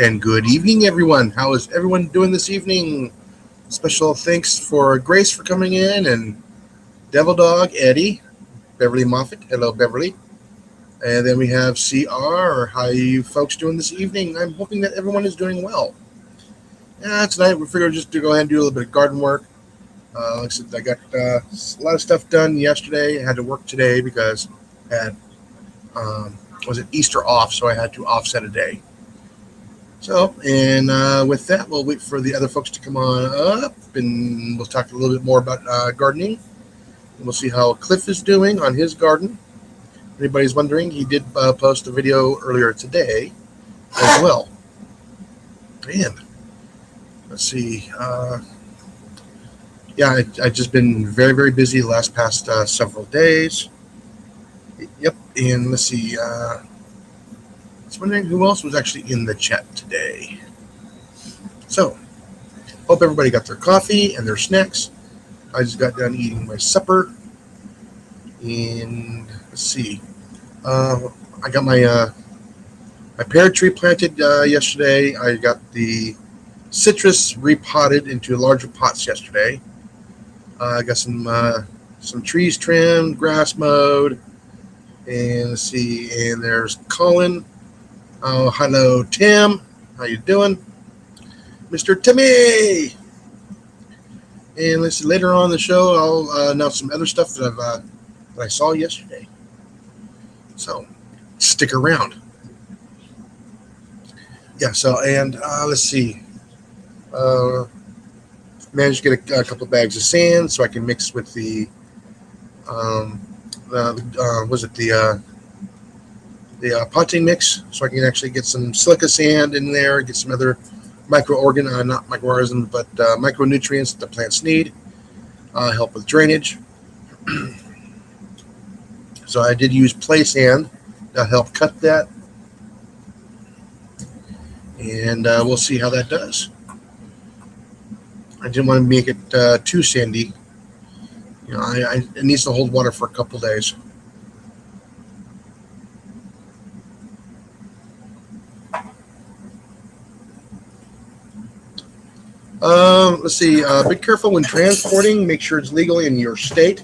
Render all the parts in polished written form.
And good evening, everyone. How is everyone doing this evening? Special thanks for Grace for coming in, and Devil Dog Eddie, Beverly Moffat. Hello, Beverly. And then we have CR. How are you folks doing this evening? I'm hoping that everyone is doing well. Tonight we figured just to go ahead and do a little bit of garden work. Like I said, I got a lot of stuff done yesterday. I had to work today because I had was it Easter off, so I had to offset a day. So, and with that, we'll wait for the other folks to come on up, and we'll talk a little bit more about gardening. And we'll see how Cliff is doing on his garden. If anybody's wondering, he did post a video earlier today as well. And let's see. I've just been very, very busy the past several days. Yep, and let's see. I was wondering who else was actually in the chat today. So, hope everybody got their coffee and their snacks. I just got done eating my supper. And let's see. I got my pear tree planted yesterday. I got the citrus repotted into larger pots yesterday. I got some trees trimmed, grass mowed. And let's see, and there's Colin. Oh, hello, Tim. How you doing? Mr. Timmy! And let's see, later on in the show, I'll announce some other stuff that I saw yesterday. So, stick around. Yeah, so, and let's see. Managed to get a couple of bags of sand so I can mix with the potting mix, so I can actually get some silica sand in there, get some other not microorganisms, but micronutrients that the plants need, help with drainage. So I did use play sand to help cut that, and we'll see how that does. I didn't want to make it too sandy. You know, it needs to hold water for a couple days. Let's see. Be careful when transporting. Make sure it's legal in your state,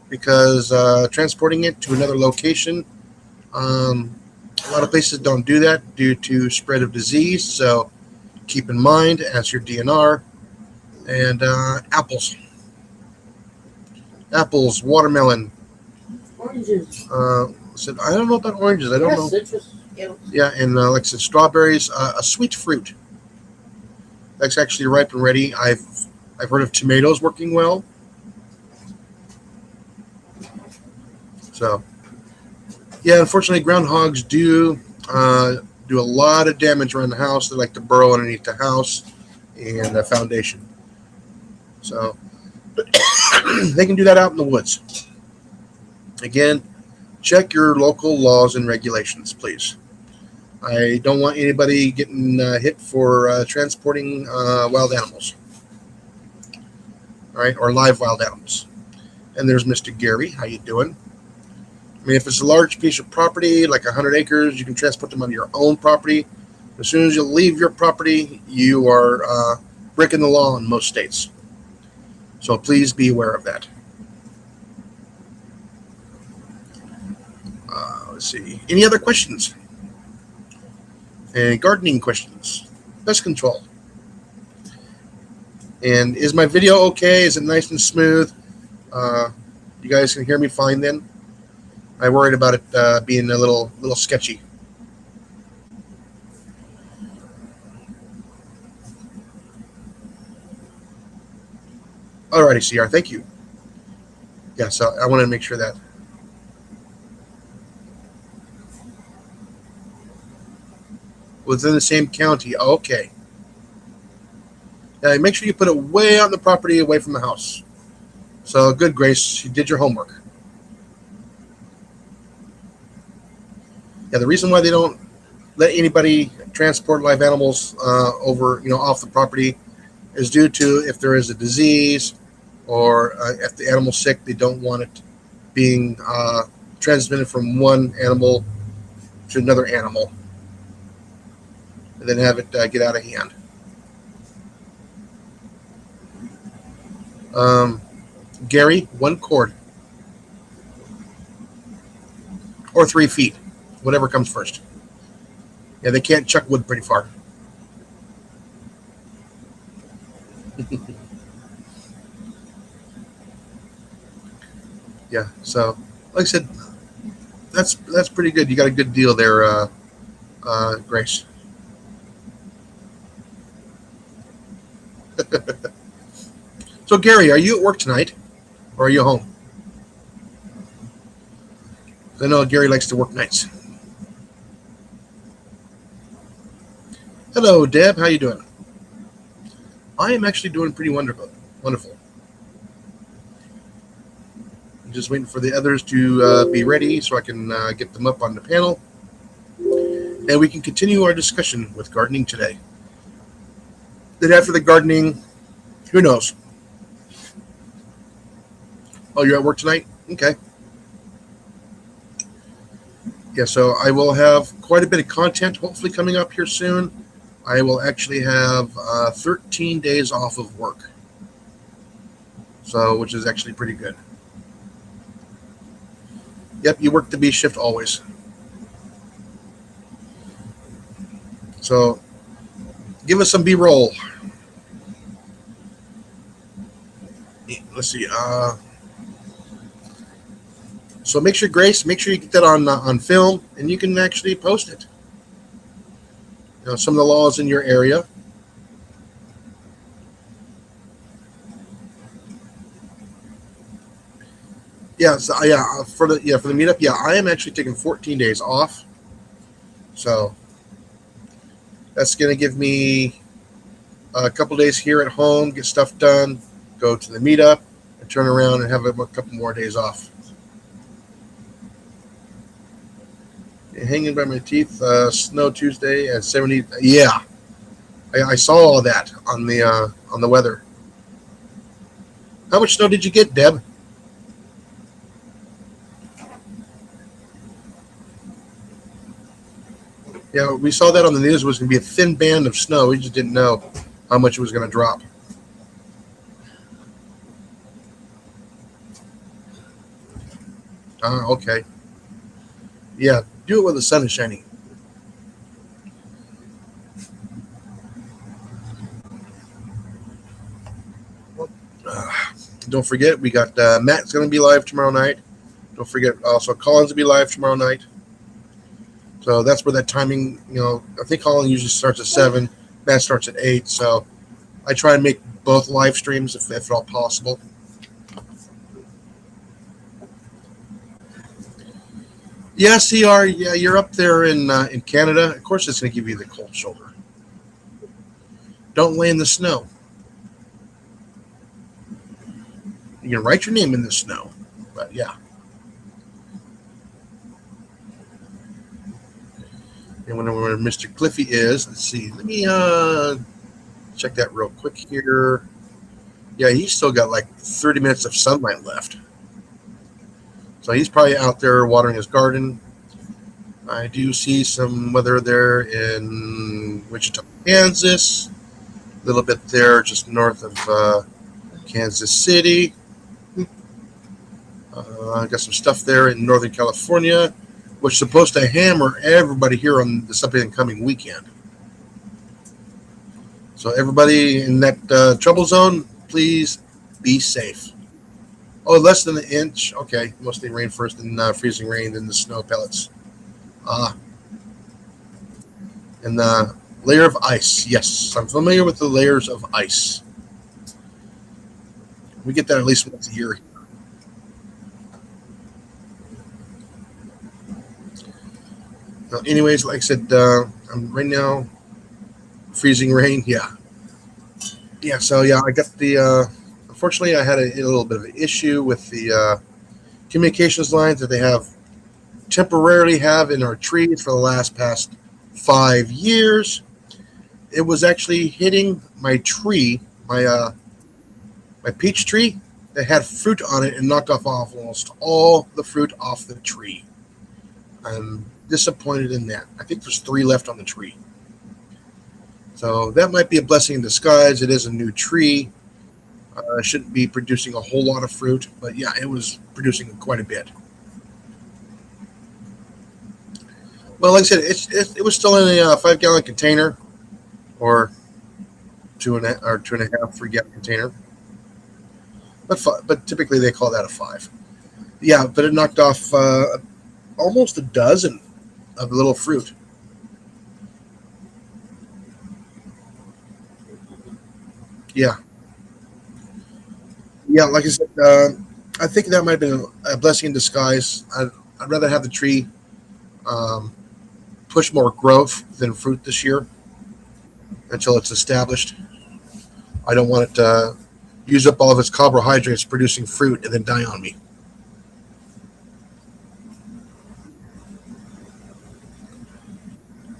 because transporting it to another location, a lot of places don't do that due to spread of disease. So keep in mind, as your DNR. And apples, watermelon. Oranges. I don't know about oranges. I don't know. Citrus. Yeah, and like I said, strawberries, a sweet fruit that's actually ripe and ready. I've heard of tomatoes working well. So, yeah, unfortunately, groundhogs do a lot of damage around the house. They like to burrow underneath the house and the foundation. So, they can do that out in the woods. Again, check your local laws and regulations, please. I don't want anybody getting hit for transporting wild animals. All right, or live wild animals. And there's Mr. Gary. How you doing? I mean, if it's a large piece of property, like 100 acres, you can transport them on your own property. As soon as you leave your property, you are breaking the law in most states. So please be aware of that. Let's see. Any other questions? And gardening questions. Pest control. And is my video okay? Is it nice and smooth? You guys can hear me fine then? I worried about it being a little sketchy. Alrighty, CR, thank you. Yeah, so I want to make sure that. Within the same county, okay. Yeah, make sure you put it way out in the property, away from the house. So good, Grace, you did your homework. Yeah, the reason why they don't let anybody transport live animals over, off the property is due to if there is a disease or if the animal's sick, they don't want it being transmitted from one animal to another animal. and then have it get out of hand. Um, Gary, 1 cord or 3 feet, whatever comes first. Yeah, they can't chuck wood pretty far. Yeah, so like I said, that's pretty good. You got a good deal there, Grace. So Gary, are you at work tonight, or are you home? I know Gary likes to work nights. Hello, Deb. How you doing? I am actually doing pretty wonderful. Wonderful. I'm just waiting for the others to be ready so I can get them up on the panel, and we can continue our discussion with gardening today. Then after the gardening, who knows? Oh, you're at work tonight? Okay. Yeah, so I will have quite a bit of content hopefully coming up here soon. I will actually have 13 days off of work, so which is actually pretty good. Yep, you work the B shift always. So give us some B-roll. Let's see. So make sure, Grace, make sure you get that on film, and you can actually post it. You know, some of the laws in your area. Yeah, so, yeah, for the meetup, yeah, I am actually taking 14 days off. So that's gonna give me a couple days here at home, get stuff done, go to the meetup, and turn around and have a couple more days off. Hanging by my teeth, snow Tuesday at 70. Yeah, I saw all that on the weather. How much snow did you get, Deb? Yeah, we saw that on the news. It was going to be a thin band of snow. We just didn't know how much it was going to drop. Okay. Yeah, do it when the sun is shining. Uh, don't forget, we got Matt's going to be live tomorrow night. Don't forget, also Collins will be live tomorrow night. So that's where that timing, I think Colin usually starts at 7. Matt starts at 8. So I try and make both live streams if at all possible. Yeah, CR, yeah, you're up there in Canada. Of course, it's going to give you the cold shoulder. Don't lay in the snow. You can write your name in the snow, but yeah. And where Mr. Cliffy is, let's see. Let me check that real quick here. Yeah, he's still got like 30 minutes of sunlight left. So he's probably out there watering his garden. I do see some weather there in Wichita, Kansas. A little bit there just north of Kansas City. I got some stuff there in Northern California, which is supposed to hammer everybody here on this up and coming weekend. So everybody in that trouble zone, please be safe. Oh, less than an inch. Okay, mostly rain first, and freezing rain, then the snow pellets. And the layer of ice. Yes, I'm familiar with the layers of ice. We get that at least once a year. Well, anyways, like I said, I'm right now freezing rain. Yeah. So yeah, I got the. Unfortunately, I had a little bit of an issue with the communications lines that they temporarily have in our trees for the past 5 years. It was actually hitting my tree, my peach tree that had fruit on it, and knocked off almost all the fruit off the tree. I'm disappointed in that. I think there's 3 left on the tree. So that might be a blessing in disguise. It is a new tree. Shouldn't be producing a whole lot of fruit, but yeah, it was producing quite a bit. Well, like I said, it was still in a 5 gallon container, or two and a half 3 gallon container. But typically they call that a five. Yeah, but it knocked off almost a dozen of little fruit. Yeah, yeah. Like I said, I think that might have been a blessing in disguise. I'd rather have the tree um, push more growth than fruit this year until it's established. I don't want it to use up all of its carbohydrates producing fruit and then die on me.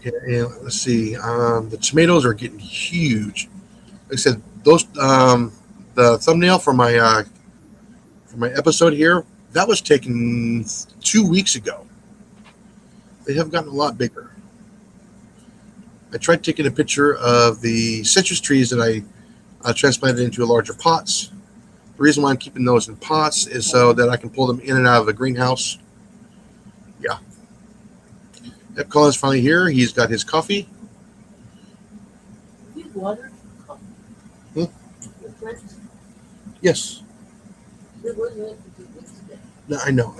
Yeah, and let's see. The tomatoes are getting huge. Like I said, those the thumbnail for my episode here that was taken 2 weeks ago. They have gotten a lot bigger. I tried taking a picture of the citrus trees that I transplanted into larger pots. The reason why I'm keeping those in pots is so that I can pull them in and out of the greenhouse. Yeah. Yep, Colin's finally here. He's got his coffee. You water? Hmm? Your plants? Yes. There wasn't it for 2 weeks ago. No, I know.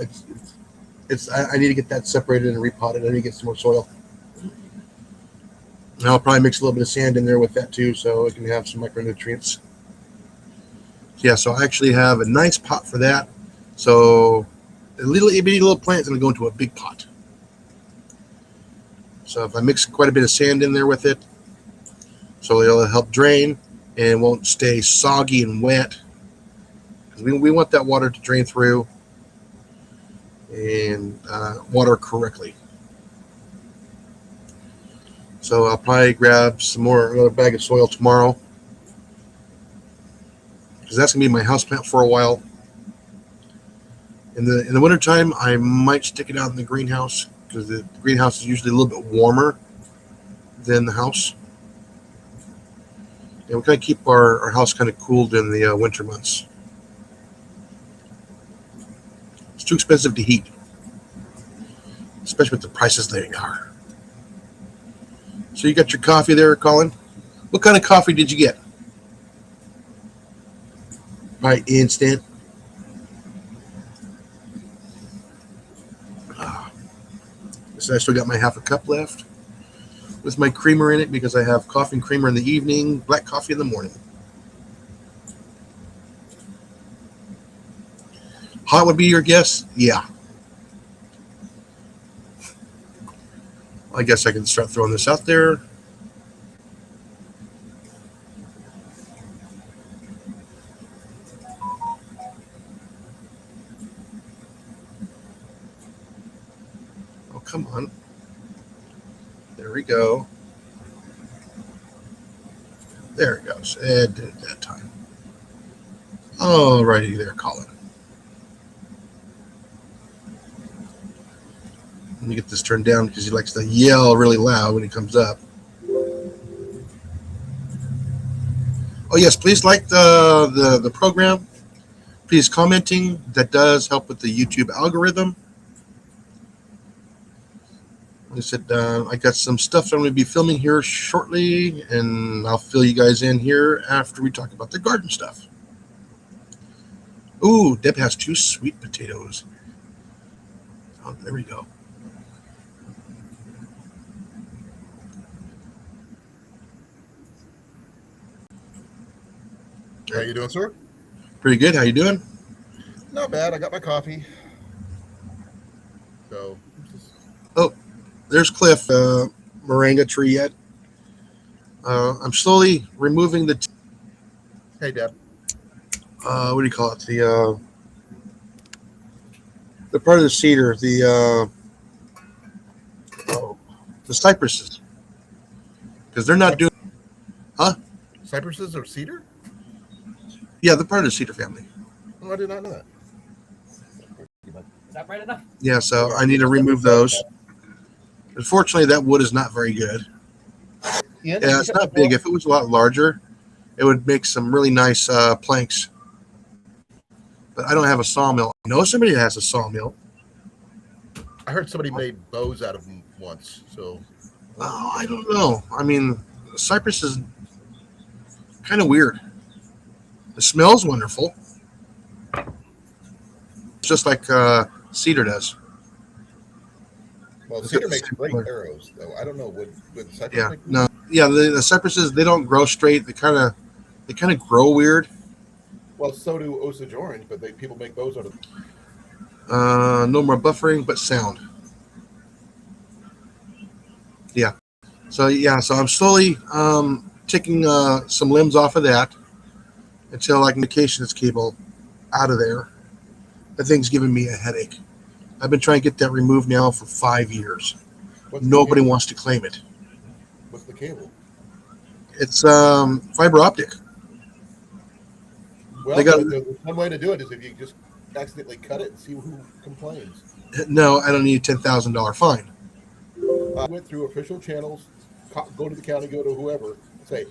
I need to get that separated and repotted. I need to get some more soil. And I'll probably mix a little bit of sand in there with that too, so it can have some micronutrients. Yeah, so I actually have a nice pot for that. So a little itty bitty little plant is going to go into a big pot. So if I mix quite a bit of sand in there with it, so it'll help drain and it won't stay soggy and wet. Because we want that water to drain through and water correctly. So I'll probably grab another bag of soil tomorrow, because that's gonna be my house plant for a while. In the wintertime, I might stick it out in the greenhouse, because the greenhouse is usually a little bit warmer than the house, and we kind of keep our house kind of cooled in the winter months. It's too expensive to heat, especially with the prices they are. So you got your coffee there, Colin? What kind of coffee did you get? By instant. So I still got my half a cup left with my creamer in it, because I have coffee and creamer in the evening, black coffee in the morning. Hot would be your guess? Yeah. I guess I can start throwing this out there. Oh, come on. There we go. There it goes. It did it that time. All righty there, Colin. Let me get this turned down, because he likes to yell really loud when he comes up. Oh yes, please like the program. Please commenting. That does help with the YouTube algorithm. Like I said, I got some stuff I'm going to be filming here shortly, and I'll fill you guys in here after we talk about the garden stuff. Ooh, Deb has 2 sweet potatoes. Oh, there we go. How you doing, sir? Pretty good. How you doing? Not bad. I got my coffee. So, Oh, there's Cliff. Moringa tree yet? I'm slowly removing hey, Deb. what do you call it? The part of the cedar, the cypresses, because they're not doing. Huh? Cypresses or cedar? Yeah, the part of the cedar family. Oh, I did not know that. Is that right enough? Yeah, so I need to remove those. Unfortunately, that wood is not very good. Ian, Yeah, you it's hit not my big. If it was a lot larger, it would make some really nice planks. But I don't have a sawmill. I know somebody that has a sawmill. I heard somebody made bows out of them once. So Oh, I don't know. I mean, cypress is kind of weird. It smells wonderful, just like cedar does. well, It's got cedar the makes same great color. arrows, though. I don't know would cypress Yeah, make. no, yeah. The cypresses, they don't grow straight. They kind of grow weird. Well, so do Osage orange, but people make bows out of. No more buffering, but sound. Yeah. So I'm slowly taking some limbs off of that until I can communication this cable out of there. That thing's giving me a headache. I've been trying to get that removed now for 5 years. What's the Nobody cable? wants to claim it. What's the cable? It's fiber optic. Well, They got one way to do it is if you just accidentally cut it and see who complains. no. I don't need a $10,000 fine. I went through official channels, go to the county, go to whoever, and say,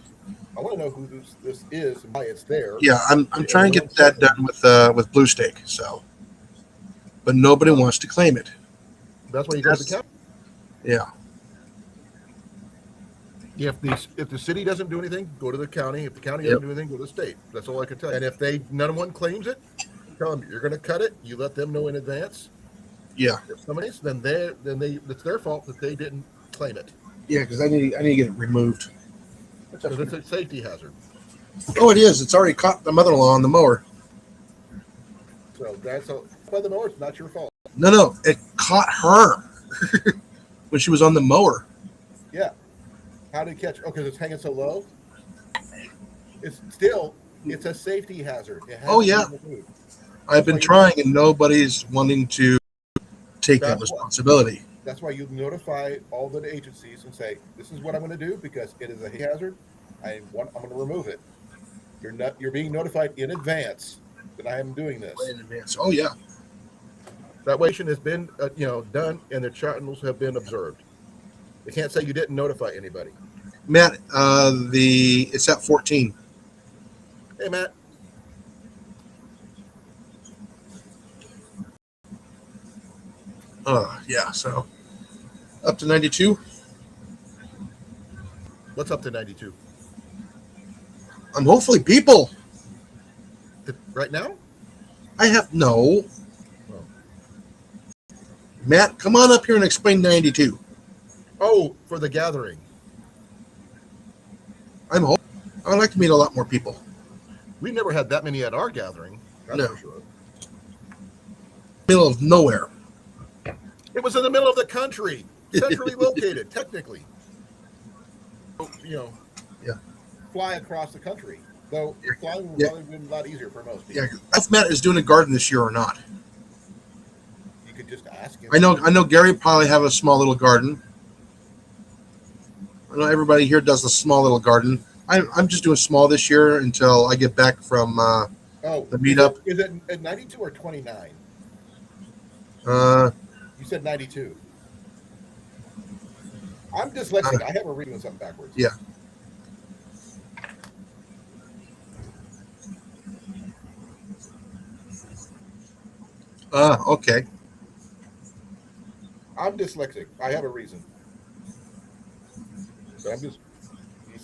I want to know who this is and why it's there. Yeah, I'm trying to get that done with Blue Stake. So, but nobody wants to claim it. That's why you go to the county. Yeah. If the city doesn't do anything, go to the county. If the county doesn't do anything, go to the state. That's all I can tell you. And if none one claims it, tell them you're going to cut it. You let them know in advance. Yeah. If somebody's, then it's their fault that they didn't claim it. Yeah, because I need to get it removed. Because it's a safety hazard. Oh, it is. It's already caught the mother-in-law on the mower. So that's by the mower. It's not your fault. No, it caught her when she was on the mower. Yeah. How did it catch? Oh, because it's hanging so low. It's a safety hazard. Oh yeah. I've been trying, and nobody's wanting to take that responsibility. That's why you notify all the agencies and say, "This is what I'm going to do because it is a hazard. I'm going to remove it." You're being notified in advance that I am doing this. In advance. Oh yeah. That way, has been done, and the channels have been observed. They can't say you didn't notify anybody. Matt, it's at 14. Hey, Matt. Yeah. So up to 92. What's up to 92? Hopefully people. Right now? I have no. Oh. Matt, come on up here and explain 92. Oh, for the gathering. I'm hoping. I would like to meet a lot more people. We never had that many at our gathering. That's No. for sure. Middle of nowhere. It was in the middle of the country, centrally located, technically. Yeah. Fly across the country. Though flying would probably been a lot easier for most people. Yeah. If Matt is doing a garden this year or not. You could just ask him. I know Gary probably have a small little garden. I know everybody here does a small little garden. I'm just doing small this year until I get back from the meetup. Is it at 92 or 29? You said 92. I'm dyslexic. I have a reading something backwards. Yeah. Okay. I'm dyslexic. I have a reason. So I'm just. He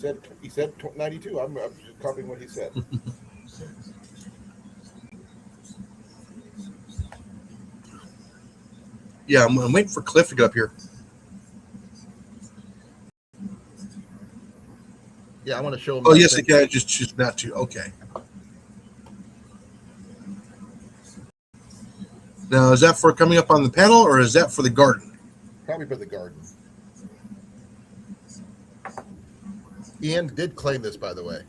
said 92. I'm just copying what he said. Yeah, I'm waiting for Cliff to get up here. Yeah, I want to show him. Oh, yes, I can. Just choose not to. Okay. Now, is that for coming up on the panel, or is that for the garden? Probably for the garden. Ian did claim this, by the way.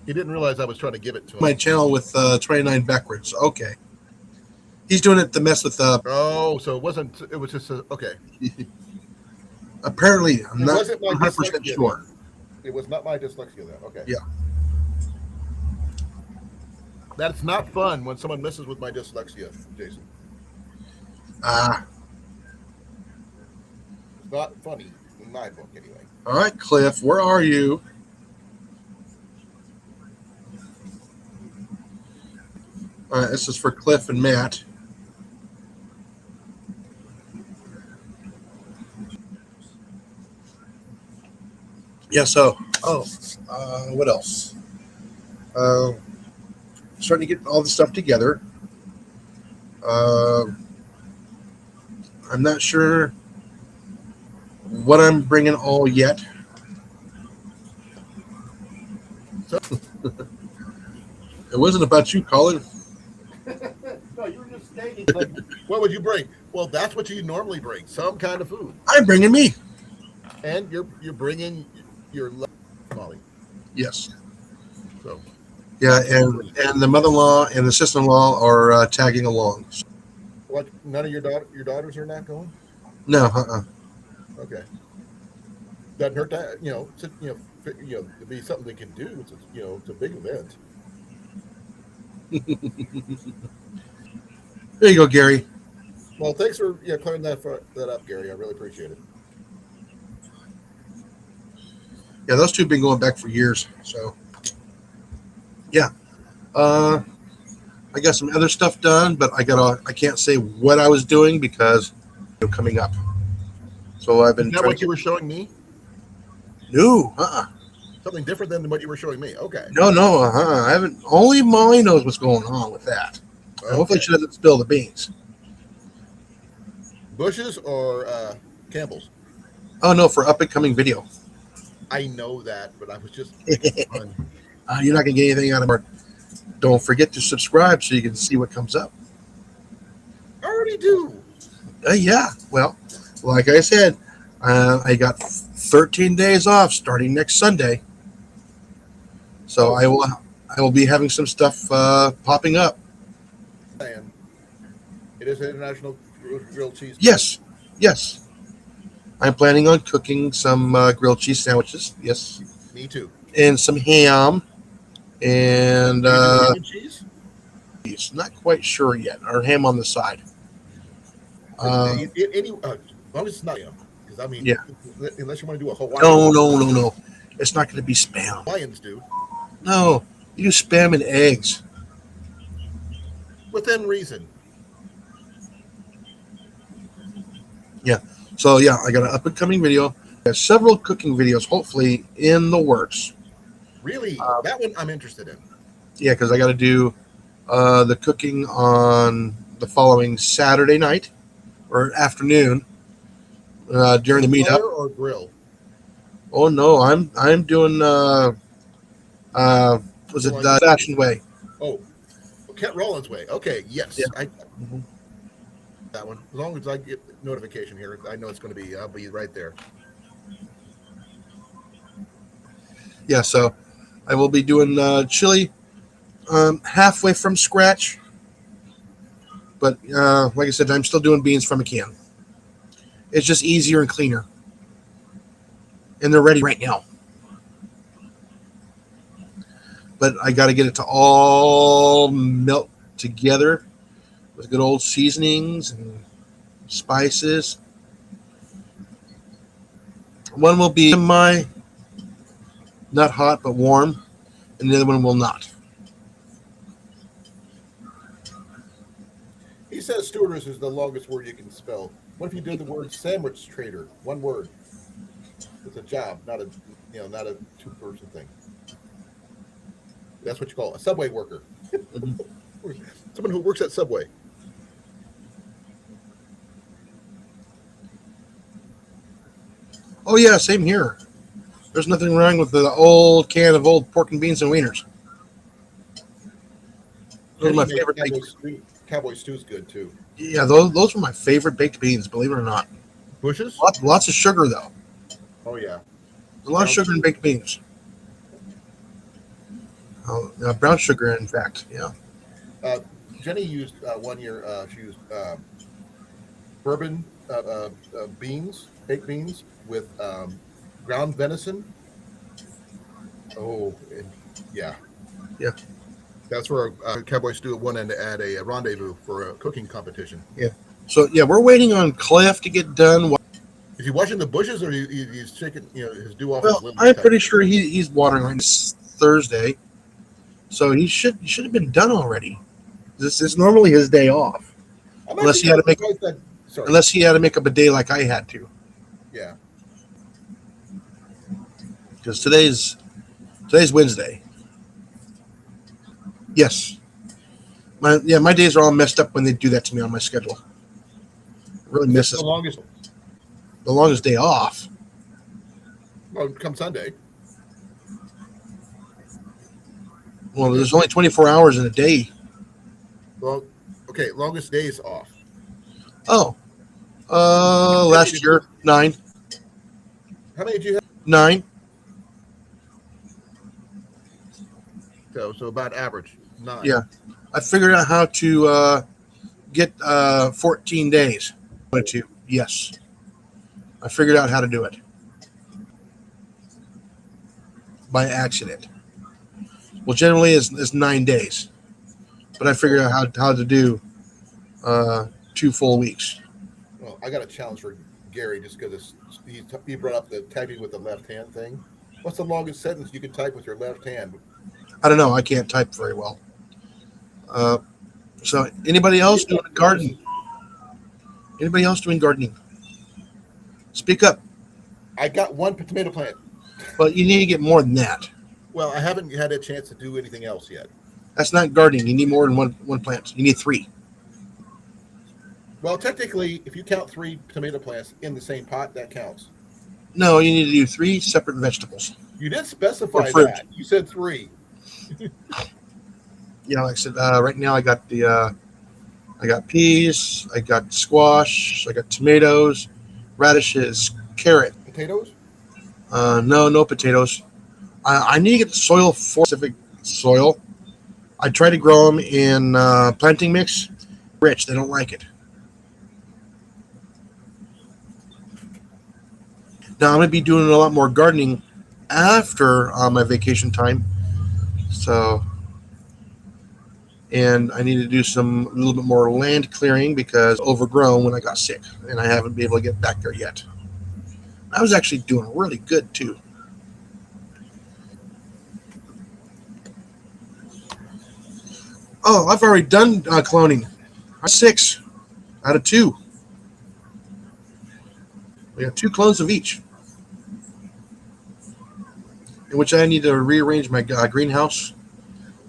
He didn't realize I was trying to give it to him. My channel with 29 backwards. Okay. He's doing it to mess with. Oh, so it wasn't. It was just okay. Apparently, I'm not wasn't my 100% sure. It was not my dyslexia then. Okay. Yeah. That's not fun when someone messes with my dyslexia, Jason. not funny in my book, anyway. All right, Cliff, where are you? All right, this is for Cliff and Matt. Yeah, so, what else? Starting to get all the stuff together. I'm not sure what I'm bringing all yet. It wasn't about you, Colin. No, you were just stating. Like, what would you bring? Well, that's what you normally bring. Some kind of food, I'm bringing me. and you're bringing your Molly. Yes. So Yeah, and the mother-in-law and the sister-in-law are tagging along. what? None of your daughters are not going. No, Okay, doesn't hurt that to be something they can do. It's a big event. There you go, Gary. Well, thanks for clearing that up, Gary. I really appreciate it. Yeah, those two have been going back for years. So, yeah. I got some other stuff done, but I can't say what I was doing because coming up. So I've been Is that trying what you were showing me? No, Something different than what you were showing me. Okay. no, I haven't. Only Molly knows what's going on with that. And hopefully she doesn't spill the beans. Bushes or Campbell's? Oh no, for up and coming video. I know that, but I was just fun. You're not gonna get anything out of it. Don't forget to subscribe so you can see what comes up. I already do. Yeah, well, like I said, I got 13 days off starting next Sunday, so I will be having some stuff popping up. And it is International Grilled Cheese. Yes, I'm planning on cooking some grilled cheese sandwiches. Yes, Me too. and some ham and Vegan cheese? cheese. Not quite sure yet. Or ham on the side. As long as it's not because I mean, Yeah. unless you want to do a Hawaiian. No. It's not going to be spam. Hawaiians do No, you do spam and eggs. within reason. So yeah, I got an up and coming video. There's several cooking videos, hopefully in the works. Really, that one I'm interested in. Yeah, because I got to do the cooking on the following Saturday night or afternoon during the meetup. Fire or grill? Oh no, I'm doing was it Fashion Way? Oh, Kent Rollins way. Okay, yes, Yeah. Mhm. That one. As long as I get notification here, I know it's going to be. I'll be right there. Yeah, so I will be doing chili halfway from scratch. But like I said, I'm still doing beans from a can. It's just easier and cleaner. And they're ready right now. But I got to get it to all melt together with good old seasonings and spices. One will be not hot but warm, and the other one will not. He says stewardess is the longest word you can spell. What if you did the word sandwich trader? One word. It's a job, not a two-person thing. That's what you call a Subway worker. Someone who works at Subway. Oh yeah, same here. There's nothing wrong with the old can of old pork and beans and wieners. Those are my favorite baked. Cowboy stew's good too. Yeah, those were my favorite baked beans. Believe it or not. Bushes? Lots of sugar though. Oh yeah. A lot of sugar in baked beans. Brown sugar, in fact. Yeah. Jenny used one year. She used bourbon beans, baked beans with ground venison. Oh, yeah. Yeah. That's where Cowboy Stew at one end to add a rendezvous for a cooking competition. So yeah, we're waiting on Cliff to get done. Is Is he watching the bushes, or he's taking his dew off Well, his limb? I'm pretty sure he's watering on Thursday, so he should have been done already. This is normally his day off, I'm unless actually he had to make surprised that. Sorry. unless he had to make up a day like I had to, Yeah. because today's Wednesday. Yes, my days are all messed up when they do that to me on my schedule. It really This misses is the longest day off. well, come Sunday. Well, there's only 24 hours in a day. Well, okay, longest days off. Oh, last year 9. How many did you have? 9. So about average 9. Yeah. I figured out how to get 14 days. Yes. I figured out how to do it by accident. Well, generally it's 9 days, but I figured out how to do 2 full weeks. Well, I got a challenge for Gary just because he brought up the typing with the left hand thing. What's the longest sentence you can type with your left hand? I don't know. I can't type very well. So anybody else doing gardening? Anybody else doing gardening? Speak up. I got 1 tomato plant. But you need to get more than that. Well, I haven't had a chance to do anything else yet. That's not gardening. You need more than one plant. You need 3. Well, technically, if you count 3 tomato plants in the same pot, that counts. No, you need to do 3 separate vegetables. You did specify Or fruit. that. You said 3. Yeah, like I said, right now I got I got peas, I got squash, I got tomatoes, radishes, carrot. Potatoes? No potatoes. I need to get the soil for specific soil. I try to grow them in planting mix. Rich, they don't like it. Now I'm going to be doing a lot more gardening after my vacation time. So, and I need to do a little bit more land clearing because overgrown when I got sick, and I haven't been able to get back there yet. I was actually doing really good too. Oh, I've already done cloning. 6 out of 2. We got 2 clones of each, in which I need to rearrange my greenhouse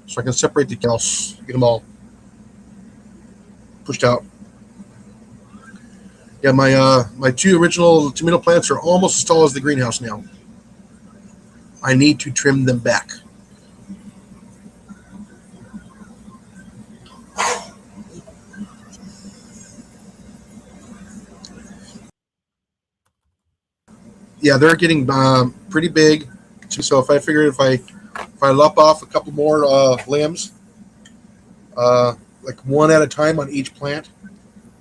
so I can separate the house, get them all pushed out. Yeah, my 2 original tomato plants are almost as tall as the greenhouse now. I need to trim them back. Yeah, they're getting pretty big. So if I lop off a couple more limbs, like one at a time on each plant,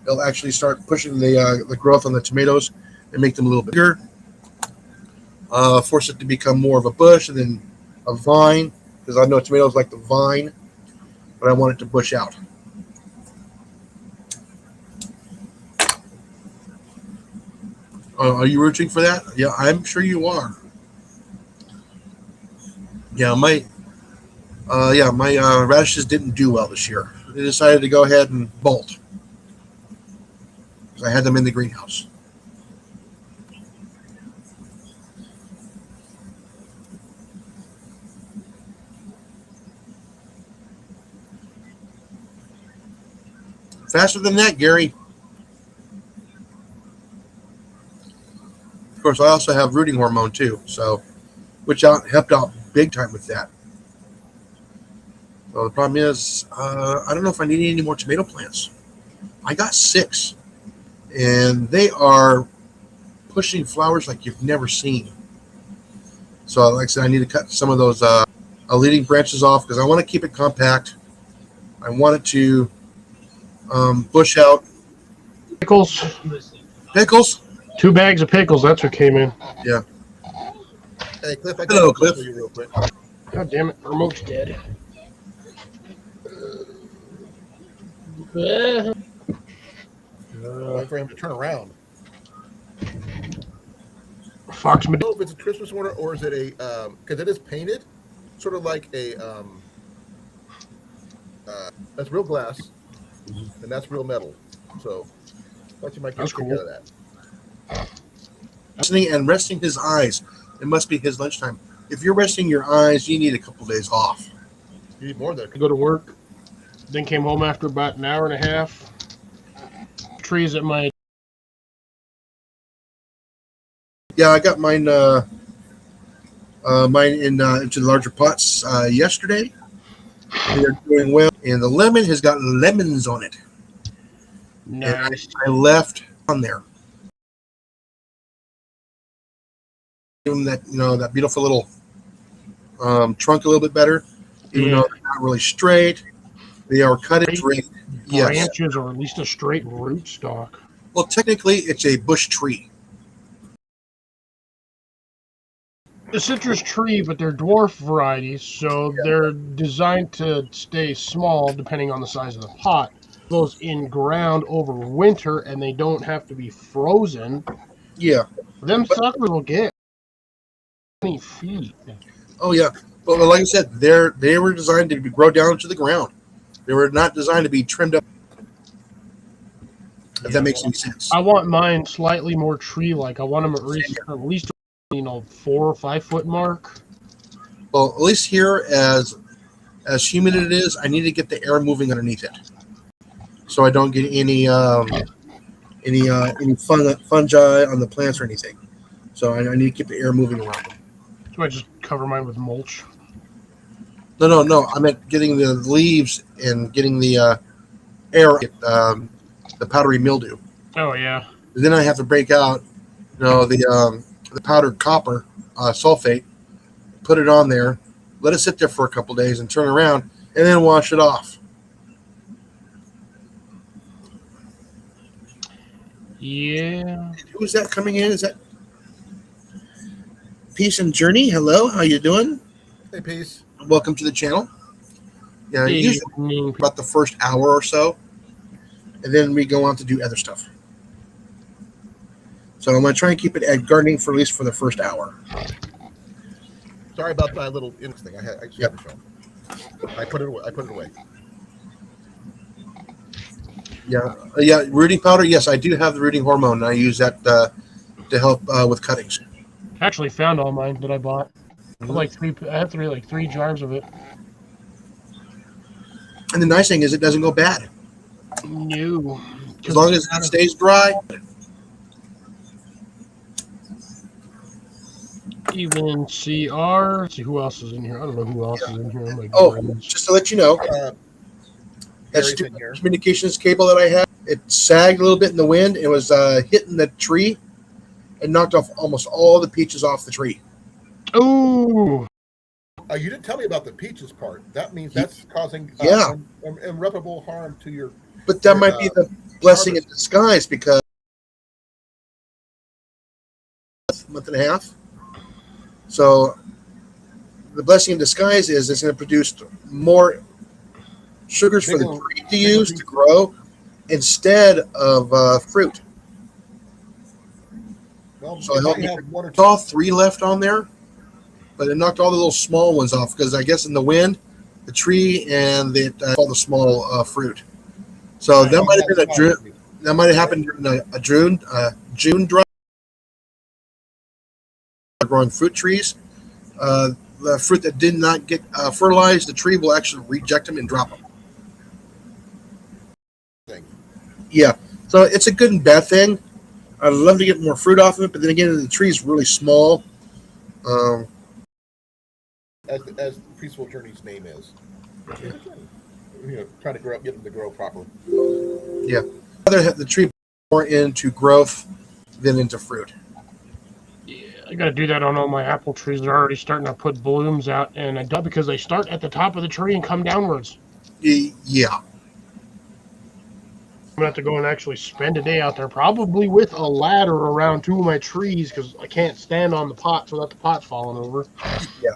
it'll actually start pushing the growth on the tomatoes and make them a little bit bigger. Force it to become more of a bush and then a vine, because I know tomatoes like the vine, but I want it to bush out. Are you rooting for that? Yeah, I'm sure you are. Yeah, my radishes didn't do well this year. They decided to go ahead and bolt because I had them in the greenhouse. Faster than that, Gary. Of course, I also have rooting hormone too, so which helped out big time with that. So the problem is, I don't know if I need any more tomato plants. I got 6, and they are pushing flowers like you've never seen. So, like I said, I need to cut some of those leading branches off because I want to keep it compact. I want it to bush out. Pickles. Pickles? 2 bags of pickles. That's what came in. Yeah. Hey, Cliff, I Hello, got Cliff. for you real quick. God damn it. Remote's dead. Wait for him to turn around. Fox I don't know if it's a Christmas order or is it a because it is painted, sort of like a that's real glass, and that's real metal. So, I thought you might get a That's kick cool. out of that. Listening and resting his eyes. It must be his lunchtime. If you're resting your eyes, you need a couple days off. You need more than Go to work, then came home after about an hour and a half. Trees at my Yeah, I got mine. Mine into larger pots yesterday. They are doing well, and the lemon has got lemons on it. nice. I left on there. Give them that that beautiful little trunk a little bit better, even Yeah. though they're not really straight. They are cut and drained. Yes. Branches or at least a straight root stock. Well, technically, it's a bush tree. A citrus tree, but they're dwarf varieties, so they're designed to stay small depending on the size of the pot. Those in ground over winter and they don't have to be frozen. Yeah. Them suckers will get 20 feet. Oh yeah. But like I said, they were designed to grow down to the ground. They were not designed to be trimmed up. If that makes any sense. I want mine slightly more tree-like. I want them at least 4 or 5 foot mark. Well, at least here, as humid it is, I need to get the air moving underneath it, so I don't get any fungi on the plants or anything. So I need to keep the air moving around. So I just cover mine with mulch. No. I meant getting the leaves and getting the air, the powdery mildew. Oh yeah. And then I have to break out, the powdered copper sulfate, put it on there, let it sit there for a couple days, and turn around, and then wash it off. Yeah. Who's that coming in? Is that Peace and Journey? Hello, how you doing? Hey, peace. Welcome to the channel. Yeah, usually Evening. about the first hour or so, and then we go on to do other stuff. So I'm gonna try and keep it at gardening for at least for the first hour. Sorry about my little thing. I just had to show. I put it away. Yeah. Rooting powder. Yes, I do have the rooting hormone. I use that to help with cuttings. Actually found all mine that I bought. I have three jars of it. And the nice thing is, it doesn't go bad No. as long as it stays dry. Even CR. Let's see who else is in here. I don't know who else is in here. My Oh, goodness. just to let you know, that Gary's stupid in here. communications cable that I had, it sagged a little bit in the wind. It was hitting the tree and knocked off almost all the peaches off the tree. Ooh. You didn't tell me about the peaches part. That means that's causing irreparable harm to your. But that might be the blessing in disguise, because month and a half. So the blessing in disguise is it's going to produce more sugars for the tree to use to grow instead of fruit. Well, So you I might hope you have one or It's two. all 3 left on there, but it knocked all the little small ones off because I guess in the wind, the tree and all the small fruit. So that might have been a June. That might have happened during a June drought. Growing fruit trees, the fruit that did not get fertilized, the tree will actually reject them and drop them. Yeah, so it's a good and bad thing. I'd love to get more fruit off of it, but then again, the tree is really small. As the Peaceful Journey's name is. Trying to get them to grow proper. Yeah, rather have the tree more into growth than into fruit. Yeah, I got to do that on all my apple trees. They're already starting to put blooms out, and I don't, because they start at the top of the tree and come downwards. Yeah, I'm gonna have to go and actually spend a day out there, probably with a ladder around 2 of my trees, because I can't stand on the pot without the pot falling over. Yeah.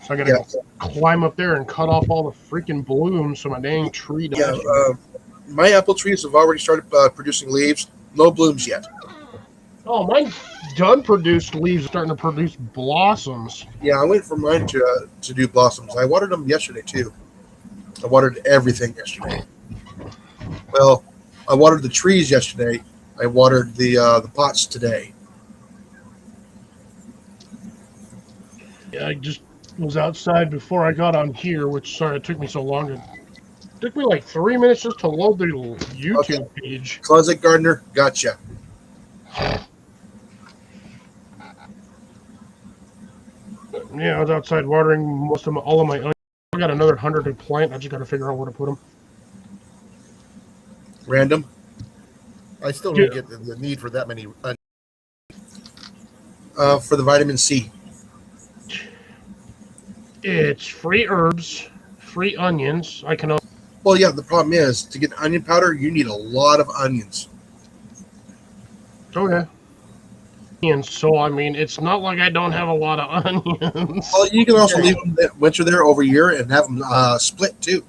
So I gotta climb up there and cut off all the freaking blooms so my dang tree dies. yeah. My apple trees have already started producing leaves. No blooms yet. Oh, mine done produced leaves are starting to produce blossoms. Yeah, I went for mine to do blossoms. I watered them yesterday too. I watered everything yesterday. Well, I watered the trees yesterday. I watered the pots today. Yeah, I just was outside before I got on here, which sorry it took me so long. It took me like 3 minutes just to load the YouTube page. Closet gardener, gotcha. Yeah, I was outside watering all of my onions. I got another 100 to plant. I just got to figure out where to put them. Random. I still don't get the need for that many. For the vitamin C. It's free herbs, free onions. I can. Well, yeah. The problem is to get onion powder, you need a lot of onions. Oh yeah. And so I mean, it's not like I don't have a lot of onions. Well, you can also leave them winter there over a year and have them split too.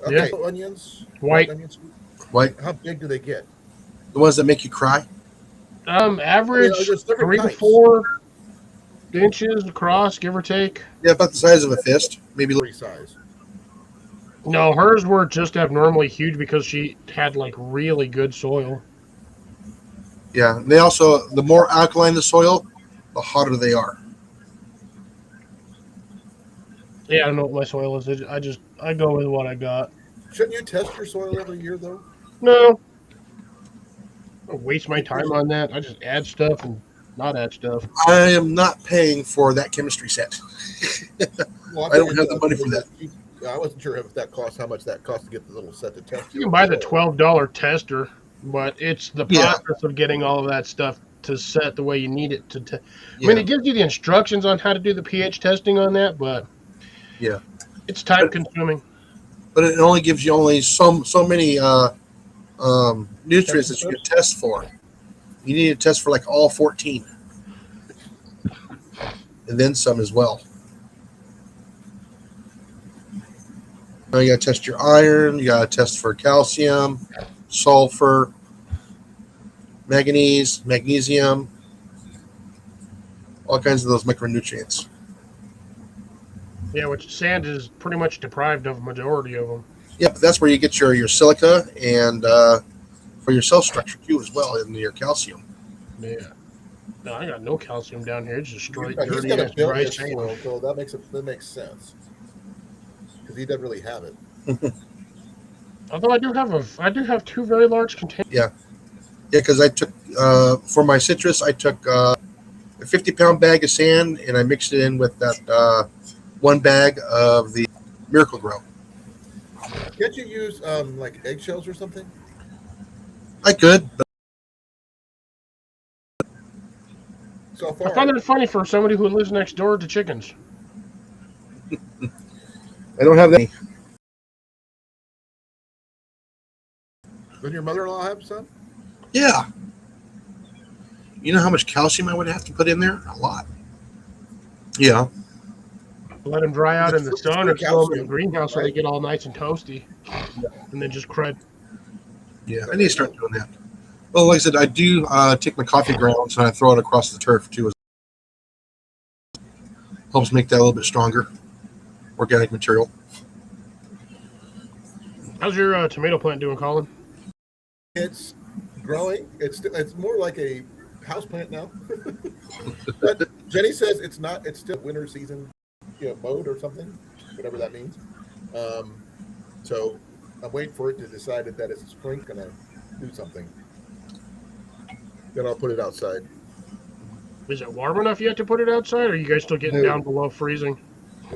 Okay, Yeah. onions. White. Onions. White. How big do they get? The ones that make you cry. Average there's different 3 to types. 4 inches across, give or take. Yeah, about the size of a fist, maybe. Free size. No, hers were just abnormally huge because she had like really good soil. Yeah. They also, the more alkaline the soil, the hotter they are. Yeah, I don't know what my soil is. I go with what I got. Shouldn't you test your soil every year, though? No. I don't waste my time on that. I just add stuff and not add stuff. I am not paying for that chemistry set. Well, I don't have the money for that. I wasn't sure if that cost how much that cost to get the little set to test. You can buy the $12 tester, but it's the process of getting all of that stuff to set the way you need it to. I mean, it gives you the instructions on how to do the pH testing on that, but yeah, it's time consuming. But it only gives you only so many nutrients that you can test for. You need to test for like all 14, and then some as well. Now you got to test your iron. You got to test for calcium, sulfur, manganese, magnesium, all kinds of those micronutrients. Yeah, which sand is pretty much deprived of a majority of them. Yep, that's where you get your silica and for your cell structure too as well, and your calcium. Yeah. No, I got no calcium down here. It's just straight He's dirty got ass a built dry his sand. soil, so that makes sense. Because he doesn't really have it. Although I do have 2 very large containers. Yeah, because I took for my citrus, I took a 50-pound bag of sand and I mixed it in with that 1 bag of the Miracle Grow. Can't you use like eggshells or something? I could, but So I far, find it funny for somebody who lives next door to chickens. I don't have any. doesn't your mother-in-law have some? Yeah. You know how much calcium I would have to put in there? A lot. Yeah. Let them dry out in the It's sun free or throw them in calcium, the greenhouse so they right? get all nice and toasty. And then just crud. Yeah, I need to start doing that. Well, like I said, I do take my coffee grounds and I throw it across the turf too. Helps make that a little bit stronger. Organic material. How's your tomato plant doing, Colin? It's growing. It's more like a house plant now. But Jenny says it's not. It's still winter season, mode or something, whatever that means. So I'm waiting for it to decide that it's spring gonna do something. Then I'll put it outside. Is it warm enough yet to put it outside, or are you guys still getting No. down below freezing?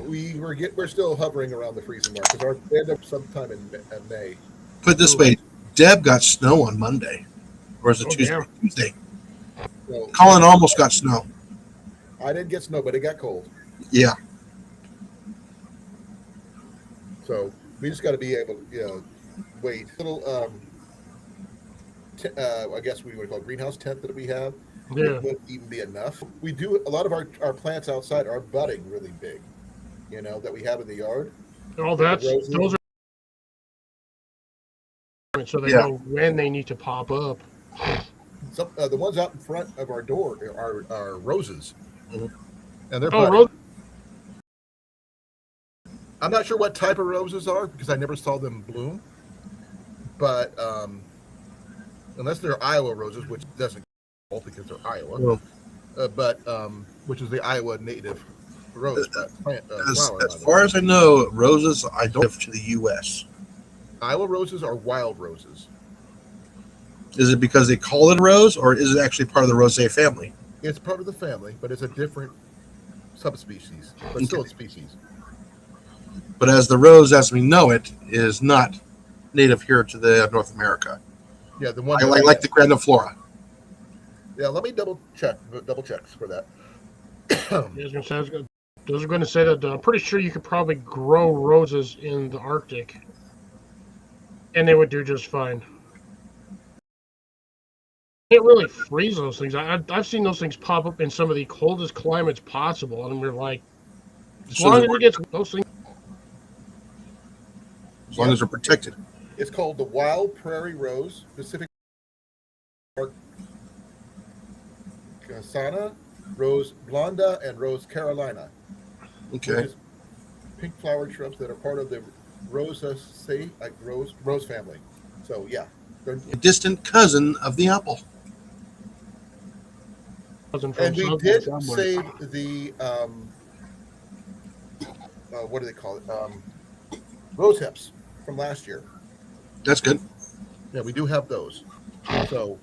We're still hovering around the freezing mark because we end up sometime in May. Put it this way, Deb got snow on Monday. Or was it Oh, Tuesday? damn. Tuesday. So Colin almost got snow. I didn't get snow, but it got cold. Yeah. So we just got to be able to, wait. Little, I guess we would call greenhouse tent that we have. Yeah. It wouldn't even be enough. We do a lot of our plants outside are budding really big, that we have in the yard. All those are so they know when they need to pop up. The ones out in front of our door are roses, Mhm. and they're Oh, budding. I'm not sure what type of roses are because I never saw them bloom. But unless they're Iowa roses, which doesn't count because they're Iowa, Well, but which is the Iowa native rose plant flower. as far as I know, roses I don't have to the U.S. Iowa roses are wild roses. Is it because they call it a rose, or is it actually part of the rosé family? It's part of the family, but it's a different subspecies, but still a species. But as the rose, as we know it, is not native here to the North America. Yeah, the one. I like the grandiflora. Yeah, let me double checks for that. I was going to say that I'm pretty sure you could probably grow roses in the Arctic, and they would do just fine. Can't really freeze those things. I've seen those things pop up in some of the coldest climates possible, and we're like, as long as it gets those things. As long as they're protected. It's called the wild prairie rose, Pacific Casana, Rose Blonda, and Rose Carolina. Okay. Which is pink flowered shrubs that are part of the Rosaceae, like rose family. So yeah, A distant cousin of the apple. and we did save the what do they call it? Rose hips from last year. That's good. Yeah, we do have those. So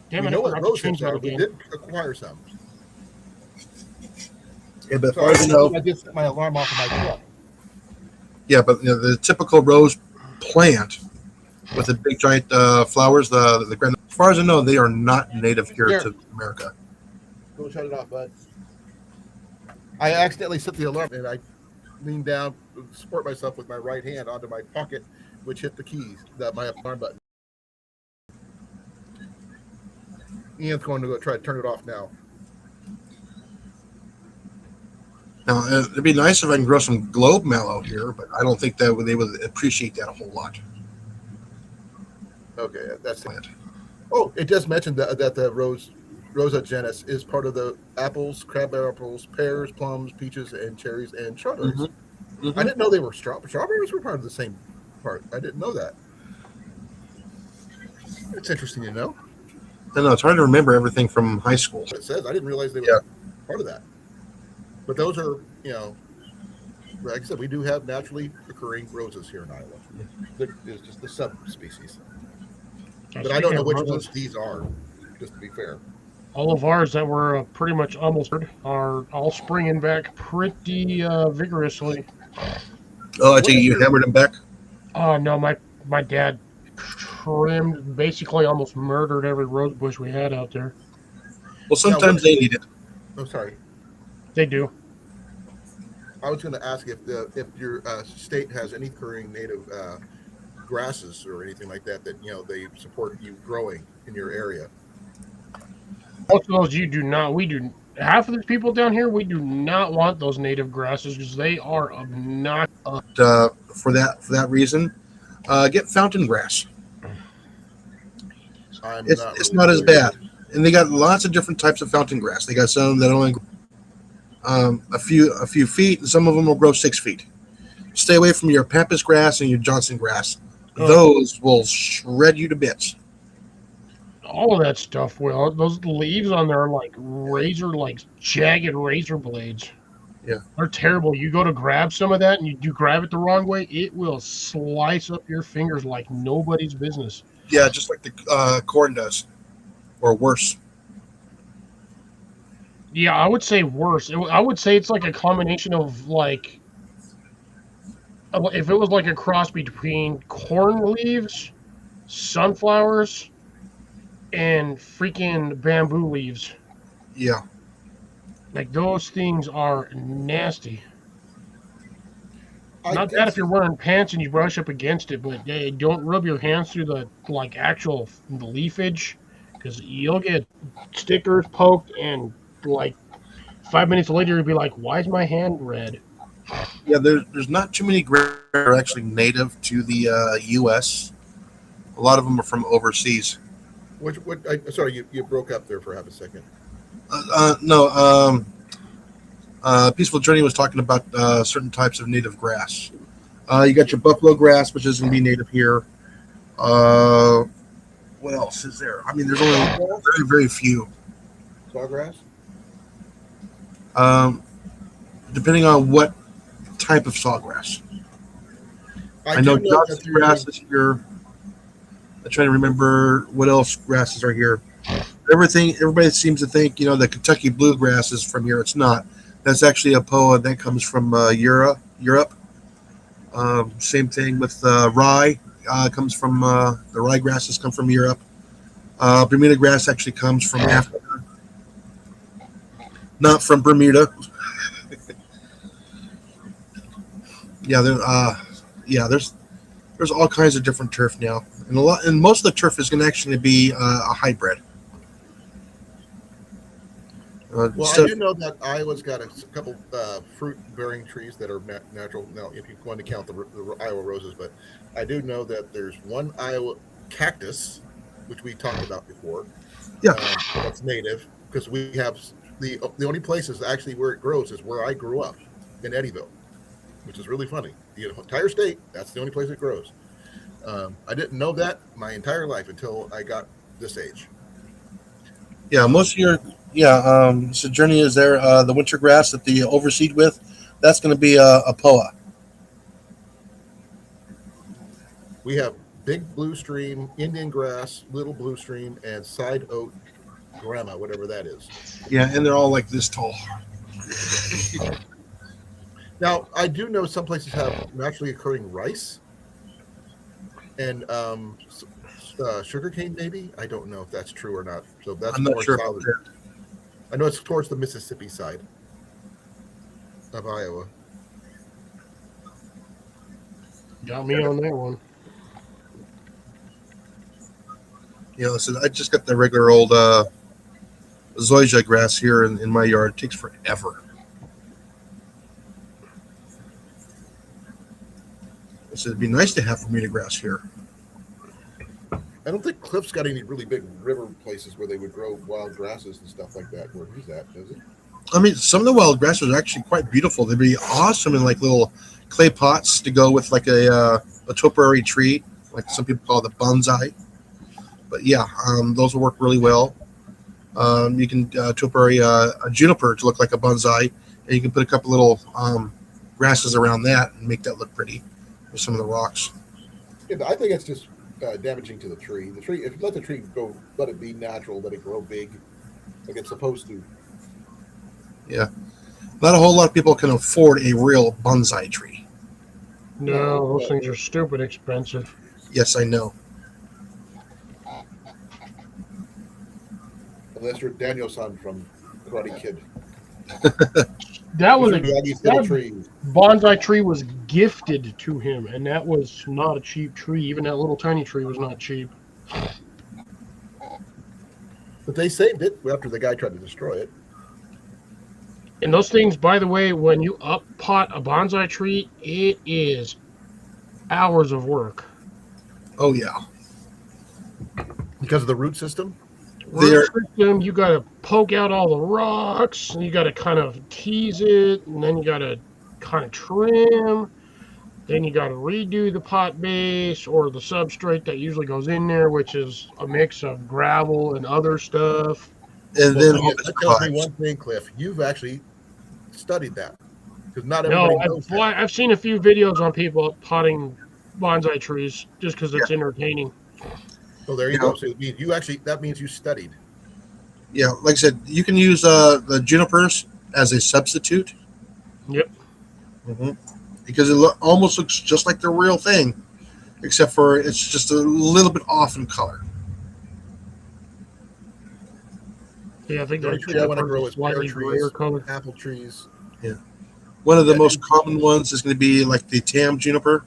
Damn we it, know I what forgot to rose change hips that are. We again. did acquire some. Yeah, but as So far as I know, I did set my alarm off of my truck. yeah, but the typical rose plant with the big giant flowers, the grand. As far as I know, they are not native here Here. to America. Go shut it off, bud. I accidentally set the alarm and I leaned down, support myself with my right hand onto my pocket, which hit the keys, my alarm button. Ian's going to go try to turn it off now. Now, it'd be nice if I can grow some globe mallow here, but I don't think that they would appreciate that a whole lot. Okay, that's it. Plant. Oh, it just mentioned that the Rosa genus is part of the apples, crab apples, pears, plums, peaches, and cherries and strawberries. Mm-hmm. Mm-hmm. I didn't know they were strawberries were part of the same part. I didn't know that. It's interesting to know. I know it's hard to remember everything from high school. It says I didn't realize they were part of that. But those are, like I said, we do have naturally occurring roses here in Iowa. It's just the subspecies. But I don't know which ones these are, just to be fair. All of ours that were pretty much almost are all springing back pretty vigorously. Oh, I take it you hammered them back? Oh, no, my dad trimmed, basically almost murdered every rose bush we had out there. Well, sometimes they need it. Oh, sorry. They do. I was going to ask if your state has any occurring native grasses or anything like that they support you growing in your area. Most of those you do not. We do. Half of the people down here, we do not want those native grasses because they are obnoxious. For that reason, get fountain grass. It's not as bad, and they got lots of different types of fountain grass. They got some that only a few feet, and some of them will grow 6 feet. Stay away from your pampas grass and your Johnson grass. Those will shred you to bits. All of that stuff will. Those leaves on there are like jagged razor blades. Yeah. They're terrible. You go to grab some of that and you grab it the wrong way, it will slice up your fingers like nobody's business. Yeah, just like the corn does, or worse. Yeah, I would say worse. I would say it's like a combination of like, if it was like a cross between corn leaves, sunflowers, and freaking bamboo leaves. Yeah. Like those things are nasty. I Not bad if you're wearing pants and you brush up against it, but hey, don't rub your hands through the actual leafage, because you'll get stickers poked, and like 5 minutes later you'll be like, "Why is my hand red?" Yeah, there's not too many grasses that are actually native to the U.S. A lot of them are from overseas. Sorry, you broke up there for half a second. No, Peaceful Journey was talking about certain types of native grass. You got your buffalo grass, which is going to be native here. What else is there? I mean, there's only very, very few. Sawgrass. Depending on what type of sawgrass. I know do Dutch that grass is here. I'm trying to remember what else grasses are here. Everybody seems to think, the Kentucky bluegrass is from here. It's not. That's actually a POA that comes from Europe. Same thing with rye. Comes from the rye grasses come from Europe. Bermuda grass actually comes from Africa, not from Bermuda. There's all kinds of different turf now, and most of the turf is going to actually be a hybrid. Well, I do know that Iowa's got a couple fruit-bearing trees that are natural. Now, if you're going to count the Iowa roses, but I do know that there's one Iowa cactus, which we talked about before. Yeah, that's native because we have the only places actually where it grows is where I grew up in Eddyville, which is really funny. The entire state, that's the only place it grows. I didn't know that my entire life until I got this age. Yeah, most of your Sojourner is there. The winter grass that they overseed with, that's going to be a POA. We have big blue stream, Indian grass, little blue stream, and side oat grandma, whatever that is. Yeah, and they're all like this tall. Now, I do know some places have naturally occurring rice and sugarcane, maybe. I don't know if that's true or not. So that's I'm not more sure southern. about that. I know it's towards the Mississippi side of Iowa. Got me on that one. So I just got the regular old zoysia grass here in my yard. It takes forever. I said it'd be nice to have Bermuda grass here. I don't think Cliff's got any really big river places where they would grow wild grasses and stuff like that. Where he's at, does it? I mean, some of the wild grasses are actually quite beautiful. They'd be awesome in like little clay pots to go with like a topiary tree, like some people call it the bonsai. But yeah, those will work really well. You can topiary a juniper to look like a bonsai, and you can put a couple little grasses around that and make that look pretty with some of the rocks. Yeah, but I think it's just damaging to the tree. The tree, if you let the tree go, let it be natural, let it grow big, like it's supposed to. Yeah, not a whole lot of people can afford a real bonsai tree. No, those things are stupid expensive. Yes, I know. Unless you're Daniel-san from Karate Kid. That was These little trees. bonsai tree was gifted to him, and that was not a cheap tree. Even that little tiny tree was not cheap. But they saved it after the guy tried to destroy it. And those things, by the way, when you up pot a bonsai tree, it is hours of work. Oh yeah. Because of the root system? Root system, you got to poke out all the rocks, and you got to kind of tease it, and then you got to kind of trim. Then you got to redo the pot base or the substrate that usually goes in there, which is a mix of gravel and other stuff. And then That tells me one thing, Cliff. You've actually studied that. Because not everybody knows that. I've seen a few videos on people potting bonsai trees just because it's entertaining. So there you go. So that means you studied. Yeah, like I said, you can use the junipers as a substitute. Yep. Mm-hmm. Because it almost looks just like the real thing, except for it's just a little bit off in color. Yeah, I think The only tree I want to grow is pear trees, apple trees. Yeah. One of the most common ones is going to be like the Tam juniper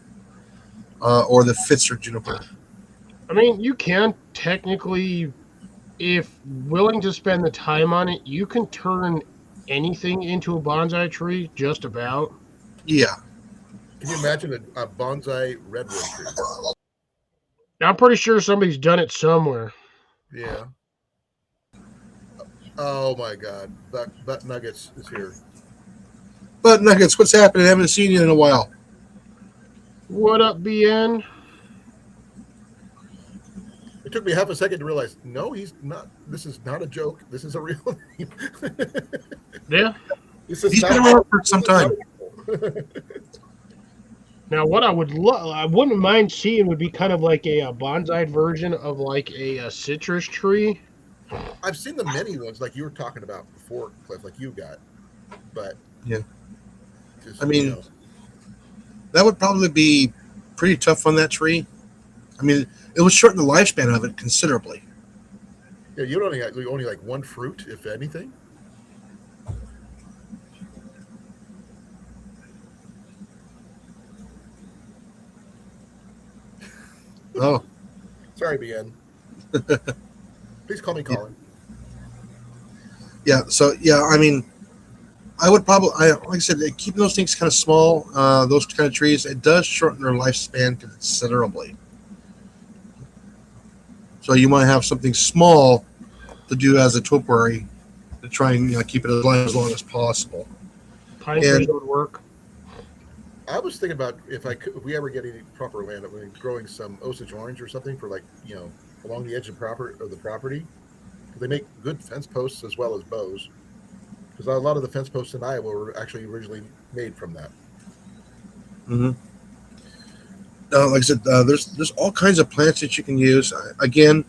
or the Pfister juniper. I mean, you can technically, if willing to spend the time on it, you can turn anything into a bonsai tree, just about. Yeah. Can you imagine a bonsai redwood tree? I'm pretty sure somebody's done it somewhere. Yeah. Oh my God, Butt Nuggets is here. But Nuggets, what's happening? I haven't seen you in a while. What up, BN? It took me half a second to realize, no, he's not. This is not a joke. This is a real name. Yeah. This is He's not been around for some this is time. not- Now, what I would I wouldn't mind seeing would be kind of like a bonsai version of like a citrus tree. I've seen the many ones like you were talking about before, Cliff, like you got, but Yeah. just, I mean, that would probably be pretty tough on that tree. I mean, it would shorten the lifespan of it considerably. yeah, you only like one fruit, if anything. Oh, Sorry, BN. Please call me Colin. yeah. So, yeah, I mean, I would probably, like I said, keeping those things kind of small, those kind of trees, it does shorten their lifespan considerably. So you want to have something small to do as a topiary to try and keep it alive as long as possible. Pine And- trees would work. I was thinking about if we ever get any proper land, growing some Osage orange or something for along the edge of the property. They make good fence posts as well as bows. Because a lot of the fence posts in Iowa were actually originally made from that. Mm-hmm. Like I said, there's all kinds of plants that you can use. Again,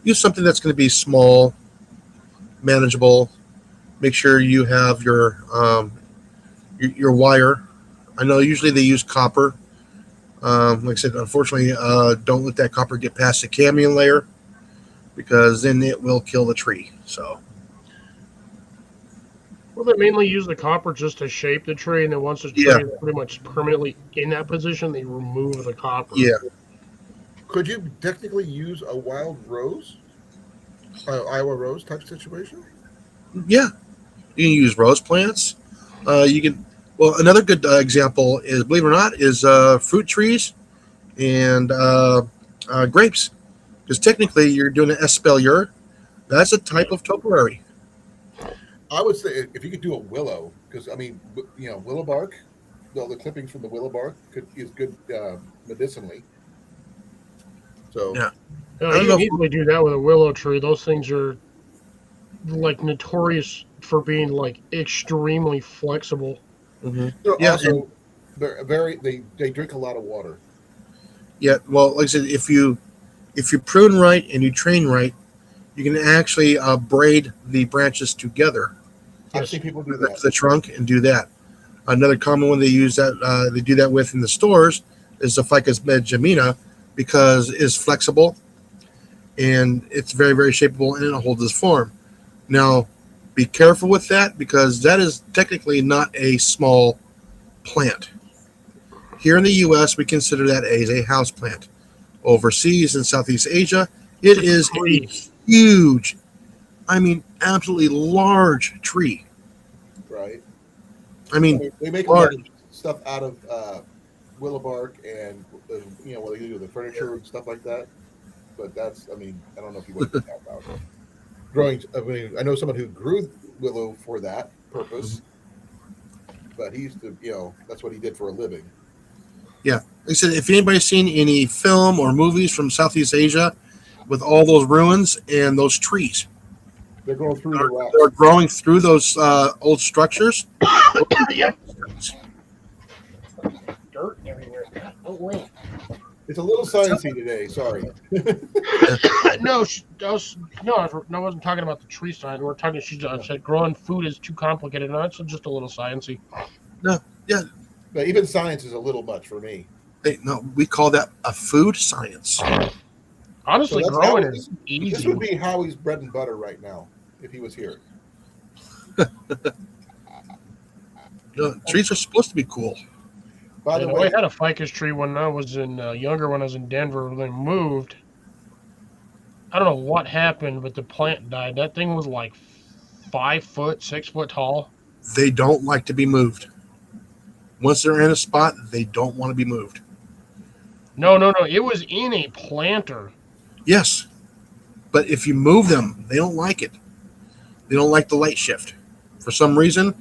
use something that's going to be small, manageable. Make sure you have your wire. I know usually they use copper. Like I said, unfortunately, don't let that copper get past the cadmium layer because then it will kill the tree. So, Well, they mainly use the copper just to shape the tree, and then once the tree Yeah. is pretty much permanently in that position, they remove the copper. yeah. Could you technically use a wild rose, Iowa rose type situation? Yeah, you can use rose plants. You can. Well, another good example is, believe it or not, is fruit trees and grapes. Because technically, you're doing an espalier. That's a type of topiary. I would say if you could do a willow, because I mean, willow bark, all the clippings from the willow bark is good medicinally. So Yeah. You I don't can know if- easily do that with a willow tree. Those things are like notorious for being like extremely flexible. Mm-hmm. they're Yeah, also they drink a lot of water. Yeah, well, like I said, if you prune right and you train right, you can actually braid the branches together I've Yes. seen people do to that. the trunk and do that. Another common one they use that they do that with in the stores is the Ficus benjamina because it's flexible and it's very, very shapeable and it holds its form. Now, be careful with that because that is technically not a small plant. Here in the U.S., we consider that as a house plant. Overseas in Southeast Asia, it is a Tree. huge, I mean, absolutely large tree. Right. I mean, They make a lot of stuff out of willow bark and what they do with the furniture and stuff like that. But that's, I mean, I don't know if you want to talk about it. Growing. I mean, I know someone who grew willow for that purpose, but he used to, that's what he did for a living. like I said, if anybody's seen any film or movies from Southeast Asia with all those ruins and those trees, They're going through the rocks. they're growing through those old structures. Yep. Dirt everywhere. Oh, wait. It's a little sciencey today. Sorry. No, I wasn't talking about the tree side. We're talking. She said growing food is too complicated. No, it's just a little sciencey. But even science is a little much for me. No, we call that a food science. Honestly, So that's growing how- is This easy. would be Howie's bread and butter right now if he was here. Trees are supposed to be cool. By the I way, had a ficus tree when I was younger, when I was in Denver. When they moved, I don't know what happened, but the plant died. That thing was like 5 foot, 6 foot tall. They don't like to be moved. Once they're in a spot, they don't want to be moved. No. It was in a planter. Yes. But if you move them, they don't like it. They don't like the light shift. For some reason,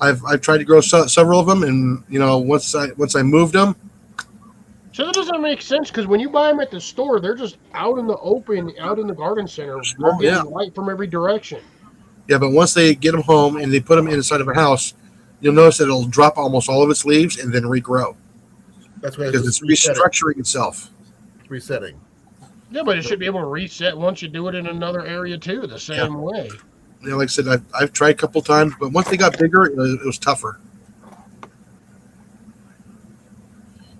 I've tried to grow several of them, and once I moved them, So that doesn't make sense because when you buy them at the store, they're just out in the open, out in the garden center. They're Oh, yeah. getting light from every direction. yeah. But once they get them home and they put them inside of a house, you'll notice that it'll drop almost all of its leaves and then regrow That's why because it's restructuring itself. resetting. Yeah, but it should be able to reset once you do it in another area too, the same way. Like I said, I've tried a couple times, but once they got bigger, it was tougher.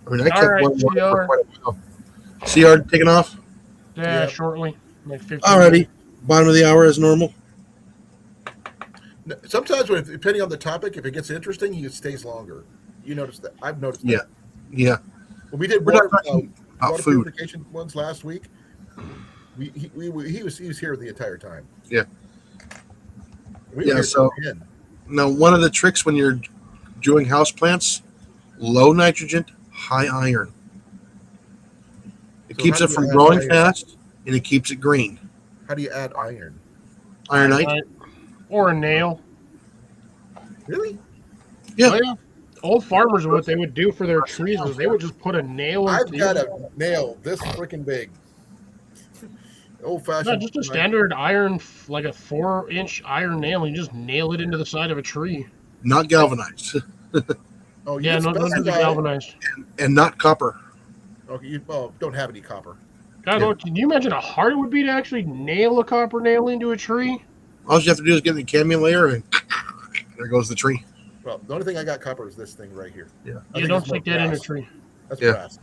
I mean, I kept right, one for CR. quite a while. CR taking off. Yeah, Yep. shortly. Like 15 Alrighty, minutes. bottom of the hour as normal. Sometimes, depending on the topic, if it gets interesting, it stays longer. You notice that? I've noticed Yeah. that. Yeah, When we did we're not talking about water food. purification ones last week, he was here the entire time. Yeah. We were Yeah, here so- till the end. Now, one of the tricks when you're doing house plants, low nitrogen, high iron. It So keeps how it do you from add growing iron? fast, and it keeps it green. How do you add iron? Ironite. Right. Or a nail. Really? Yeah. Oh, yeah. Old farmers, what they would do for their trees was they would just put a nail I've into got a nail this freaking big. Old fashioned. No, just a standard iron, like a 4-inch iron nail, and you just nail it into the side of a tree. Not galvanized, Oh, Yeah, no, don't do the specify it. galvanized. and not copper. Okay, you don't have any copper. God, Yeah. can you imagine how hard it would be to actually nail a copper nail into a tree? All you have to do is get in the cadmium layer, and there goes the tree. Well, the only thing I got copper is this thing right here. Yeah. I You think don't it's more stick that in a brass. tree. That's Yeah. brass.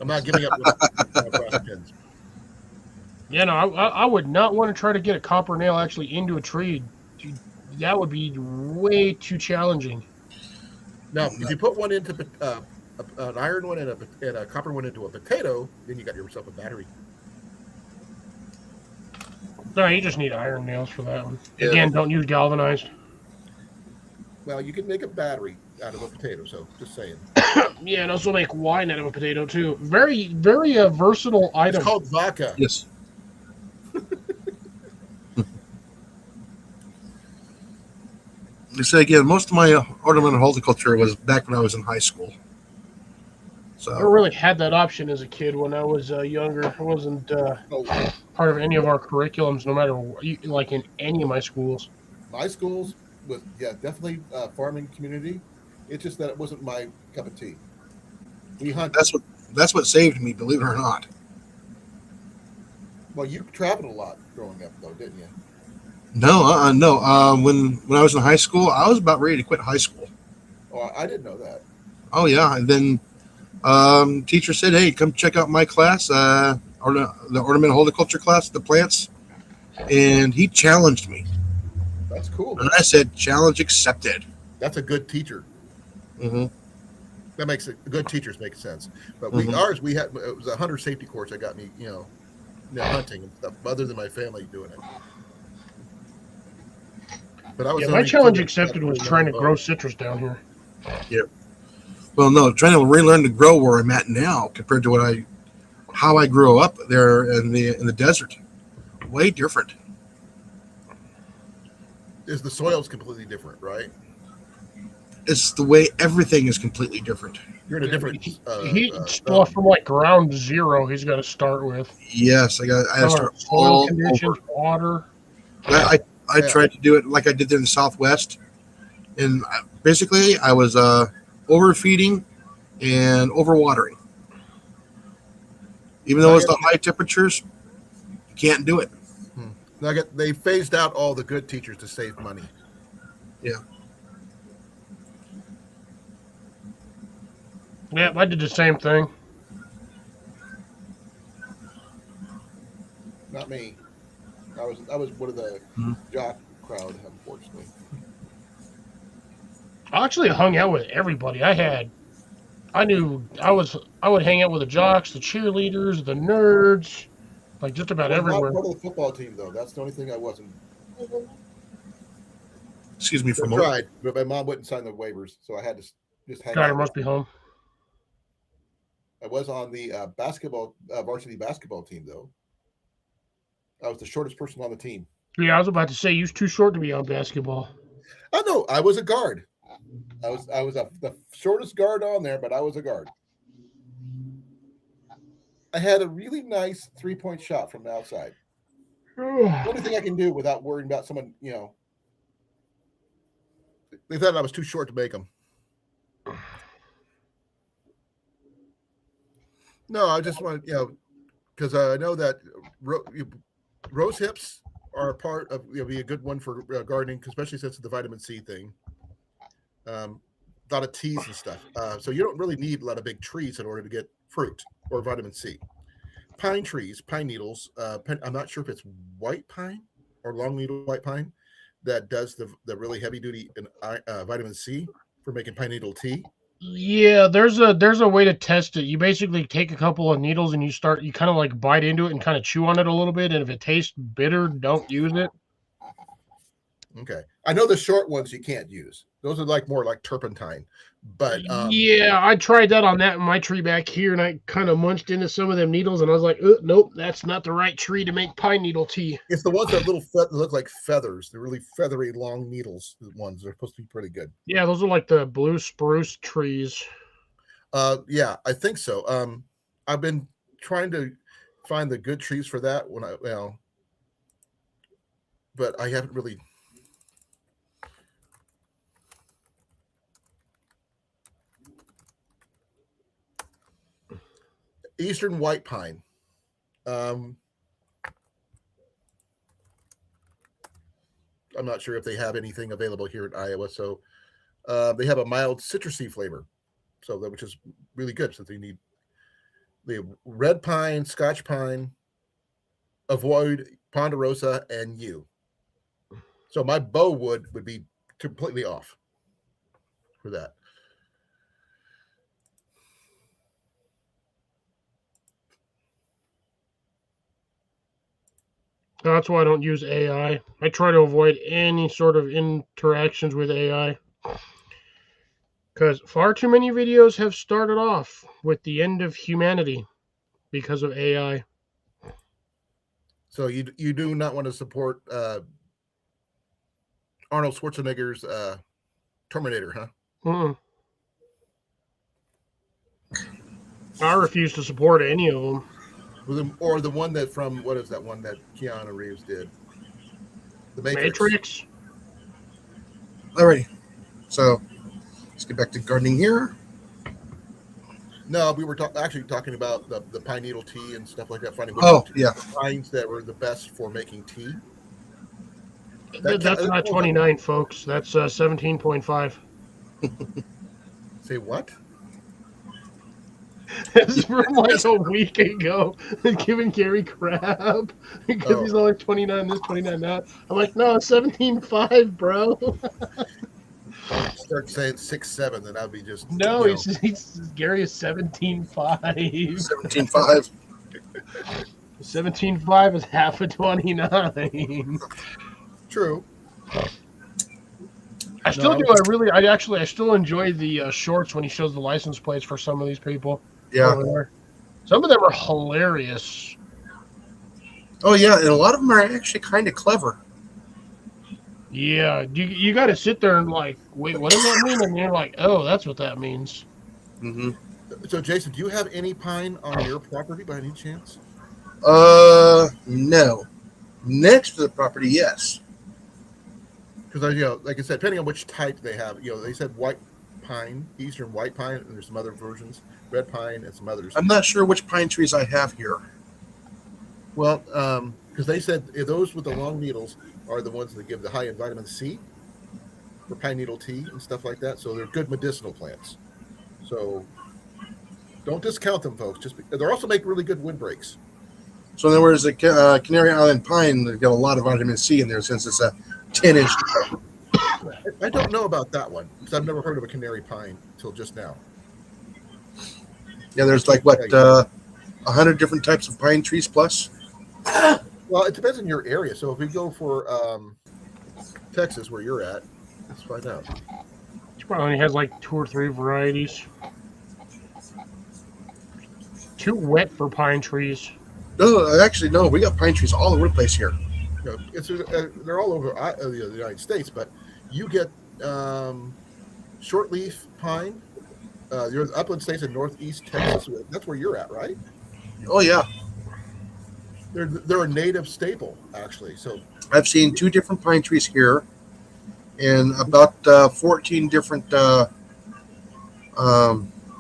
I'm not giving up with brass pins. Yeah, no, I would not want to try to get a copper nail actually into a tree. Dude, that would be way too challenging. Now, if you put one into an iron one and a copper one into a potato, then you got yourself a battery. No, you just need iron nails for that one. Yeah. Again, don't use galvanized. Well, you can make a battery out of a potato. So, just saying. Yeah, and also make wine out of a potato too. Very, very versatile item. It's called vodka. Yes. I say again, most of my ornamental horticulture was back when I was in high school. I So never really had that option as a kid when I was younger. It wasn't Oh, part of any of our curriculums, no matter like in any of my schools. my schools was definitely farming community. It's just that it wasn't my cup of tea. We hunt. that's what saved me, believe it or not. Well, you traveled a lot growing up, though, didn't you? No. When I was in high school, I was about ready to quit high school. Oh, I didn't know that. Oh yeah, and then teacher said, "Hey, come check out my class, the ornamental horticulture class, the plants," and he challenged me, That's cool. and I said, "Challenge accepted." That's a good teacher. Hmm. That makes it. Good teachers make sense. But Mhm. we had it was a hunter safety course that got me, hunting and stuff. Other than my family doing it. But I was Yeah, my only challenge doing accepted was stuff trying to with grow citrus down here. Well, no, trying to relearn to grow where I'm at now compared to how I grew up there in the desert, way different. Is the soil's completely different, right? It's the way everything is completely different. You're in a different. Stuff from like ground zero. He's got to start with. Yes, I had to start soil all conditions, over. water. I tried to do it like I did in the Southwest, and basically I was overfeeding and overwatering. Even though it's the high temperatures, you can't do it. They phased out all the good teachers to save money. Yeah, I did the same thing. Not me. I was one of the Mhm. jock crowd, unfortunately. I actually hung out with everybody. I would hang out with the jocks, the cheerleaders, the nerds, like just about I was everywhere. not part of the football team, though. That's the only thing I wasn't. Excuse me for I a moment. tried, but my mom wouldn't sign the waivers, so I had to just hang God, out. must be home. I was on the varsity basketball team, though. I was the shortest person on the team. Yeah, I was about to say, you're too short to be on basketball. Oh no, I was a guard. I was the shortest guard on there, but I was a guard. I had a really nice 3-point shot from the outside. The only thing I can do without worrying about someone, they thought I was too short to make them. No, I just want because I know that rose hips are a part of be a good one for gardening, especially since it's the vitamin C thing. A lot of teas and stuff. So you don't really need a lot of big trees in order to get fruit or vitamin C. Pine trees, pine needles. I'm not sure if it's white pine or long needle white pine that does the really heavy duty vitamin C for making pine needle tea. Yeah, there's a way to test it. You basically take a couple of needles and you kind of like bite into it and kind of chew on it a little bit. And if it tastes bitter, don't use it. Okay, I know the short ones you can't use. Those are more like turpentine. But yeah, I tried that on my tree back here, and I kind of munched into some of them needles, and I was like, nope, that's not the right tree to make pine needle tea. It's the ones that look like feathers. They're really feathery, long needles. The ones they're supposed to be pretty good. Yeah, those are like the blue spruce trees. Yeah, I think so. I've been trying to find the good trees for that but I haven't really. Eastern white pine. I'm not sure if they have anything available here in Iowa. So they have a mild citrusy flavor, which is really good since they need the red pine, Scotch pine, avoid ponderosa and yew. So my bow wood would be completely off for that. That's why I don't use AI. I try to avoid any sort of interactions with AI. Because far too many videos have started off with the end of humanity because of AI. So you do not want to support Arnold Schwarzenegger's Terminator, huh? Mm-mm. I refuse to support any of them. Or the one that from, what is that one that Keanu Reeves did? The Matrix? Alrighty. So let's get back to gardening here. No, we were actually talking about the pine needle tea and stuff like that. Finding pines that were the best for making tea. That's not 29, folks. That's 17.5. Say what? It's from like a week ago. Giving Gary crap because he's only 29 this, 29 that. I'm like, no, 17.5, bro. Start saying 6'7", then I'd be just no. He's Gary is 17.5. 17.5. 17.5 is half a 29. True. I still do. I still enjoy the shorts when he shows the license plates for some of these people. Yeah. Some of them are hilarious. Oh, yeah. And a lot of them are actually kind of clever. Yeah. You got to sit there and like, wait, what does that mean? And you're like, oh, that's what that means. Mm-hmm. So, Jason, do you have any pine on your property by any chance? No. Next to the property, yes. Because like I said, depending on which type they have, they said white pine, eastern white pine, and there's some other versions, red pine, and some others. I'm not sure which pine trees I have here. Well, because they said those with the long needles are the ones that give the high in vitamin C for pine needle tea and stuff like that. So they're good medicinal plants. So don't discount them, folks. They also make really good windbreaks. So in other words, the Canary Island pine, they've got a lot of vitamin C in there since it's a 10-inch. I don't know about that one because I've never heard of a canary pine until just now. Yeah, there's like 100 different types of pine trees plus. Well, it depends on your area. So if we go for Texas, where you're at, let's find out. He probably only has like 2 or 3 varieties. Too wet for pine trees. No, actually, no. We got pine trees all over the place here. They're all over the United States, but you get shortleaf pine. You're the upland states in northeast Texas. That's where you're at, right? Oh yeah, They're a native staple, actually. So I've seen 2 different pine trees here, and about 14 different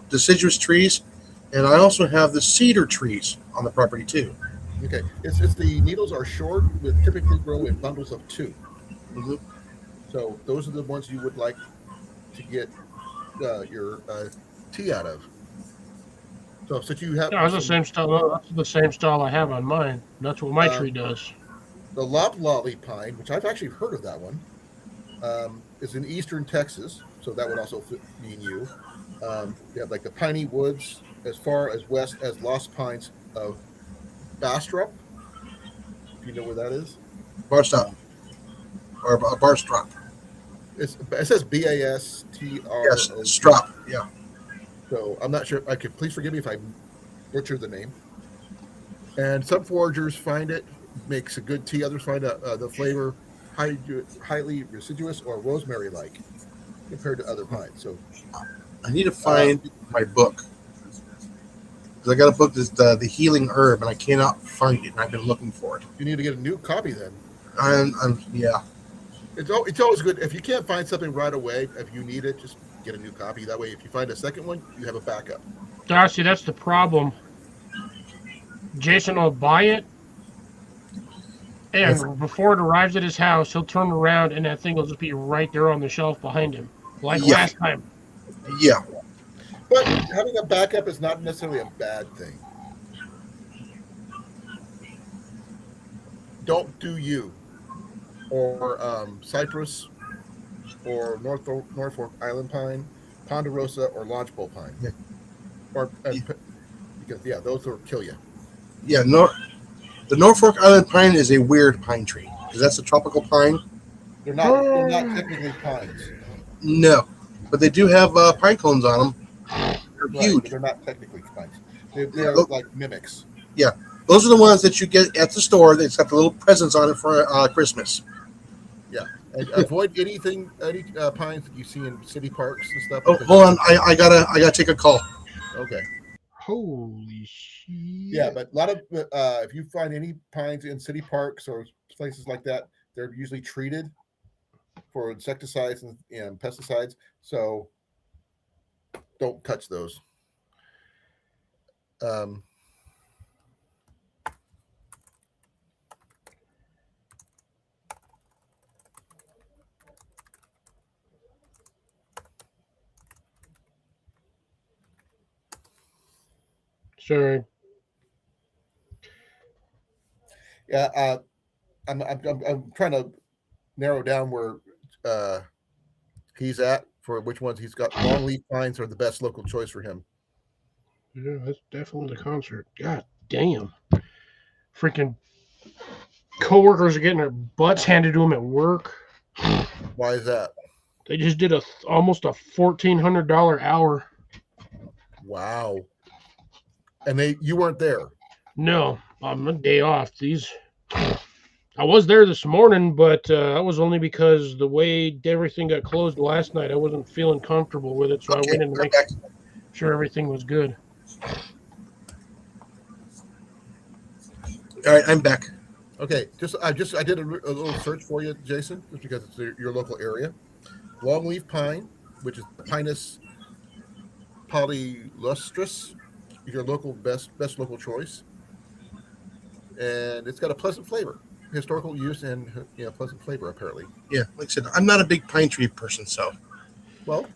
deciduous trees, and I also have the cedar trees on the property too. okay, it's the needles are short, but typically grow in bundles of 2. Mhm. So those are the ones you would like to get your tea out of. So since you have Yeah, that's the same style. That's the same style I have on mine. That's what my tree does. the loblolly pine, which I've actually heard of that one, is in eastern Texas, so that would also mean you. You have like the piney woods as far as west as Lost Pines of Bastrop. If you know where that is, Barstop or Barstrop. it says Bastr. Yes, strop. Yeah. So I'm not sure. I could please forgive me if I butchered the name. And some foragers find it makes a good tea. Others find the flavor highly residuous or rosemary-like compared to other pines. So I need to find my book because I got a book that's the healing herb, and I cannot find it. And I've been looking for it. you need to get a new copy then. Yeah. It's always good if you can't find something right away. If you need it, just get a new copy. That way, if you find a second one, you have a backup. Darcy, that's the problem. Jason will buy it, and before it arrives at his house, he'll turn around and that thing will just be right there on the shelf behind him, like Yeah. last time. Yeah. But having a backup is not necessarily a bad thing. Don't do you or cypress or Norfolk Island pine, ponderosa or lodgepole pine, Yeah. or because those will kill you. Yeah. The Norfolk Island pine is a weird pine tree because that's a tropical pine. They're not technically pines. No, but they do have pine cones on them. They're Right, huge. but they're not technically pines. They're Look. like mimics. Those are the ones that you get at the store. That's got the little presents on it for Christmas. And avoid any pines that you see in city parks and stuff. Oh, because- hold on. I gotta take a call. Okay. Holy shit. Yeah, but a lot of if you find any pines in city parks or places like that, they're usually treated for insecticides and pesticides. So don't touch those. Sorry. Yeah, I'm trying to narrow down where he's at for which ones he's got. Longleaf pines are the best local choice for him. Yeah, that's definitely the concert. God damn. Freaking coworkers are getting their butts handed to them at work. Why is that? They just did almost a $1,400 hour. Wow. And you weren't there. No, I'm a day off. I was there this morning, but that was only because the way everything got closed last night, I wasn't feeling comfortable with it, so Okay, I went in to we're make back. sure everything was good. All right, I'm back. Okay, I did a little search for you, Jason, just because it's your local area. Longleaf pine, which is Pinus polylustris, is your local best local choice, and it's got a pleasant flavor, historical use, and pleasant flavor apparently. Yeah, like I said, I'm not a big pine tree person, so Well,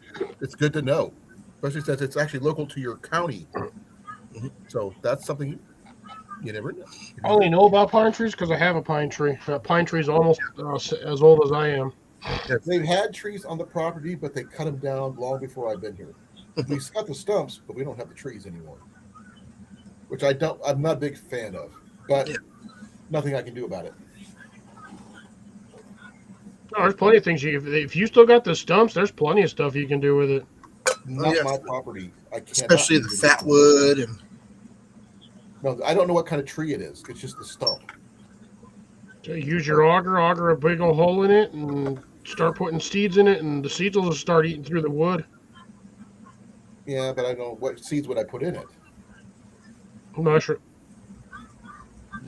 it's good to know, especially since it's actually local to your county. So that's something you never know. I only know about pine trees because I have a pine tree. That pine tree is almost as old as I am. They've had trees on the property, but they cut them down long before I've been here. We got the stumps, but we don't have the trees anymore, which I'm not a big fan of, but nothing I can do about it. No, there's plenty of things if you still got the stumps, there's plenty of stuff you can do with it. Not yeah. my property. I can't. especially the fat wood and No, I don't know what kind of tree it is. It's just the stump. So use your auger a big old hole in it, and start putting seeds in it, and the seeds will just start eating through the wood. Yeah, but I don't know what seeds would I put in it. Mushroom.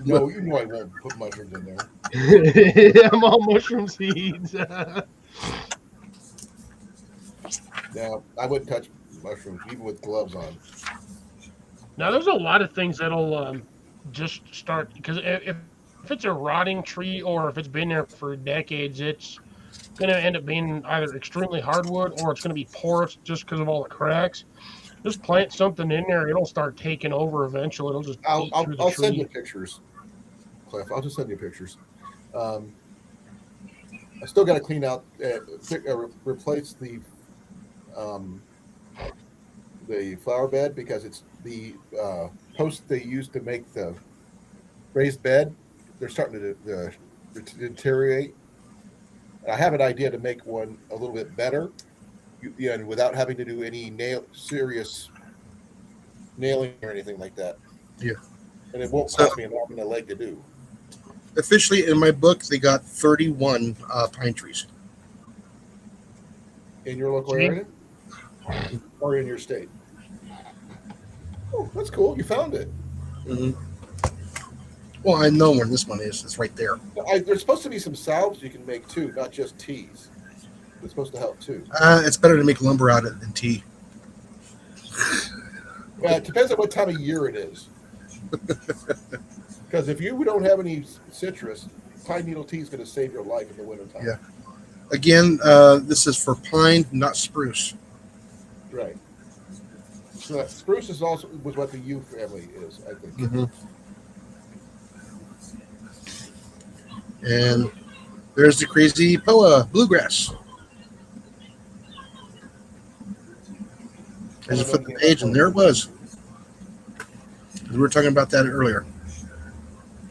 No, you know I won't put mushrooms in there. I'm all mushroom seeds. No, I wouldn't touch mushrooms even with gloves on. Now, there's a lot of things that'll just start, because if it's a rotting tree or if it's been there for decades, it's going to end up being either extremely hardwood or it's going to be porous just because of all the cracks. Just plant something in there; it'll start taking over eventually. It'll just eat through the I'll tree. send you pictures, Cliff. I'll just send you pictures. I still got to clean out, replace the flower bed because it's the posts they used to make the raised bed. They're starting to deteriorate. I have an idea to make one a little bit better, and without having to do any serious nailing or anything like that. Yeah. And it won't cost me an arm and a leg to do. Officially, in my book, they got 31 pine trees. In your local See? area? Or in your state? Oh, that's cool. You found it. Mm-hmm. Well, I know where this one is. It's right there. There's supposed to be some salves you can make too, not just teas. It's supposed to help too. It's better to make lumber out of it than tea. It depends on what time of year it is. Because if you don't have any citrus, pine needle tea is going to save your life in the wintertime. Yeah. Again, this is for pine, not spruce. Right. So that spruce is also was what the yew family is, I think. Mm-hmm. And there's the crazy POA bluegrass. I just flipped the page, and there it was. We were talking about that earlier.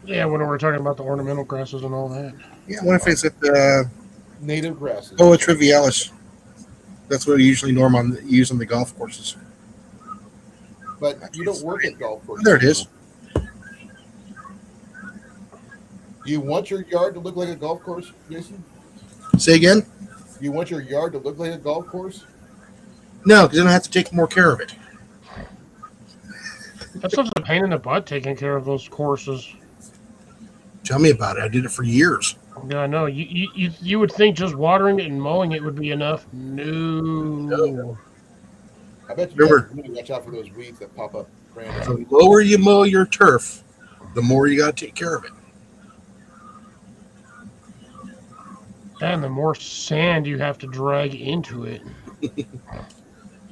Yeah, when we were talking about the ornamental grasses and all that. Yeah, I wonder if it's at the Native grasses. POA trivialis. That's what we usually use on the golf courses. But you don't work at golf courses. There it is. Do you want your yard to look like a golf course, Jason? Say again? Do you want your yard to look like a golf course? No, because then I have to take more care of it. That's such a pain in the butt taking care of those courses. Tell me about it. I did it for years. Yeah, I know. You would think just watering it and mowing it would be enough. No. I bet you Remember- guys really watch out for those weeds that pop up The randomly. lower you mow your turf, the more you got to take care of it. And the more sand you have to drag into it.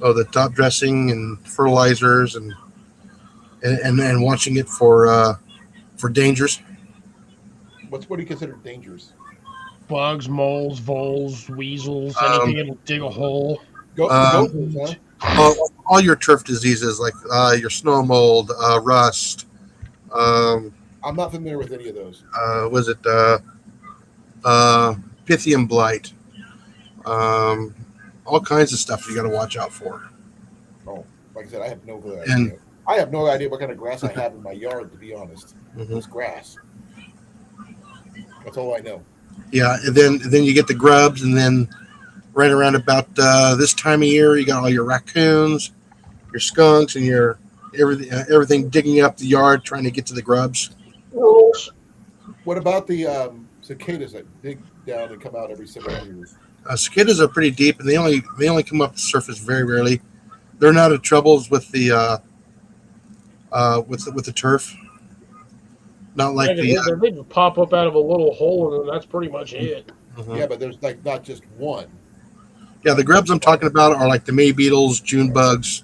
Oh, the top dressing and fertilizers and watching it for dangers. What do you consider dangerous? Bugs, moles, voles, weasels, anything that'll dig a hole. Gophers, huh? All your turf diseases like your snow mold, rust. I'm not familiar with any of those. Was it Pythium blight? All kinds of stuff you got to watch out for. Oh, like I said, I have no idea. And- I have no idea what kind of grass I have in my yard, to be honest. Mhm. It's grass. That's all I know. Yeah, and then you get the grubs, and then right around about this time of year, you got all your raccoons, your skunks, and your everything digging up the yard trying to get to the grubs. What about the cicadas that dig down and come out every several years? Cicadas are pretty deep, and they only come up the surface very rarely. They're not in troubles with the with the turf. Not like They just pop up out of a little hole, and then that's pretty much it. Yeah, but there's like not just one. Yeah, the grubs I'm talking about are like the May beetles, June bugs,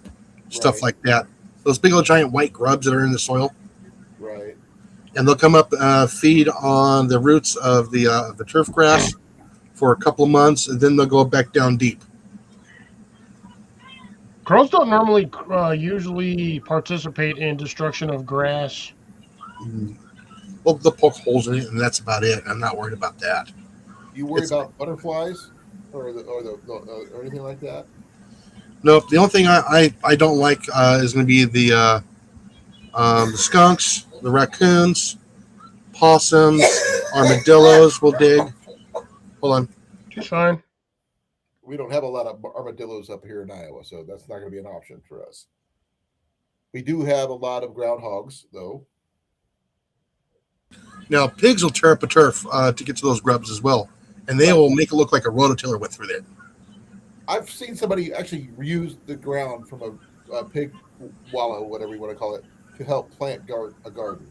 stuff Right. like that. Those big old giant white grubs that are in the soil, Right. and they'll come up, feed on the roots of the turf grass for a couple of months, and then they'll go back down deep. Crows don't normally usually participate in destruction of grass. Well, they'll poke holes in it, and that's about it. I'm not worried about that. You worry It's- about butterflies or anything like that? Nope. The only thing I don't like is going to be The skunks, the raccoons, possums, armadillos will dig. Hold on. Just fine. We don't have a lot of armadillos up here in Iowa, so that's not going to be an option for us. We do have a lot of groundhogs, though. Now, pigs will tear up a turf to get to those grubs as well, and they will make it look like a rototiller went through there. I've seen somebody actually reuse the ground from a pig wallow, whatever you want to call it, to help plant a garden.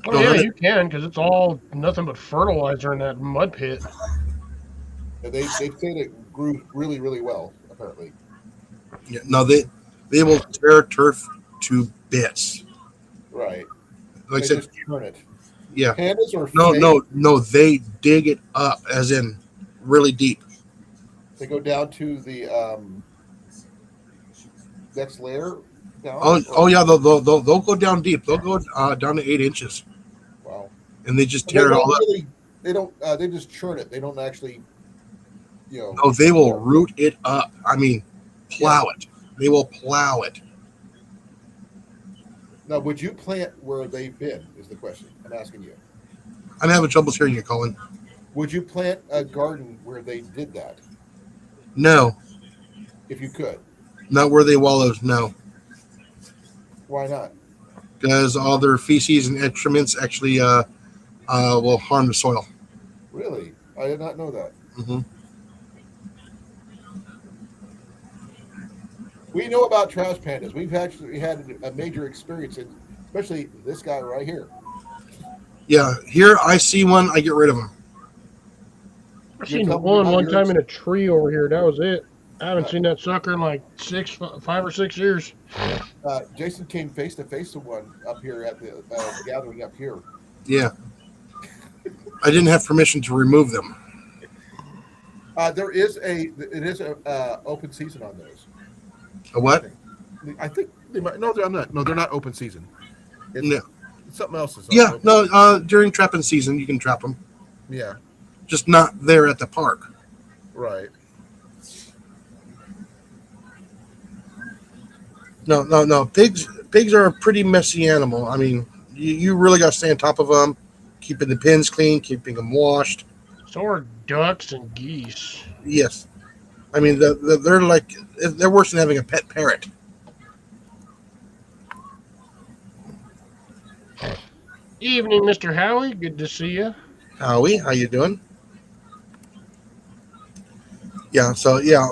Oh, No, yeah, that- you can, because it's all nothing but fertilizer in that mud pit. And they said it grew really, really well, apparently. Yeah, no, they will tear turf to bits. Right. Like I They said, just turn it. yeah. Pandas are No, they dig it up, as in really deep. They go down to the next layer down. Oh yeah, they'll go down deep. They'll go down to 8 inches, Wow. and they just They tear it don't all up. really. They don't. They just churn it. They don't actually. No, they will root it up. I mean, plow it. They will plow it. Now, would you plant where they've been? Is the question I'm asking you. I'm having troubles hearing you, Colin. Would you plant a garden where they did that, No, if you could? not where they wallows. No, Why not? because all their feces and excrements actually will harm the soil. Really, I did not know that. Hmm. We know about trash pandas. We've actually had a major experience, in, especially this guy right here. Yeah, here I see one, I get rid of them. I You're seen telling me one about time yours? in a tree over here. That was it. I haven't seen that sucker in like 5 or 6 years. Jason came face to face to one up here at the gathering up here. Yeah, I didn't have permission to remove them. It is a open season on those. A what? I think they might. No, they're not. No, they're not open season. It's, No. it's something else. Is Yeah, open. no. During trapping season, you can trap them, Yeah, just not there at the park. right. No. Pigs are a pretty messy animal. I mean, you really got to stay on top of them, keeping the pens clean, keeping them washed. So are ducks and geese. Yes, I mean they're like they're worse than having a pet parrot. Evening, Mr. Howie. Good to see you. Howie, how you doing? Yeah. So yeah.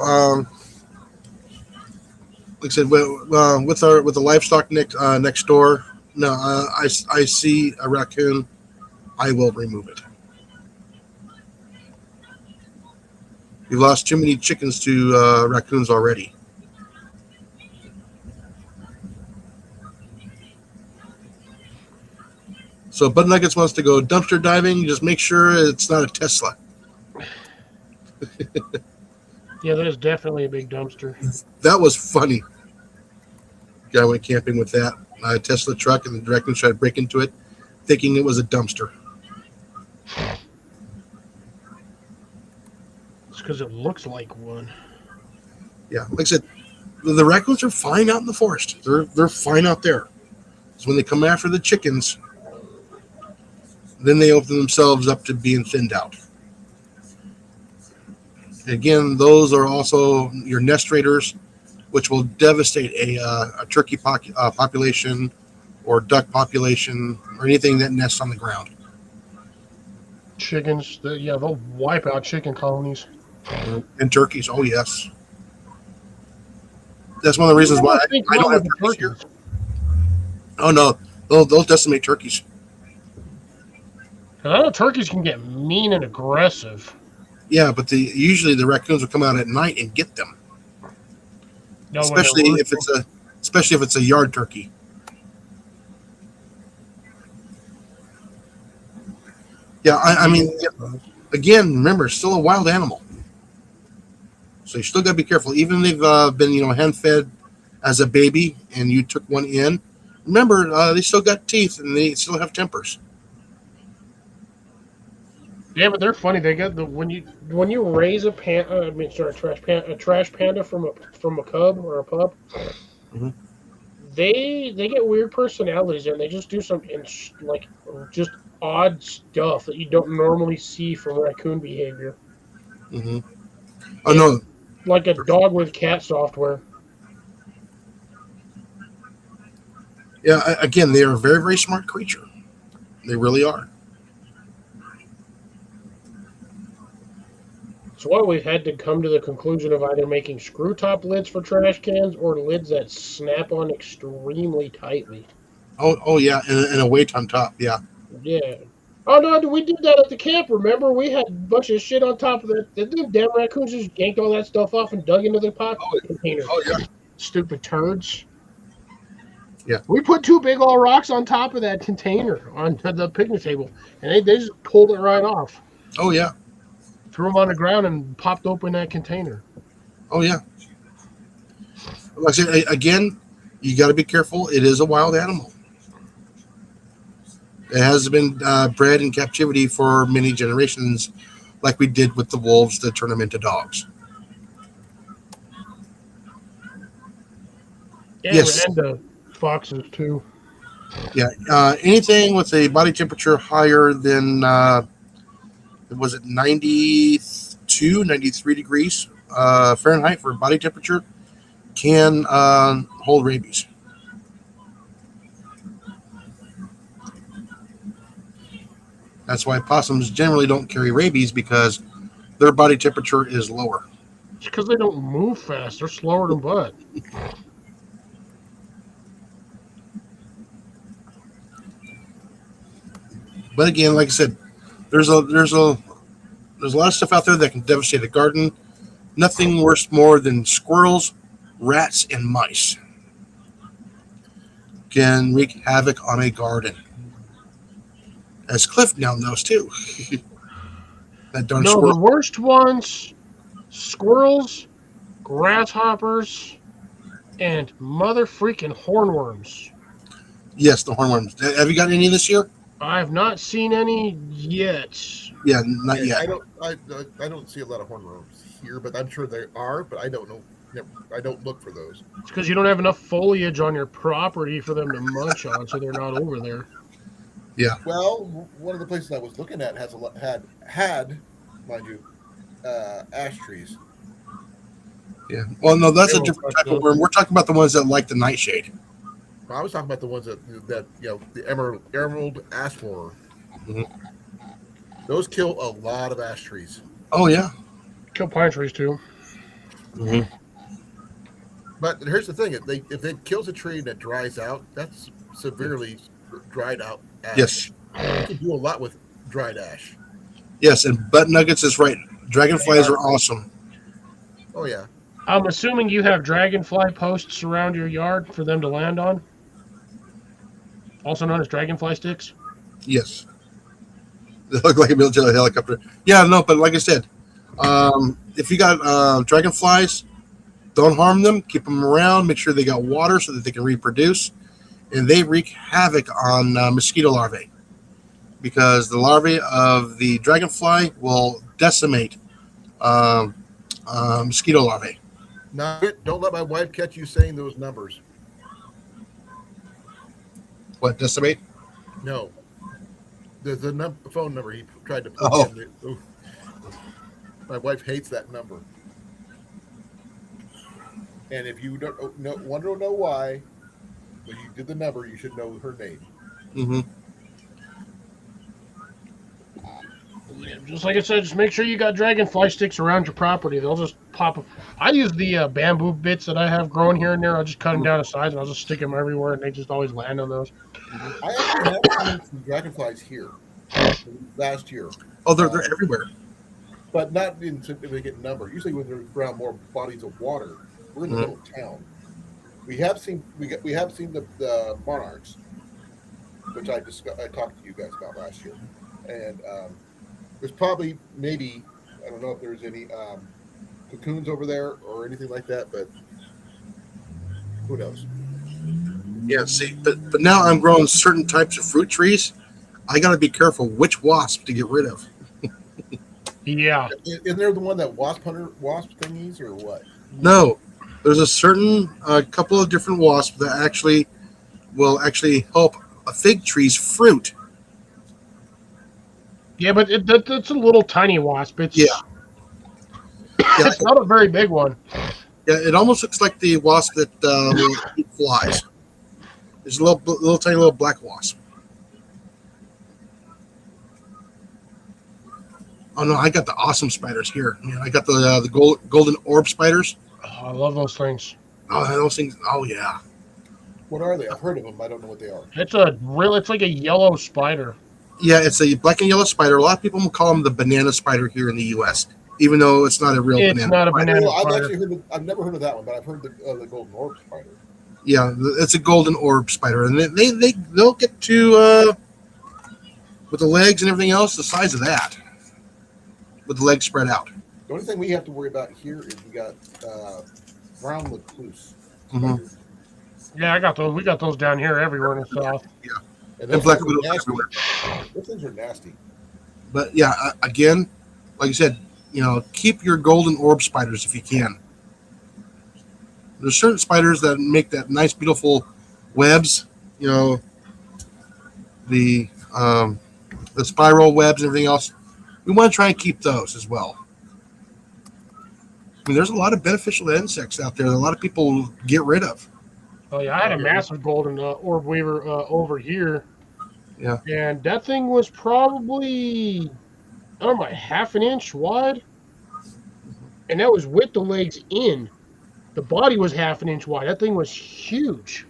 Like I said, with the livestock next door, no, I see a raccoon, I will remove it. We've lost too many chickens to raccoons already. So Bud Nuggets wants to go dumpster diving. Just make sure it's not a Tesla. Yeah, that is definitely a big dumpster. That was funny. Guy went camping with that Tesla truck, and the raccoons tried to break into it, thinking it was a dumpster. It's because it looks like one. Yeah, like I said, the raccoons are fine out in the forest. They're fine out there. So when they come after the chickens, then they open themselves up to being thinned out. Again, those are also your nest raiders, which will devastate a turkey population or duck population or anything that nests on the ground. Chickens, they'll wipe out chicken colonies. And turkeys, oh yes. That's one of the reasons why I don't have turkeys here. Oh no, they'll decimate turkeys. I know turkeys can get mean and aggressive. Yeah, but usually the raccoons will come out at night and get them. No, Especially if it's a yard turkey. Yeah, I mean, again, remember, it's still a wild animal, so you still got to be careful. Even if they've been, hand fed as a baby, and you took one in, remember they still got teeth and they still have tempers. Yeah, but they're funny. They got when you raise a trash panda from a cub or a pup, Mhm. they get weird personalities and they just do some like just odd stuff that you don't normally see from raccoon behavior. Hmm. Oh no, Like a dog with cat software. yeah. Again, they are a very, very smart creature. They really are. So why we've had to come to the conclusion of either making screw top lids for trash cans or lids that snap on extremely tightly. Oh yeah, and a weight on top. Yeah. Yeah. Oh no, we did that at the camp. Remember, we had a bunch of shit on top of that. The damn raccoons just yanked all that stuff off and dug into the pot Oh, container. oh yeah. Stupid turds. Yeah. We put two big old rocks on top of that container on the picnic table, and they just pulled it right off. Oh yeah. Threw them on the ground and popped open that container. Oh yeah. Like I said, again, you got to be careful. It is a wild animal. It has been bred in captivity for many generations, like we did with the wolves that turn them into dogs. Yeah, Yes. and the foxes too. Yeah. Anything with a body temperature higher than, was it 92, 93 degrees Fahrenheit for body temperature can hold rabies. That's why possums generally don't carry rabies, because their body temperature is lower. It's because they don't move fast. They're slower than butt. But again, like I said, there's a lot of stuff out there that can devastate a garden. Nothing worse more than squirrels, rats, and mice can wreak havoc on a garden. As Cliff now knows too. That darn No, squirrel. the worst ones: squirrels, grasshoppers, and mother freaking hornworms. Yes, the hornworms. Have you got any this year? I have not seen any yet. Yeah, not yet. I don't see a lot of hornworms here, but I'm sure there are. But I don't know. I don't look for those. It's because you don't have enough foliage on your property for them to munch on, so they're not over there. Well, one of the places I was looking at has a lot had, mind you, ash trees. Yeah. Well, no, that's They a won't different touch type of those. worm. We're talking about the ones that like the nightshade. I was talking about the ones that the emerald ash borer. Mhm. Those kill a lot of ash trees. Oh yeah. Kill pine trees too. Mm-hmm. But here's the thing: if it kills a tree and it dries out, that's severely dried out ash. Yes. You can do a lot with dried ash. Yes, and Butt Nuggets is right. Dragonflies are awesome. Oh yeah. I'm assuming you have dragonfly posts around your yard for them to land on, also known as dragonfly sticks. Yes. They look like a military helicopter. Yeah, no, but like I said, if you got dragonflies, don't harm them. Keep them around. Make sure they got water so that they can reproduce. And they wreak havoc on mosquito larvae, because the larvae of the dragonfly will decimate mosquito larvae. Now, don't let my wife catch you saying those numbers. What, decimate? No. There's a phone number he tried to put Oh. in. Oof. My wife hates that number. And if you don't want to know why, when you did the number, you should know her name. Mm-hmm. Just like I said, just make sure you got dragonfly sticks around your property. They'll just pop up. I use the bamboo bits that I have growing here and there. I'll just cut them down to size and I'll just stick them everywhere, and they just always land on those. I actually have seen some dragonflies here last year, Oh, they're everywhere. but not in significant number. Usually, when they're around more bodies of water, we're in the middle of town. We have seen the monarchs, which I talked to you guys about last year, and there's probably maybe I don't know if there's any cocoons over there or anything like that, but who knows? Yeah, see, but now I'm growing certain types of fruit trees. I got to be careful which wasp to get rid of. Yeah. Isn't there the one that wasp thingies or what? No, There's a certain couple of different wasps that actually will actually help a fig tree's fruit. Yeah, but that's a little tiny wasp. It's Yeah. Yeah, it's not a very big one. yeah, it almost looks like the wasp that will eat flies. There's a little tiny little black wasp. Oh no, I got the awesome spiders here. Yeah, I got the golden orb spiders. Oh, I love those things. Oh, those things. Oh yeah. What are they? I've heard of them. I don't know what they are. It's like a yellow spider. Yeah, it's a black and yellow spider. A lot of people will call them the banana spider here in the U.S., even though it's not a real It's banana. not a spider. banana Well, spider. I've never heard of that one, but I've heard the golden orb spider. Yeah, it's a golden orb spider, and they'll get to with the legs and everything else the size of that, with the legs spread out. The only thing we have to worry about here is we got brown recluse. Mhm. Yeah, I got those. We got those down here everywhere in the south. And And those black things are widows nasty. everywhere. Those things are nasty. But yeah, again, like I said, keep your golden orb spiders if you can. There's certain spiders that make that nice, beautiful webs. The spiral webs and everything else. We want to try and keep those as well. I mean, there's a lot of beneficial insects out there that a lot of people get rid of. Oh yeah, I had a massive golden orb weaver over here. Yeah. And that thing was probably, I don't know, half an inch wide. And that was with the legs in. The body was half an inch wide. That thing was huge.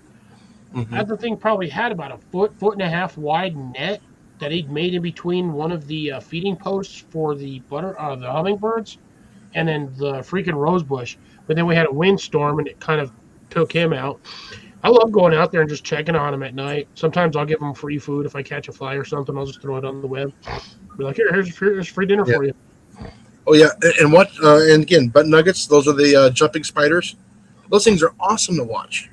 Mhm. That thing probably had about a foot and a half wide net that he'd made in between one of the feeding posts for the the hummingbirds, and then the freaking rose bush. But then we had a windstorm, and it kind of took him out. I love going out there and just checking on him at night. Sometimes I'll give him free food if I catch a fly or something. I'll just throw it on the web. Be like, here's free dinner for you. Oh yeah, and again, butt nuggets. Those are the jumping spiders. Those things are awesome to watch.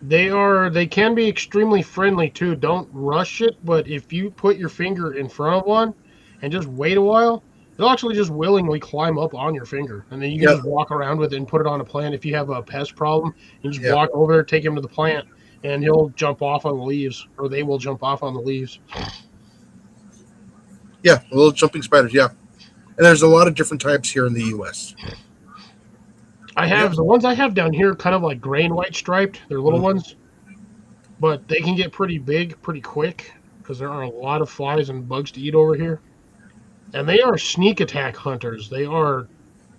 They can be extremely friendly too. Don't rush it, but if you put your finger in front of one and just wait a while, they'll actually just willingly climb up on your finger, and then you can Yep. just walk around with it and put it on a plant. If you have a pest problem, you just Yep. walk over there, take him to the plant, and he'll jump off on the leaves, or they will jump off on the leaves. Yeah, little jumping spiders. Yeah, and there's a lot of different types here in the U.S. I have the ones I have down here, kind of like gray and white striped. They're little Mhm. ones, but they can get pretty big pretty quick because there are a lot of flies and bugs to eat over here. And they are sneak attack hunters. They are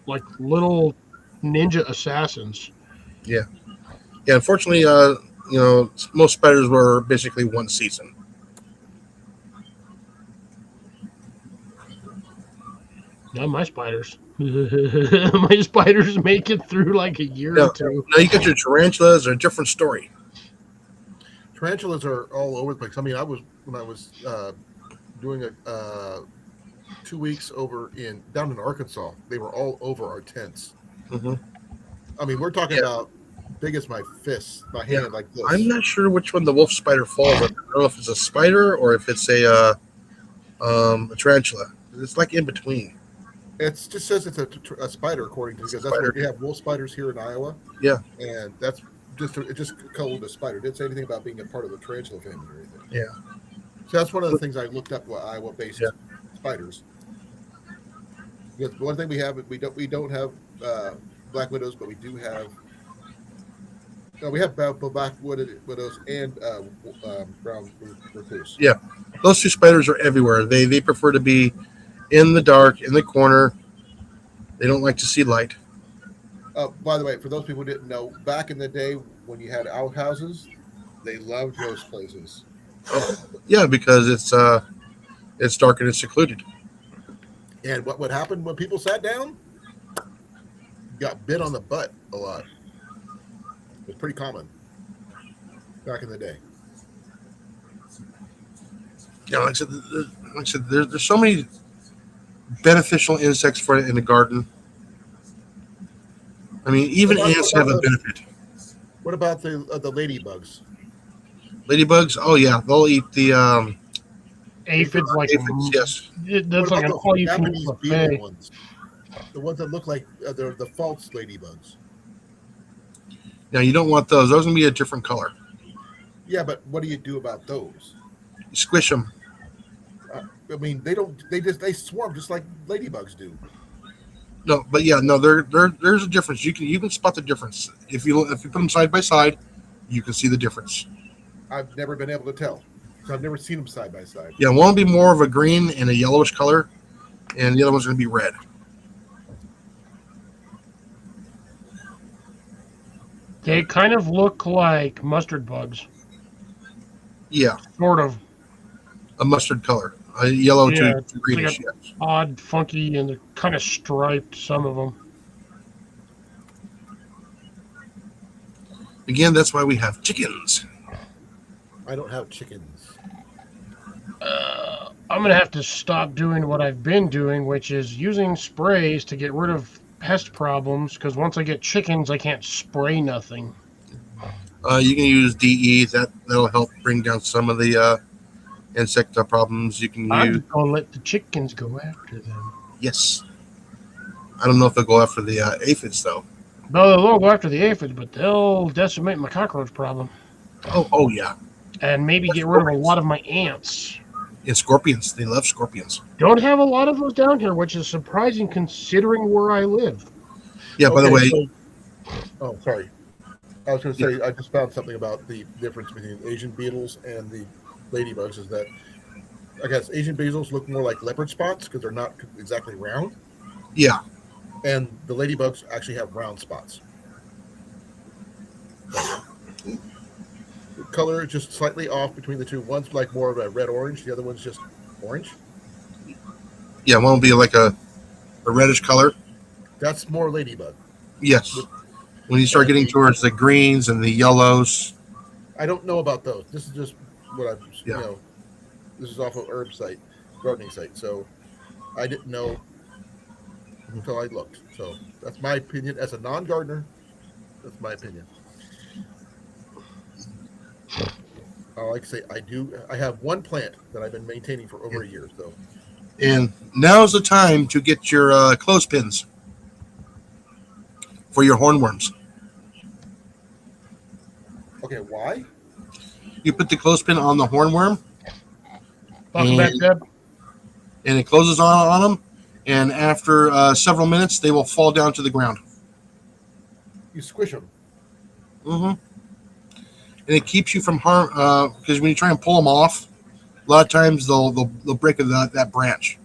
like little ninja assassins. Yeah, unfortunately, most spiders were basically one season. Not my spiders. My spiders make it through like a year Yeah. or two. Now you got your tarantulas, are a different story. Tarantulas are all over the place. I mean, when I was doing 2 weeks over down in Arkansas, they were all over our tents. Mhm. I mean, we're talking about big as my fist, my hand, like this. I'm not sure which one the wolf spider falls under. I don't know if it's a spider or if it's a tarantula. It's like in between. It just says it's a spider, according to because that's Spider. what we have wolf spiders here in Iowa. Yeah. And that's it just called a spider. It didn't say anything about being a part of the tarantula family or anything. Yeah. So that's one of the things I looked up. Iowa-based spiders. Because one thing we have, we don't have black widows, but we do have. No, we have black widows and brown recluse. Yeah. Those two spiders are everywhere. They prefer to be in the dark, in the corner. They don't like to see light. By the way, for those people who didn't know, back in the day when you had outhouses, they loved those places. Yeah, because it's dark and it's secluded. And what would happen when people sat down? Got bit on the butt a lot. It was pretty common back in the day. Yeah, like I said, there's so many beneficial insects for it in the garden. I mean, even ants have a benefit. What about the ladybugs? Ladybugs, oh yeah, they'll eat the Aphids, like aphids. Yes, that's What like about an those all you can eat Japanese beetle buffet. ones? The ones that look like they're the false ladybugs. Now you don't want those. Those are gonna be a different color. Yeah, but what do you do about those? You squish them. I mean, they don't. They swarm just like ladybugs do. No, but yeah, no. There's a difference. You can spot the difference if you put them side by side. You can see the difference. I've never been able to tell. So I've never seen them side by side. Yeah, one will be more of a green and a yellowish color, and the other one's going to be red. They kind of look like mustard bugs. Yeah, Sort of a mustard color, a yellow Yeah, to greenish. like Yes. odd, funky, and they're kind of striped, some of them. Again, that's why we have chickens. I don't have chickens. I'm going to have to stop doing what I've been doing, which is using sprays to get rid of pest problems, because once I get chickens, I can't spray nothing. You can use DE. That'll help bring down some of the insect problems. You can I'm use just going to let the chickens go after them. yes. I don't know if they'll go after the aphids though. No, they'll go after the aphids, but they'll decimate my cockroach problem. Oh yeah. And maybe get rid of a lot of my ants. And scorpions. They love scorpions. Don't have a lot of those down here, which is surprising considering where I live. Yeah. By the Okay, way, so- oh, sorry. I was going to say I just found something about the difference between Asian beetles and the ladybugs. Is that I guess Asian beetles look more like leopard spots because they're not exactly round, yeah. and the ladybugs actually have round spots. The color is just slightly off between the two. One's like more of a red orange. The other one's just orange. Yeah. One will be like a reddish color. That's more ladybug. Yes. When you start getting towards the greens and the yellows. I don't know about those. This is just what I've, Yeah. This is off of herb site, gardening site. So I didn't know until I looked. So that's my opinion as a non-gardener. That's my opinion. I like to say I have one plant that I've been maintaining for over a year. So And now's the time to get your clothespins for your hornworms. okay, why? You put the clothespin on the hornworm, Welcome back, Deb. and it closes on them. And after several minutes, they will fall down to the ground. You squish them. Mm-hmm. And it keeps you from harm because when you try and pull them off, a lot of times they'll break that branch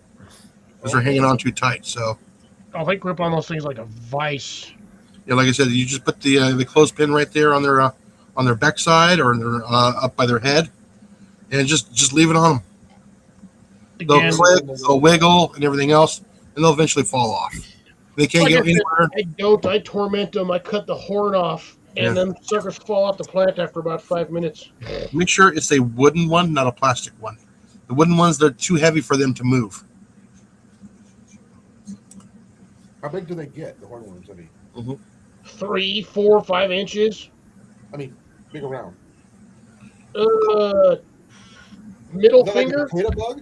because they're hanging on too tight. So Oh, they grip on those things like a vice. yeah, like I said, you just put the clothespin right there on their backside or their up by their head, and just leave it on them. They'll Again, click, they'll wiggle, and everything else, and they'll eventually fall off. They can't like I get said, anywhere. I torment them. I cut the horn off, and Yeah. then suckers fall off the plant after about 5 minutes. Make sure it's a wooden one, not a plastic one. The wooden ones, they're too heavy for them to move. How big do they get? The hornworms. I mean, 3, 4, 5 inches. big around. Middle Is that like a finger. potato bug?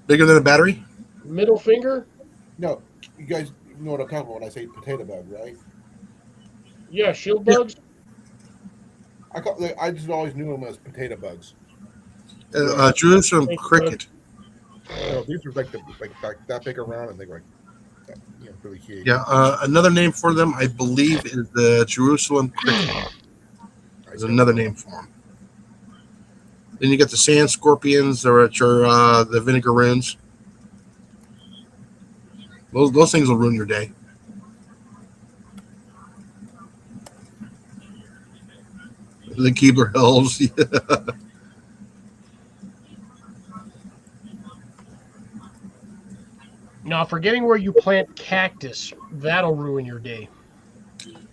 Bigger than a battery? Middle finger. No, you guys know what I'm talking about when I say potato bug, right? Yeah, shield Yeah. bugs. I just always knew them as potato bugs. Jerusalem cricket. These are like that big around, and they were like really huge. Yeah, another name for them, I believe, is the Jerusalem cricket. There's another name for them. Then you got the sand scorpions, which are the vinegar runes. Those things will ruin your day. The Keebler Hills. Now, forgetting where you plant cactus, that'll ruin your day.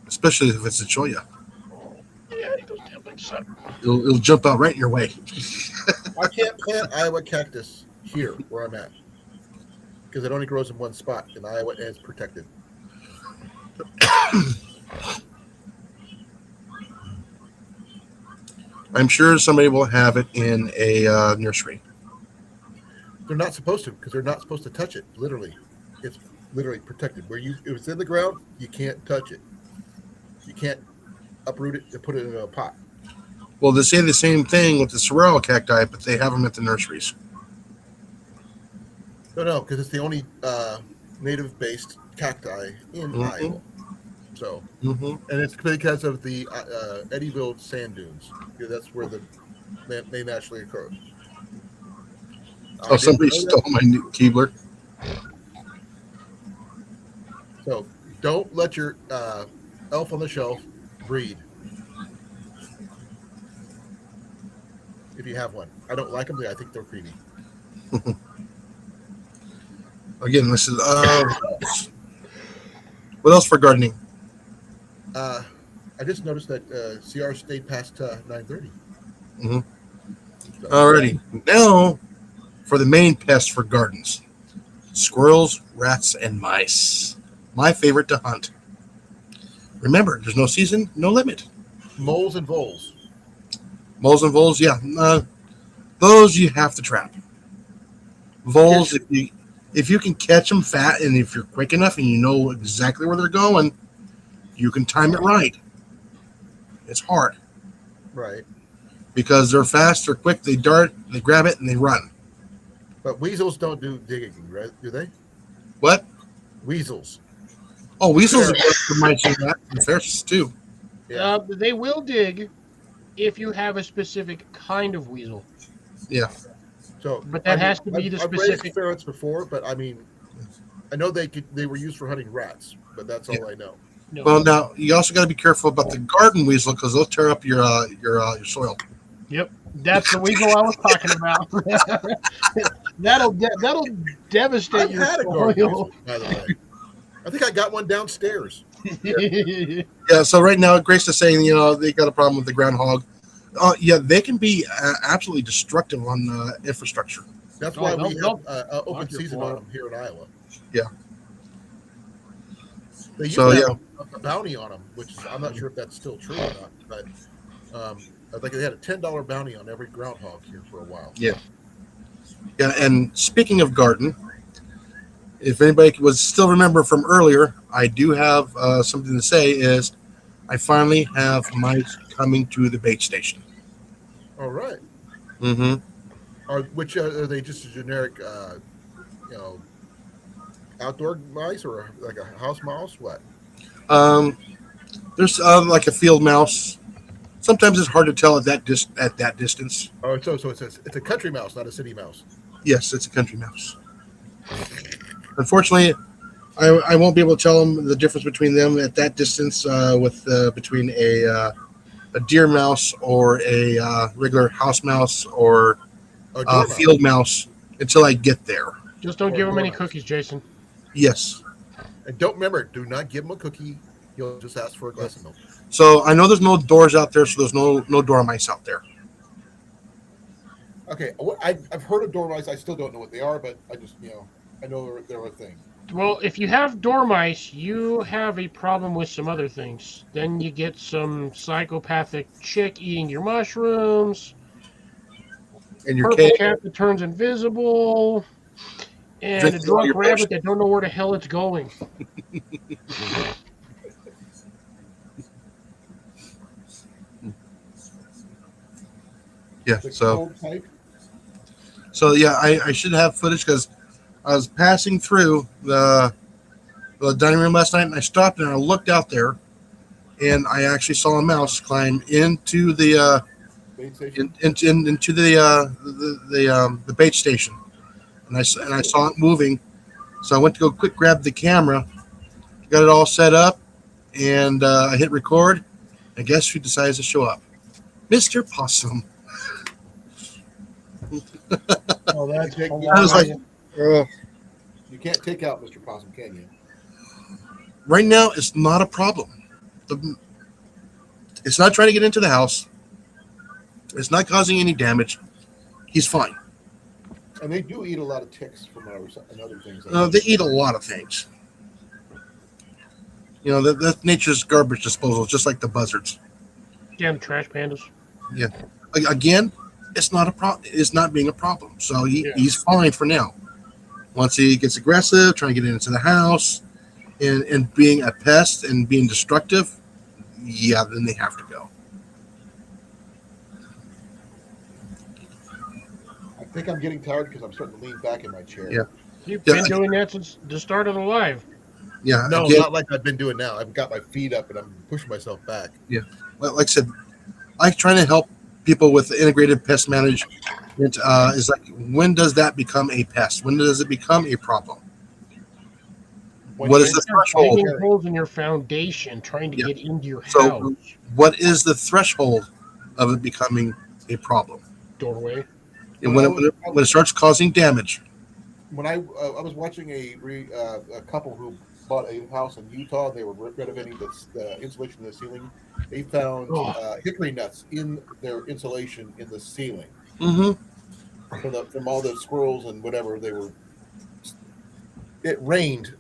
Especially if it's a cholla. Yeah, those damn things suck. It'll jump out right in your way. I can't plant Iowa cactus here where I'm at because it only grows in one spot in Iowa and it's protected. I'm sure somebody will have it in a nursery. They're not supposed to because they're not supposed to touch it. Literally, it's literally protected. Where if it's in the ground, you can't touch it. You can't uproot it and put it in a pot. Well, they say the same thing with the sorrel cacti, but they have them at the nurseries. No, because it's the only native-based cacti in Mhm. Iowa. So, Mm-hmm. and it's because of the Eddyville sand dunes. Yeah, that's where they naturally occur. Oh, somebody stole my new Keebler. So don't let your elf on the shelf breed. If you have one, I don't like them. I think they're creepy. Again, this is what else for gardening? I just noticed that CR stayed past 9:30. Mhm. So, Alrighty, now for the main pests for gardens: squirrels, rats, and mice. My favorite to hunt. Remember, there's no season, no limit. moles and voles. Moles and voles, yeah, those you have to trap. Voles, if you can catch them fat, and if you're quick enough and you know exactly where they're going, you can time it right. It's hard Right. because they're fast, they're quick, they dart, they grab it, and they run. But weasels don't do digging, right? Do they? What? Weasels. Oh, weasels are good for mice and rats and ferrets too. Yeah. They will dig if you have a specific kind of weasel. Yeah. So, But that has to be the I've specific- raised ferrets before, but I mean, I know they were used for hunting rats, but that's all I know. No. Well, now you also got to be careful about the garden weasel because they'll tear up your soil. Yep, that's the weasel I was talking about. that'll devastate I've your had a garden soil. weasel, by the way. I think I got one downstairs. Yeah. So right now, Grace is saying they got a problem with the groundhog. Yeah, they can be absolutely destructive on infrastructure. That's Oh, why they'll- we they'll have open knock your season floor on up. them here in Iowa. Yeah. They used So, to have a bounty on them, which I'm not sure if that's still true or not. But I think they had a $10 bounty on every groundhog here for a while. Yeah. Yeah. And speaking of garden, if anybody was still remember from earlier, I do have something to say. Is I finally have mice coming to the bait station. All right. Mm-hmm. Are they just a generic, outdoor mice or like a house mouse? What? There's like a field mouse. Sometimes it's hard to tell at that distance. Oh, so it's a country mouse, not a city mouse. Yes, it's a country mouse. Unfortunately, I won't be able to tell them the difference between them at that distance between a deer mouse or a regular house mouse or Oh, a dormouse. field mouse until I get there. Just don't Or give them any dormouse. cookies, Jason. Yes. And don't remember, do not give them a cookie. You'll just ask for a glass of milk. So I know there's no doors out there, so there's no dormice out there. Okay, I've heard of dormice. I still don't know what they are, but I just I know they're a thing. Well, if you have dormice, you have a problem with some other things. Then you get some psychopathic chick eating your mushrooms, And your purple cave. cat that turns invisible, and a Drinking all your drunk rabbit potion. that don't know where the hell it's going. Yeah. The So cold type. yeah, I should have footage because I was passing through the dining room last night, and I stopped and I looked out there, and I actually saw a mouse climb into the Bait station. into the bait station, and I saw it moving, so I went to go quick grab the camera, got it all set up, and I hit record. And guess who decides to show up? Mr. Possum. Oh, that's I I was like, You can't take out Mr. Possum, can you? right now it's not a problem. It's not trying to get into the house. It's not causing any damage. He's fine. And they do eat a lot of ticks from and other things. They eat a lot of things. That's nature's garbage disposal, just like the buzzards. damn trash pandas. Again, it's not a problem. It's not being a problem. So Yeah. he's fine for now. Once he gets aggressive, trying to get into the house, and being a pest and being destructive, yeah, then they have to go. I think I'm getting tired because I'm starting to lean back in my chair. Yeah. You've Yeah, been doing that since the start of the live. Yeah, No, again, not like I've been doing now. I've got my feet up and I'm pushing myself back. like I said, I try to help people with the integrated pest management. Is like, when does that become a pest? When does it become a problem? When What you is the enter- threshold? Digging holes in your foundation, trying to Yeah. get into your So, house what is the threshold of it becoming a problem? doorway. And when it starts causing damage, When I was watching a couple who bought a house in Utah, they were renovating the insulation in the ceiling. They found hickory nuts in their insulation in the ceiling from all the squirrels and whatever they were. It rained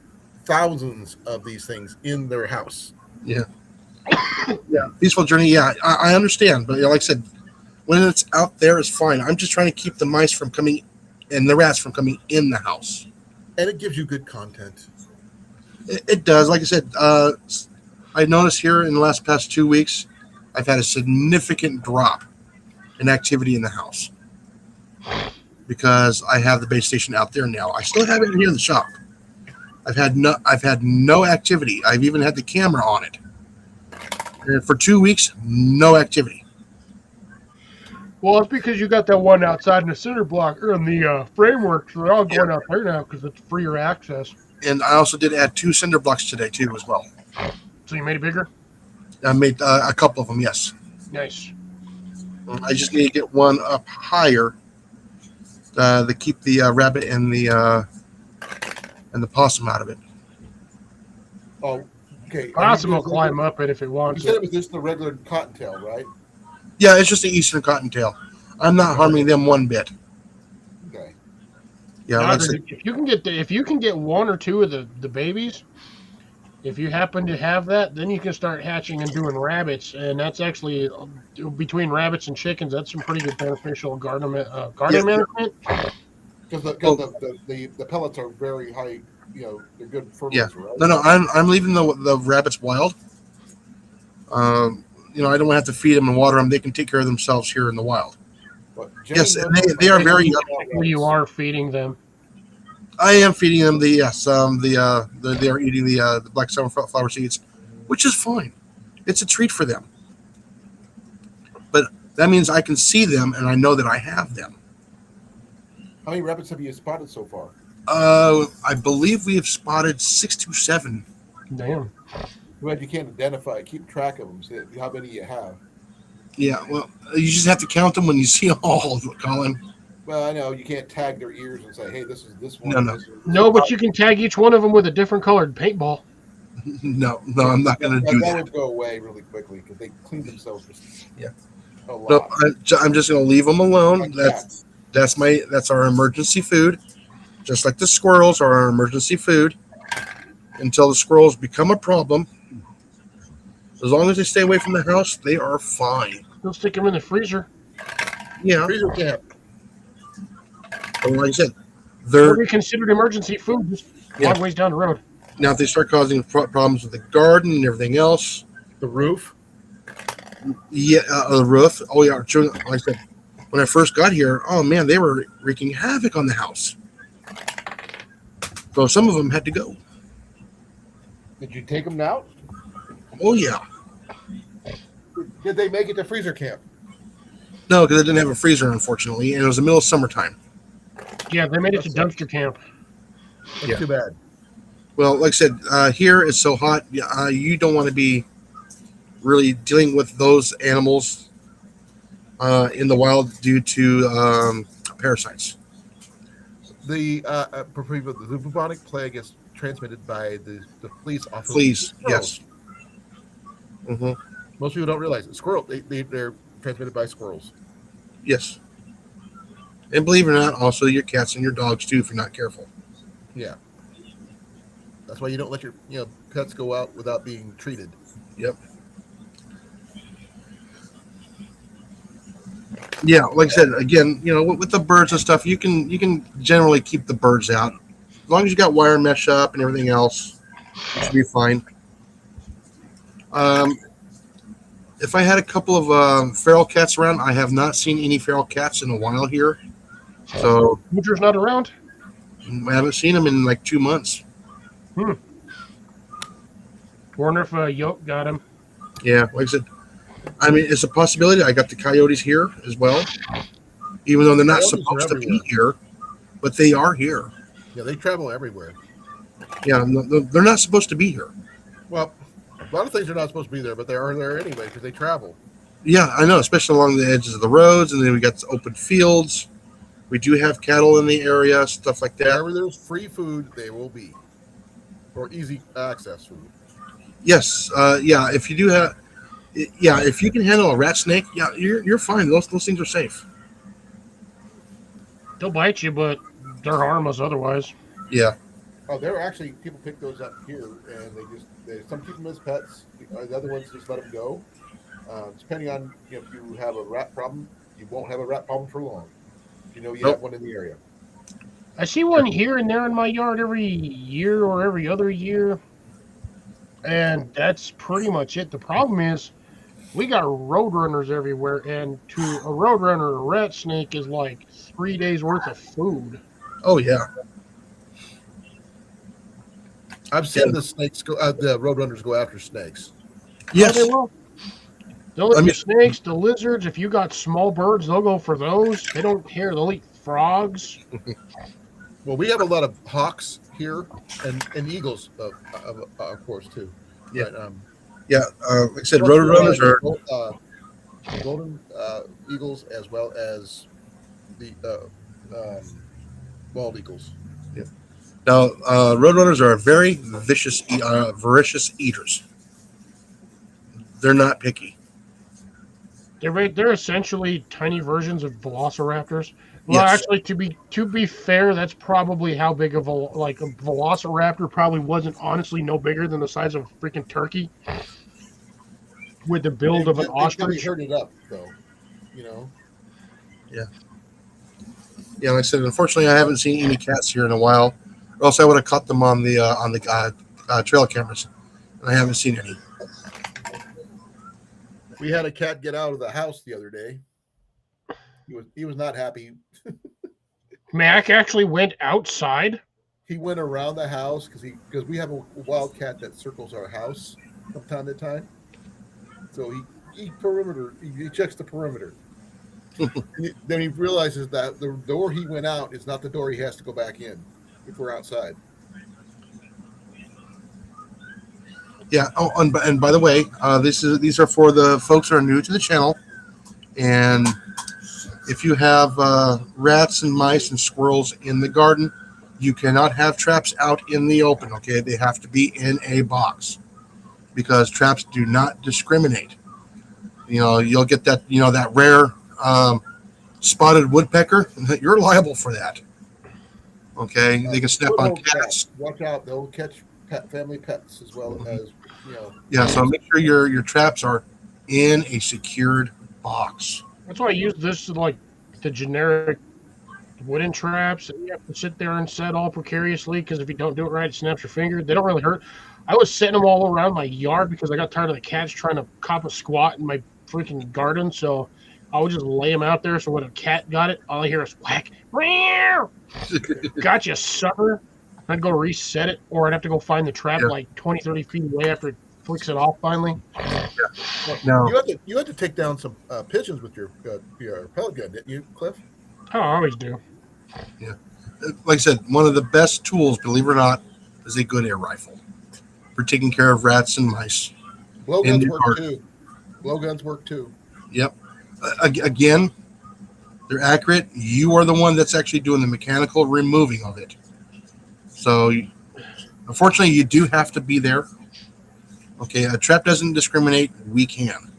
thousands of these things in their house. yeah, peaceful journey. Yeah, I understand, but like I said, when it's out there, it's fine. I'm just trying to keep the mice from coming and the rats from coming in the house. And it gives you good content. It does. Like I said, I noticed here in the past 2 weeks, I've had a significant drop in activity in the house because I have the base station out there now. I still have it here in the shop. I've had no activity. I've even had the camera on it. And for 2 weeks, no activity. Well, it's because you got that one outside in the center block or in the framework, so they're all going out there now because it's freer access. And I also did add 2 cinder blocks today too, as well. So you made it bigger? I made a couple of them. Yes, Nice. I just need to get one up higher to keep the rabbit and the possum out of it. Oh, okay. Possum will climb up it if it You wants said it. it was just the regular cottontail, right? Yeah, it's just the eastern cottontail. I'm not harming them one bit. Okay. Yeah, like I said, If you can get one or two of the babies, if you happen to have that, then you can start hatching and doing rabbits, and that's actually between rabbits and chickens. That's some pretty good beneficial garden management. Because the pellets are very high, they're good fertilizer, right? no, I'm leaving the rabbits wild. I don't have to feed them and water them. They can take care of themselves here in the wild. But Jenny Yes, knows they are very. Where you are feeding them. I am feeding them they are eating the black sunflower seeds, which is fine. It's a treat for them. But that means I can see them and I know that I have them. How many rabbits have you spotted so far? I believe we have spotted 6 to 7. Damn. Glad you can't keep track of them, see how many you have. Yeah, well, you just have to count them when you see them all, Colin. Well, I know you can't tag their ears and say, "Hey, this is this one." No. No, but you can tag each one of them with a different colored paintball. No, I'm not going to do That that. would go away really quickly because they clean themselves. Yeah. A lot. No, I'm just going to leave them alone. Like That's cats. that's our emergency food, just like the squirrels are our emergency food. Until the squirrels become a problem, as long as they stay away from the house, they are fine. They'll stick them in the freezer. Yeah, Freezer camp. but like I said, They'll they're be considered emergency food just Yeah. long ways down the road. now if they start causing problems with the garden and everything else. The roof. Yeah, the roof. Oh yeah, like I said, when I first got here, oh man, they were wreaking havoc on the house. So some of them had to go. Did you take them out? Oh yeah, Did they make it to freezer camp? no, because I didn't have a freezer, unfortunately, and it was the middle of summertime. Yeah, they made it to dumpster camp. That's Yeah. too bad. Well, like I said, here it's so hot. You don't want to be really dealing with those animals in the wild due to parasites. The bubonic plague is transmitted by the fleas off of Fleas, squirrels. yes. hmm Most people don't realize it. They're transmitted by squirrels. Yes. And believe it or not, also your cats and your dogs too, if you're not careful. Yeah. That's why you don't let your pets go out without being treated. Yep. Yeah, like I said, again, with the birds and stuff, you can generally keep the birds out. As long as you got wire mesh up and everything else, it should be fine. If I had a couple of feral cats around, I have not seen any feral cats in a while here. So Butcher's not around. I haven't seen them in like 2 months. Wonder if Yoke got him. Yeah, like I said, I mean, it's a possibility. I got the coyotes here as well, even though they're not Coyotes are supposed to be everywhere. here, but they are here. Yeah, they travel everywhere. Yeah, they're not supposed to be here. Well, a lot of things are not supposed to be there, but they are there anyway because they travel. Yeah, I know, especially along the edges of the roads, and then we got open fields. We do have cattle in the area, stuff like that. Wherever there's free food, they will be, or easy access food. Yes, yeah. If you do have, yeah, if you can handle a rat snake, yeah, you're fine. Those things are safe. They'll bite you, but they're harmless otherwise. Yeah, Oh, there are actually people pick those up here, and some keep them as pets. The other ones just let them go. Depending on if you have a rat problem, you won't have a rat problem for long. You know you Nope. have one in the area. I see one here and there in my yard every year or every other year, and that's pretty much it. The problem is we got roadrunners everywhere, and to a roadrunner, a rat snake is like 3 days worth of food. oh yeah, I've seen the snakes go. The roadrunners go after snakes. yes. Oh, they will. They'll eat I mean- the snakes, the lizards. If you got small birds, they'll go for those. They don't care. They'll eat frogs. Well, we have a lot of hawks here and eagles, of course, too. Yeah. But, Yeah, like I said, roadrunners are. golden eagles as well as the bald eagles. Now, roadrunners are very voracious eaters. They're not picky. They're essentially tiny versions of velociraptors. Well, Yes. actually, to be fair, that's probably how big of a velociraptor probably wasn't honestly no bigger than the size of a freaking turkey. With the build of an They ostrich. herd it up, though. You know. Yeah, like I said, unfortunately, I haven't seen any cats here in a while, or else I would have caught them on the trail cameras, and I haven't seen any. We had a cat get out of the house the other day. He was not happy. Mac actually went outside. He went around the house because we have a wild cat that circles our house from time to time. So he checks the perimeter. Then he realizes that the door he went out is not the door he has to go back in if we're outside. Yeah. Oh, and by the way, these are for the folks that are new to the channel, and if you have rats and mice and squirrels in the garden, you cannot have traps out in the open. Okay, they have to be in a box because traps do not discriminate. You know, you'll get that that rare spotted woodpecker. You're liable for that. Okay, they can step on cats. Watch out; they'll catch family pets as well as Yeah, so make sure your traps are in a secured box. That's why I use this like the generic wooden traps. And you have to sit there and set all precariously because if you don't do it right, it snaps your finger. They don't really hurt. I was setting them all around my yard because I got tired of the cats trying to cop a squat in my freaking garden. So I would just lay them out there. So when a cat got it, all I hear is whack. Meow! Gotcha, sucker. I'd go reset it, or I'd have to go find the trap like 20, 30 feet away after it flicks it off finally. No. You had to take down some pigeons with your pellet gun, didn't you, Cliff? Oh, I always do. Like I said, one of the best tools, believe it or not, is a good air rifle for taking care of rats and mice. Blowguns your work garden. too. Blowguns work too. Yep. Again, they're accurate. You are the one that's actually doing the mechanical removing of it. So, unfortunately, you do have to be there. Okay, a trap doesn't discriminate. We can.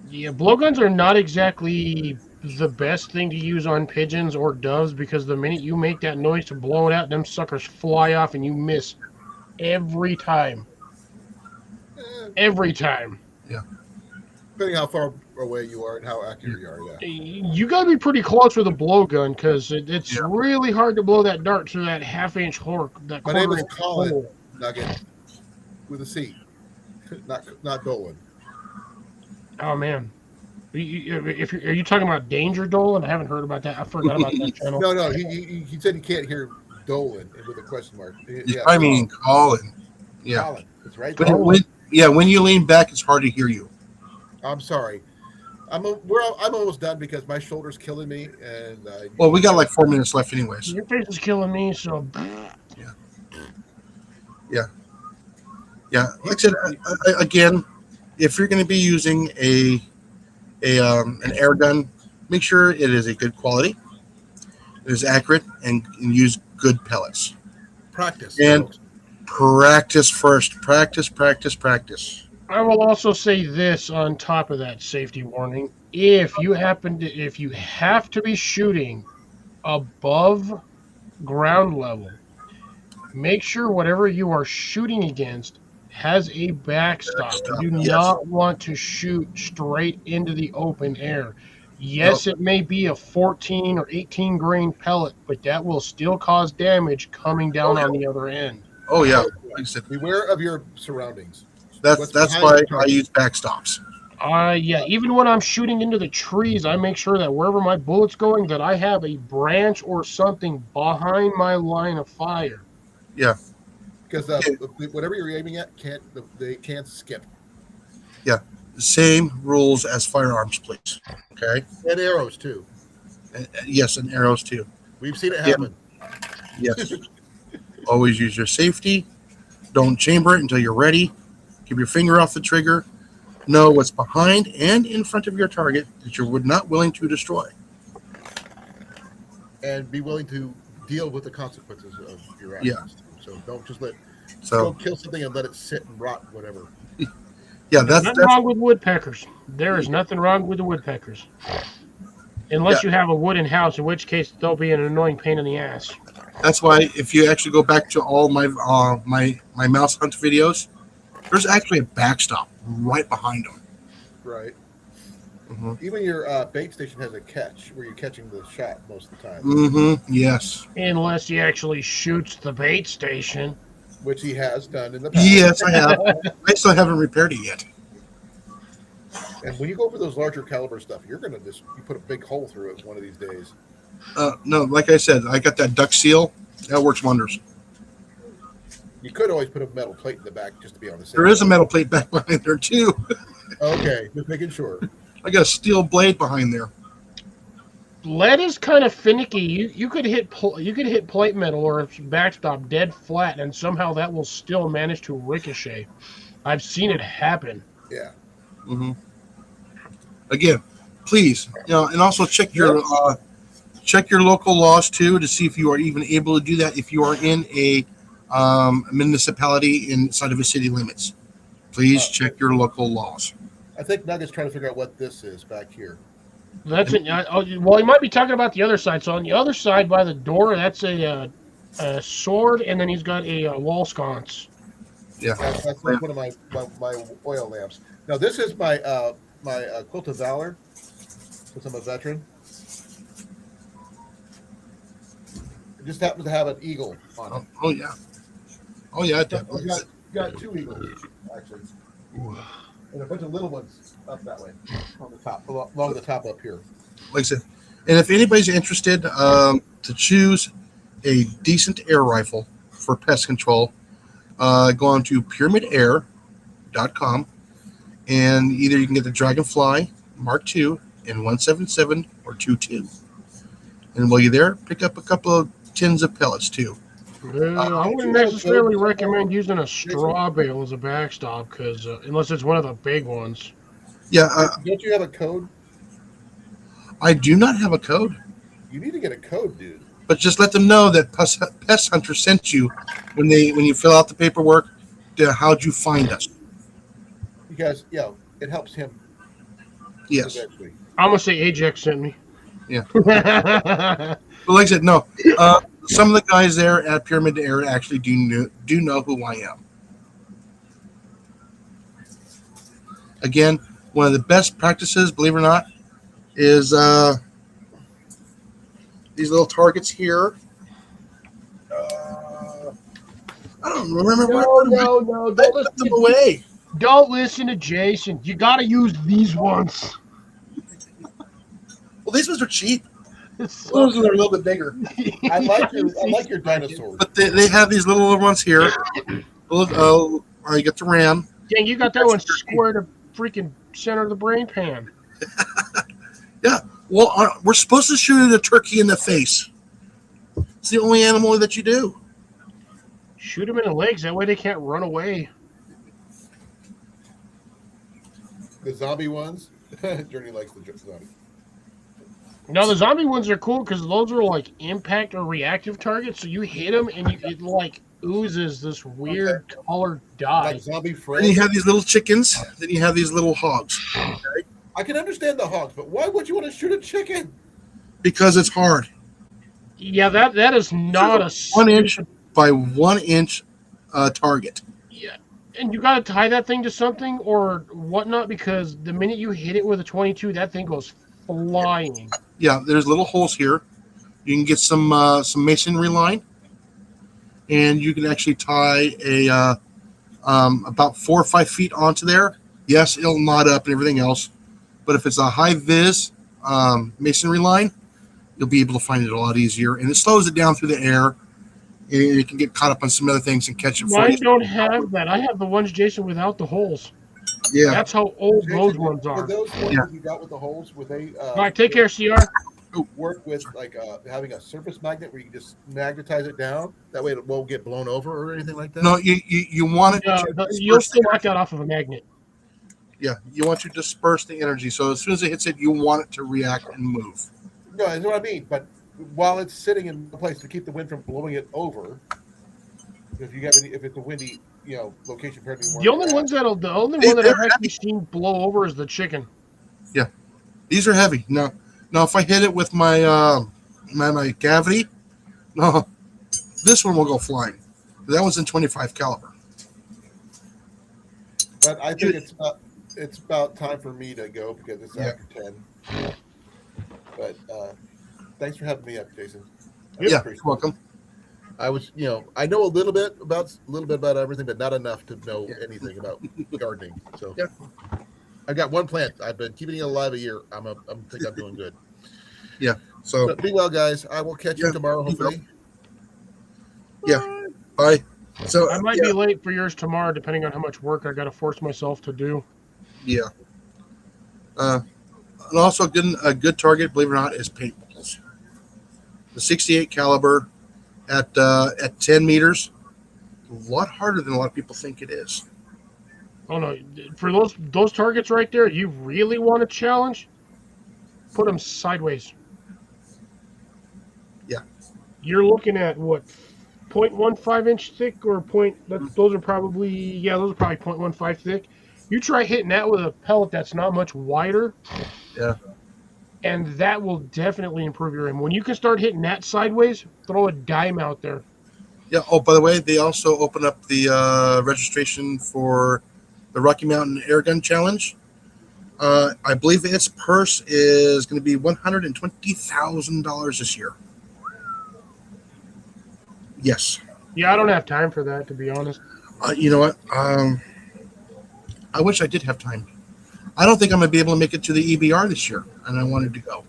Yeah, blowguns are not exactly the best thing to use on pigeons or doves because the minute you make that noise to blow it out, them suckers fly off and you miss every time. Every time. Depending how far away you are and how accurate you are, yeah. You got to be pretty close with a blowgun because it's Yeah. really hard to blow that dart through that half-inch hole. That My name quarter is inch Colin hole. Nugget with a C, not Dolan. Oh man, are you talking about Danger Dolan? I haven't heard about that. I forgot about that channel. No, he said he can't hear Dolan with a question mark. Yeah, I mean, Colin. Yeah. Colin. That's right. But when you lean back, it's hard to hear you. I'm sorry. I'm almost done because my shoulder's killing me, and Well, we got like 4 minutes left, anyways. Your face is killing me. So Yeah, like I said, again, if you're going to be using an air gun, make sure it is a good quality, it is accurate, and use good pellets. practice. And practice first. Practice. I will also say this on top of that safety warning: if you have to be shooting above ground level, make sure whatever you are shooting against has a backstop. You do Yes. not want to shoot straight into the open air. Yes, it may be a 14 or 18 grain pellet, but that will still cause damage coming down on the other end. Oh yeah, like I said, Beware of your surroundings. that's behind why the I target? use backstops. Yeah, even when I'm shooting into the trees, I make sure that wherever my bullet's going, that I have a branch or something behind my line of fire. Because whatever you're aiming at they can't skip. Same rules as firearms, please. Okay. And arrows too. Yes, and arrows too. We've seen it Yeah. happen. Yes. Always use your safety. Don't chamber it until you're ready. Keep your finger off the trigger. Know what's behind and in front of your target that you're not willing to destroy. And be willing to deal with the consequences of your actions. So don't just go So kill something and let it sit and rot, whatever. yeah, There's that's nothing wrong with woodpeckers. There is nothing wrong with the woodpeckers. Unless you have a wooden house, in which case they'll be an annoying pain in the ass. That's why if you actually go back to all my my mouse hunt videos, there's actually a backstop right behind them. Right. Mm-hmm. Even your bait station has a catch where you're catching the shot most of the time, Mm-hmm. Yes. Unless he actually shoots the bait station. which he has done in the past. Yes, I have. I still haven't repaired it yet. And when you go for those larger caliber stuff, you're gonna you put a big hole through it one of these days. No, like I said, I got that duck seal. That works wonders. You could always put a metal plate in the back just to be on the safe There is a side. metal plate back behind there too. Okay, just making sure. I got a steel blade behind there. Lead is kind of finicky. You could hit plate metal or backstop dead flat, and somehow that will still manage to ricochet. I've seen it happen. Yeah. Mm-hmm. Again, please, and also check your local laws too to see if you are even able to do that if you are in a municipality inside of a city limits. Please check your local laws. I think Nugget's trying to figure out what this is back here. That's it. Well, he might be talking about the other side. So on the other side by the door, that's a sword, and then he's got a wall sconce. Yeah. That's one of my oil lamps. Now this is my quilt of valor, since I'm a veteran. It just happens to have an eagle on it. Oh yeah. Oh yeah. It I've definitely. got two eagles actually, and a bunch of little ones up that way on the top, along the top up here. Like I said, and if anybody's interested to choose a decent air rifle for pest control, go on to pyramidair.com, and either you can get the Dragonfly Mark II in 177 or 22. And while you're there, pick up a couple of tins of pellets too. I wouldn't necessarily recommend using a straw bale as a backstop, because unless it's one of the big ones. Yeah, Don't you have a code? I do not have a code, You need to get a code, dude. but just let them know that Pest Hunter sent you when you fill out the paperwork. How'd you find us? Because it helps him Yes. eventually. I'm gonna say Ajax sent me. Yeah. But like I said, no. Some of the guys there at Pyramid Air actually do know who I am. Again, one of the best practices, believe it or not, is these little targets here. I don't remember what No, I don't put them listen, away. don't listen to Jason. You got to use these ones. Well, these ones are cheap. It's Those ones are a little bit bigger, I like your dinosaurs. but they have these little ones here. You get the ram. Dang, you got that one square to freaking center of the brain pan. Yeah. Well, we're supposed to shoot a turkey in the face. It's the only animal that you do. Shoot them in the legs. That way they can't run away. The zombie ones. Journey likes the zombie. Now the zombie ones are cool because those are like impact or reactive targets. So you hit them and it like oozes this weird colored dye. Like zombie Then friends. you have these little chickens. Then you have these little hogs. I can understand the hogs, but why would you want to shoot a chicken? Because it's hard. Yeah, that is not a 1 inch by 1 inch target. Yeah, and you got to tie that thing to something or whatnot because the minute you hit it with a 22, that thing goes flying. Yeah, there's little holes here. You can get some masonry line, and you can actually tie a about 4 or 5 feet onto there. Yes, it'll knot up and everything else, but if it's a high vis masonry line, you'll be able to find it a lot easier, and it slows it down through the air. And you can get caught up on some other things and catch it for Mine you. don't have that. I have the ones, Jason, without the holes. Yeah, That's how old Jason, those ones were are. those ones Yeah. you got with the holes, were they All right, take care, CR. work with like having a surface magnet where you just magnetize it down? That way it won't get blown over or anything like that? no, you want it No, to you'll disperse still the knock that off of a magnet. Yeah, you want to disperse the energy. So as soon as it hits it, you want it to react and move. No, that's what I mean. But while it's sitting in place to keep the wind from blowing it over, if it's a windy, location compared to The only one that I've actually seen blow over is the chicken. These are heavy. Now if I hit it with my my cavity, no, this one will go flying. That one's in 25 caliber. But I think it's about time for me to go because it's after 10. But thanks for having me up, Jason. I Yeah, appreciate you're it. welcome. I was, I know a little bit about everything, but not enough to know anything about gardening. So Yeah. I've got one plant. I've been keeping it alive a year. I think I'm doing good. So But be well, guys. I will catch you Yeah, tomorrow, be well. hopefully. Yeah. bye. So I might be late for yours tomorrow, depending on how much work I got to force myself to do. Yeah. And also a good target, believe it or not, is paintballs. The 68 caliber at 10 meters, a lot harder than a lot of people think it is. Oh no, for those targets right there, you really want to challenge? Put them sideways. Yeah. You're looking at what, 0.15 inch thick or those are probably 0.15 thick. You try hitting that with a pellet that's not much wider. Yeah. And that will definitely improve your aim. When you can start hitting that sideways, throw a dime out there. Yeah. Oh, by the way, they also open up the registration for the Rocky Mountain Air Gun Challenge. I believe its purse is going to be $120,000 this year. Yes. Yeah, I don't have time for that, to be honest. You know what? I wish I did have time. I don't think I'm going to be able to make it to the EBR this year, and I wanted to go.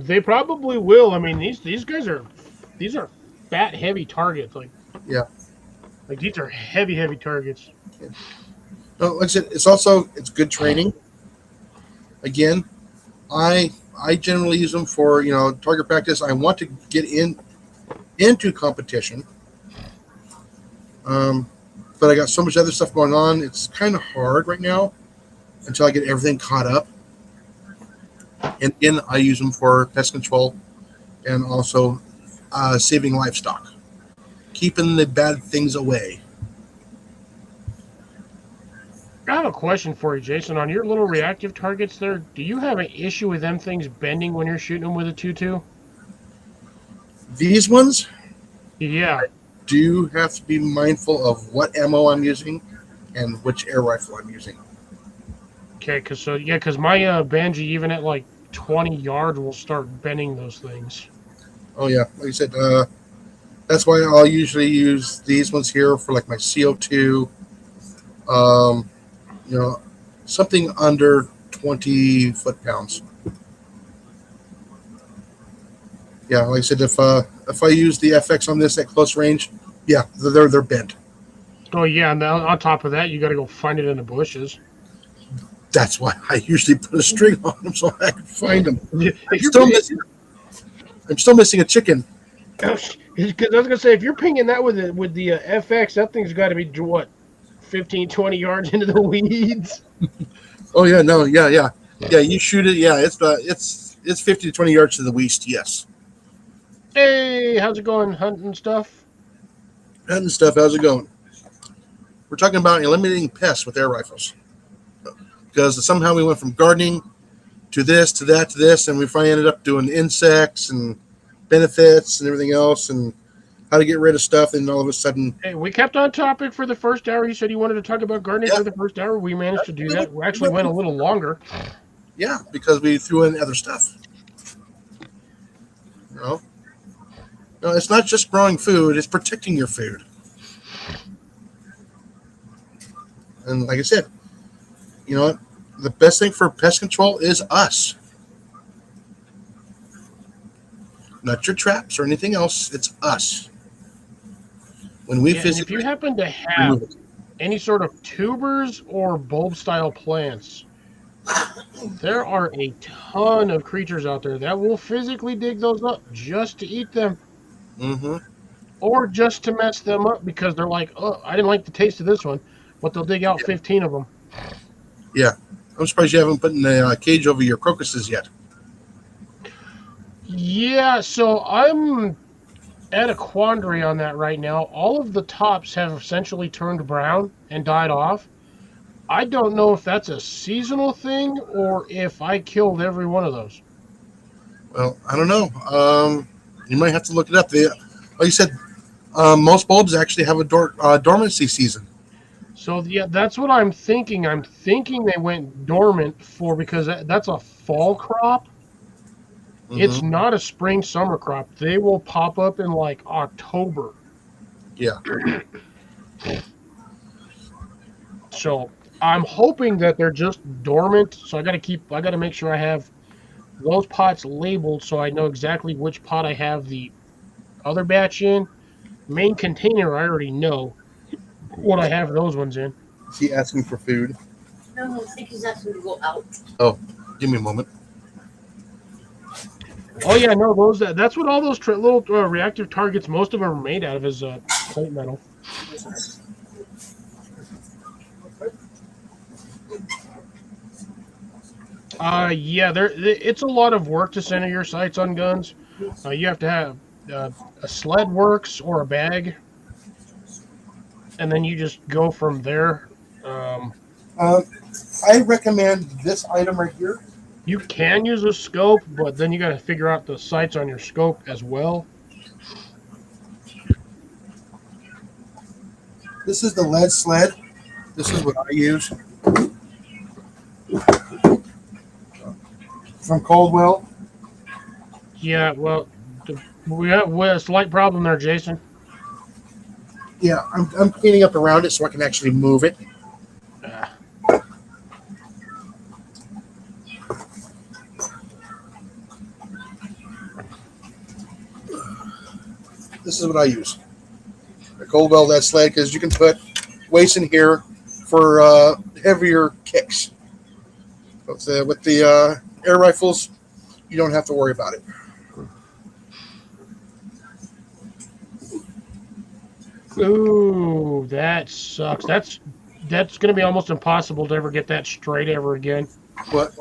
They probably will. I mean, these guys are fat, heavy targets. Like these are heavy targets. No, like I said, it's good training. Again, I generally use them for target practice. I want to get into competition, but I got so much other stuff going on. It's kind of hard right now until I get everything caught up. And again, I use them for pest control and also saving livestock, keeping the bad things away. I have a question for you, Jason. On your little reactive targets there, do you have an issue with them things bending when you're shooting them with a 2.2? These ones Yeah. do have to be mindful of what ammo I'm using and which air rifle I'm using. Okay, because my Banji, even at like 20 yards, will start bending those things. Oh yeah, like I said, that's why I'll usually use these ones here for like my CO2. You know, something under 20 foot-pounds. Yeah, like I said, if I use the FX on this at close range, yeah, they're bent. Oh yeah, and then on top of that, you got to go find it in the bushes. That's why I usually put a string on them so I can find them. If I'm still missing a chicken. Because I was gonna say, if you're pinging that with the FX, that thing's got to be what, 15, 20 yards into the weeds. Oh yeah, no, yeah. You shoot it. Yeah, it's 50 to 20 yards to the west. Yes. Hey, how's it going, hunting stuff? And stuff. How's it going? We're talking about eliminating pests with air rifles, because somehow we went from gardening to this, to that, to this, and we finally ended up doing insects and benefits and everything else, and how to get rid of stuff. And all of a sudden, Hey, we kept on topic for the first hour. He said he wanted to talk about gardening Yeah. for the first hour. We managed to do that. We actually went a little longer. yeah, because we threw in other stuff. No, it's not just growing food; it's protecting your food. And like I said, you know what? The best thing for pest control is us. Not your traps or anything else. It's us. When we Yeah, and if physically you happen to have remove it. any sort of tubers or bulb-style plants, there are a ton of creatures out there that will physically dig those up just to eat them. Mm-hmm. Or just to mess them up because they're like, oh, I didn't like the taste of this one, but they'll dig out Yeah. 15 of them. Yeah. I'm surprised you haven't put in a cage over your crocuses yet. Yeah, so I'm at a quandary on that right now. All of the tops have essentially turned brown and died off. I don't know if that's a seasonal thing or if I killed every one of those. Well, I don't know. You might have to look it up. Like you said, most bulbs actually have a dormancy season. So yeah, that's what I'm thinking. I'm thinking they went dormant because that's a fall crop. It's Mhm. not a spring summer crop. They will pop up in like October. Yeah. So I'm hoping that they're just dormant. So I got to make sure I have those pots labeled so I know exactly which pot I have the other batch in. Main container, I already know what I have those ones in. Is he asking for food? No, I think he's asking to go out. Give me a moment. Oh yeah, no, that's what all those little reactive targets, most of them are made out of, is plate metal. Yeah, it's a lot of work to center your sights on guns. You have to have a sled works or a bag, and then you just go from there. I recommend this item right here. You can use a scope, but then you got to figure out the sights on your scope as well. This is the lead sled. This is what I use. From Coldwell. Yeah, well, we have a slight problem there, Jason. Yeah, I'm cleaning up around it so I can actually move it. This is what I use. The Coldwell lead sled, because you can put weights in here for heavier kicks. But with the air rifles, you don't have to worry about it. Ooh, that sucks. That's going to be almost impossible to ever get that straight ever again. What?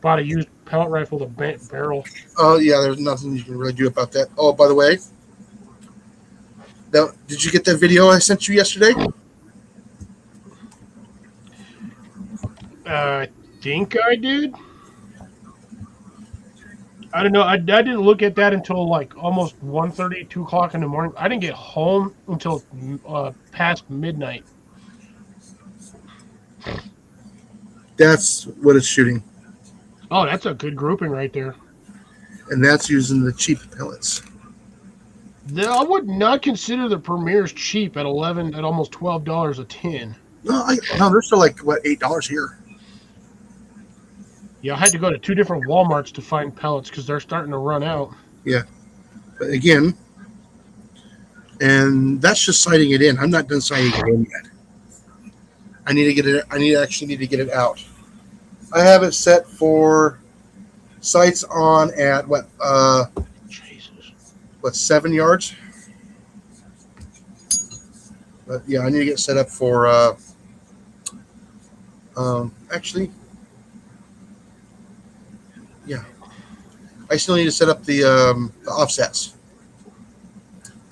Bought a used pellet rifle with a bent barrel. Oh, yeah, there's nothing you can really do about that. Oh, by the way, now, did you get that video I sent you yesterday? I think I did. I don't know. I didn't look at that until like almost 1:30, 2 o'clock in the morning. I didn't get home until past midnight. That's what it's shooting, Oh, that's a good grouping right there. and that's using the cheap pellets. I would not consider the Premier's cheap at almost $12 a tin. No, they're still like what, $8 here. Yeah, I had to go to 2 different Walmarts to find pellets because they're starting to run out. But again, and that's just sighting it in. I'm not done sighting it in yet. I need to get it. Actually need to get it out. I have it set for sights on at Jesus. 7 yards. But yeah, I need to get set up for. Actually, yeah, I still need to set up the offsets.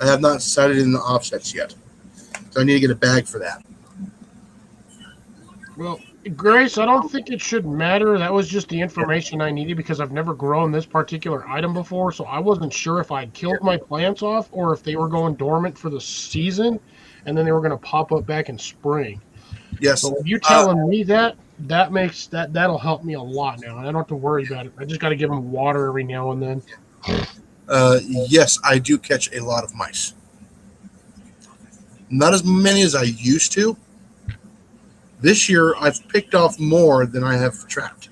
I have not decided in the offsets yet, so I need to get a bag for that. Well, Grace, I don't think it should matter. That was just the information I needed because I've never grown this particular item before, so I wasn't sure if I'd killed my plants off or if they were going dormant for the season and then they were going to pop up back in spring. Yes. So if you telling me that'll help me a lot now, and I don't have to worry about it. I just got to give them water every now and then. Yes, I do catch a lot of mice. Not as many as I used to. This year, I've picked off more than I have trapped.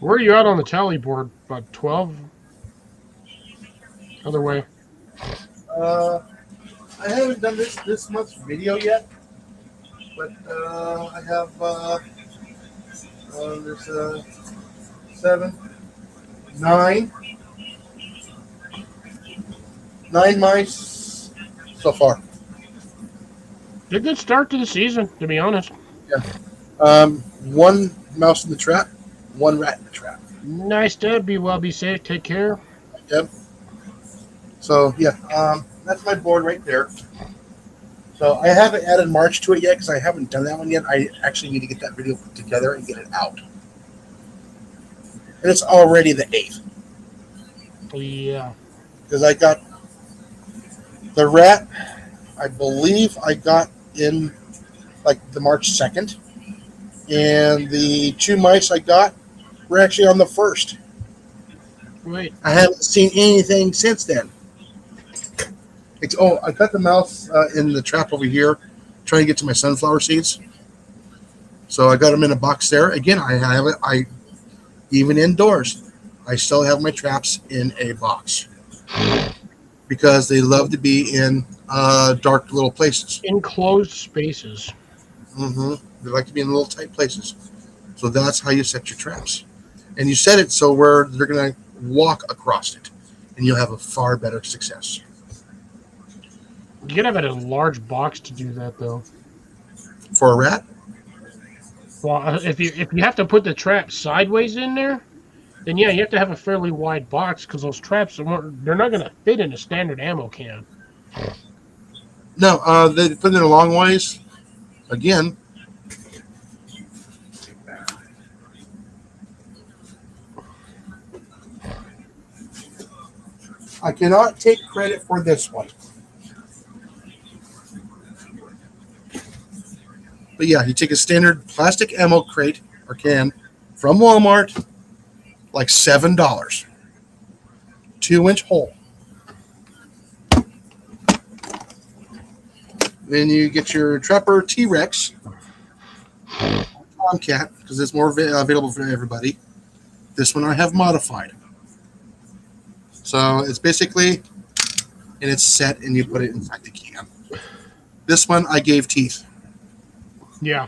Where are you at on the tally board? About 12? Other way. I haven't done this month's video yet, but I have there's 7, 9 mice so far. It's a good start to the season, to be honest. One mouse in the trap, one rat in the trap. Nice, Dad. Be well, be safe, take care. Yep. So yeah, that's my board right there. So I haven't added March to it yet because I haven't done that one yet. I actually need to get that video put together and get it out. And it's already the 8th Yeah. because I got the rat. I believe I got in like the March 2nd, and the 2 mice I got were actually on the 1st. Wait. I haven't seen anything since then. I got the mouse in the trap over here, trying to get to my sunflower seeds. So I got them in a box there. Again, I have it. Even indoors, I still have my traps in a box because they love to be in dark little places. Enclosed spaces. They like to be in little tight places. So that's how you set your traps. And you set it so where they're going to walk across it, and you'll have a far better success. You gotta have a large box to do that, though. For a rat? Well, if you have to put the trap sideways in there, then yeah, you have to have a fairly wide box because those traps they're not gonna fit in a standard ammo can. No, they put it in a long ways. Again, I cannot take credit for this one. But yeah, you take a standard plastic ammo crate or can from Walmart, like $7. 2-inch hole. Then you get your Trapper T-Rex, Tomcat, because it's more available for everybody. This one I have modified. So it's basically, and it's set, and you put it inside the can. This one I gave teeth. Yeah.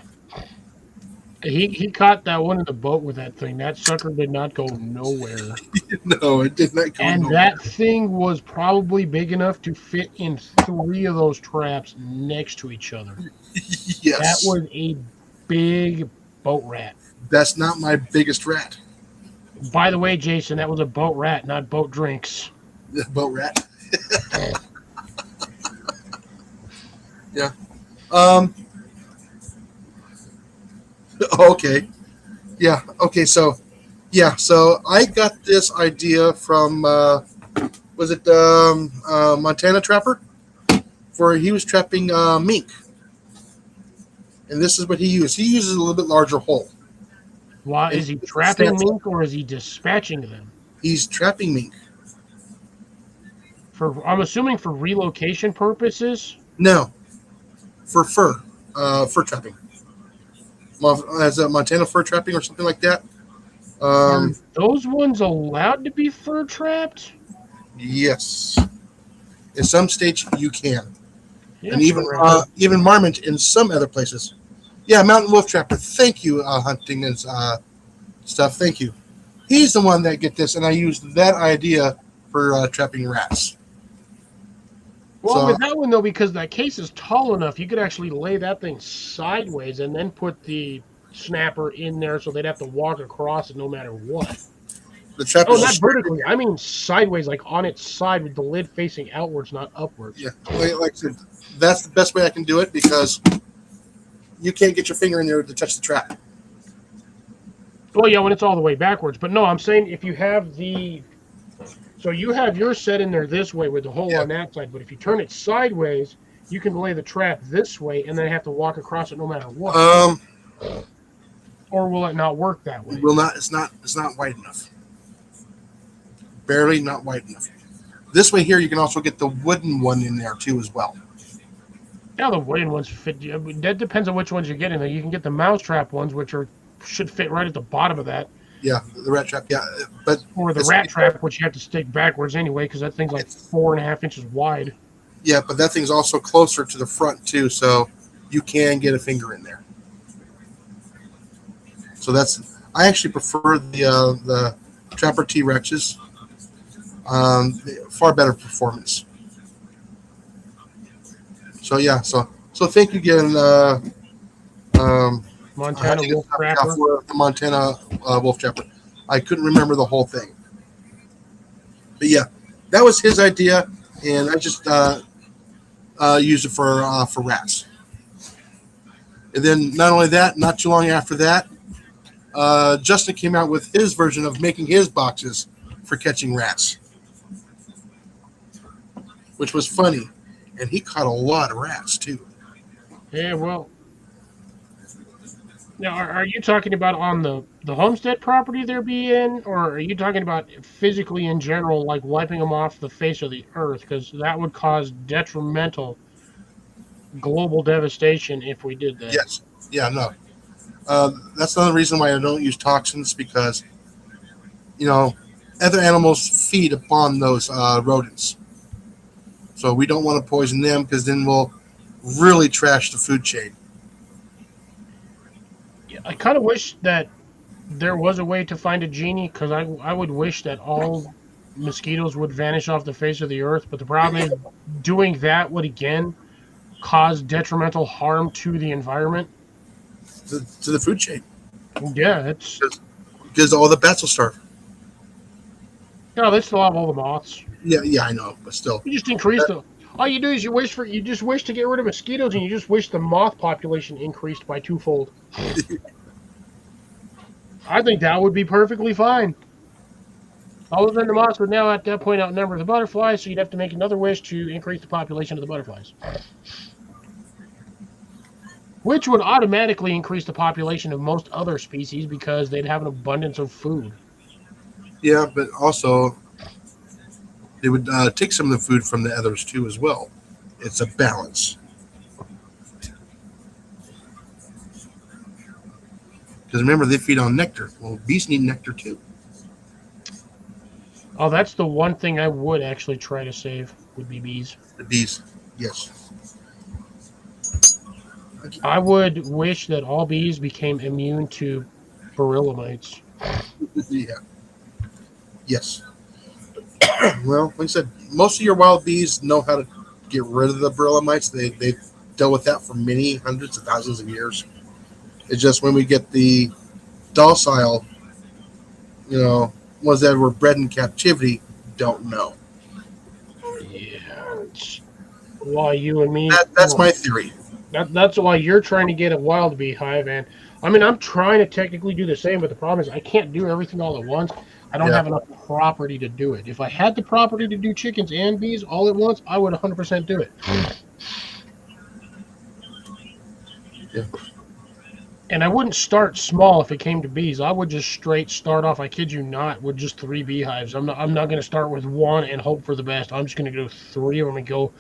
He caught that one in the boat with that thing. That sucker did not go nowhere. No, it did not go And nowhere. that thing was probably big enough to fit in 3 of those traps next to each other. Yes. That was a big boat rat. That's not my biggest rat. By the way, Jason, that was a boat rat, not boat drinks. The boat rat. Yeah. Okay. Yeah. Okay. So, yeah. So I got this idea from was it Montana Trapper? For he was trapping mink. and this is what he used. He uses a little bit larger hole. Why is he trapping mink or is he dispatching them? He's trapping mink. I'm assuming for relocation purposes. No, for fur trapping. As a Montana fur trapping or something like that. Are those ones allowed to be fur trapped? Yes. In some states you can, Yeah, and even marmot in some other places. Yeah, mountain wolf trapper. Thank you, hunting and stuff. Thank you. He's the one that get this, and I used that idea for trapping rats. Well, with that one though, because that case is tall enough, you could actually lay that thing sideways and then put the snapper in there, so they'd have to walk across it no matter what. The trapper. Oh, not vertically. I mean sideways, like on its side with the lid facing outwards, not upwards. Yeah, like I said, that's the best way I can do it because you can't get your finger in there to touch the trap. Well, yeah, when it's all the way backwards. But no, I'm saying if you have so you have yours set in there this way with the hole on that side, but if you turn it sideways, you can lay the trap this way and then have to walk across it no matter what. Or will it not work that way? It will not. It's not wide enough. Barely not wide enough. This way here, you can also get the wooden one in there too as well. Yeah, the wooden ones fit. That depends on which ones you're getting. You can get the mousetrap ones, which should fit right at the bottom of that. Yeah, the rat trap. Yeah, or the rat trap, which you have to stick backwards anyway, because that thing's like 4.5 inches wide. Yeah, but that thing's also closer to the front too, so you can get a finger in there. So I actually prefer the Trapper T-Rexes. Far better performance. So yeah, so thank you again, Montana Wolf Trapper. The Montana Wolf Trapper. I couldn't remember the whole thing, but yeah, that was his idea, and I just used it for rats. And then not only that, not too long after that, Justin came out with his version of making his boxes for catching rats, which was funny, and he caught a lot of rats too. Yeah, well, now are you talking about on the homestead property they're being, or are you talking about physically in general, like wiping them off the face of the earth? Because that would cause detrimental global devastation if we did that. Yes. Yeah. No. That's another reason why I don't use toxins, because other animals feed upon those rodents. So we don't want to poison them, because then we'll really trash the food chain. Yeah, I kind of wish that there was a way to find a genie, because I would wish that all mosquitoes would vanish off the face of the earth. But the problem is doing that would again cause detrimental harm to the environment. To the food chain. Yeah, it's because all the bats will starve. No, they still have all the moths. Yeah, I know, but still. You just increase all you do is you just wish to get rid of mosquitoes, and you just wish the moth population increased by twofold. I think that would be perfectly fine. Other than the moths would now at that point outnumber the butterflies, so you'd have to make another wish to increase the population of the butterflies. Which would automatically increase the population of most other species, because they'd have an abundance of food. Yeah, but also they would take some of the food from the others too as well. It's a balance. Because remember, they feed on nectar. Well, bees need nectar too. Oh, that's the one thing I would actually try to save, would be bees. The bees, yes. I would wish that all bees became immune to Barilla Yeah. Yes. Well, like I said, most of your wild bees know how to get rid of the Barilla mites. They've dealt with that for many hundreds of thousands of years. It's just when we get the docile, ones that were bred in captivity, don't know. Yeah. Why you and me? That's my theory. That's why you're trying to get a wild beehive, and I mean, I'm trying to technically do the same, but the problem is I can't do everything all at once. I don't have enough property to do it. If I had the property to do chickens and bees all at once, I would 100% do it. Yeah. And I wouldn't start small if it came to bees. I would just straight start off. I kid you not, with just 3 beehives. I'm not going to start with one and hope for the best. I'm just going to go 3 of them and go.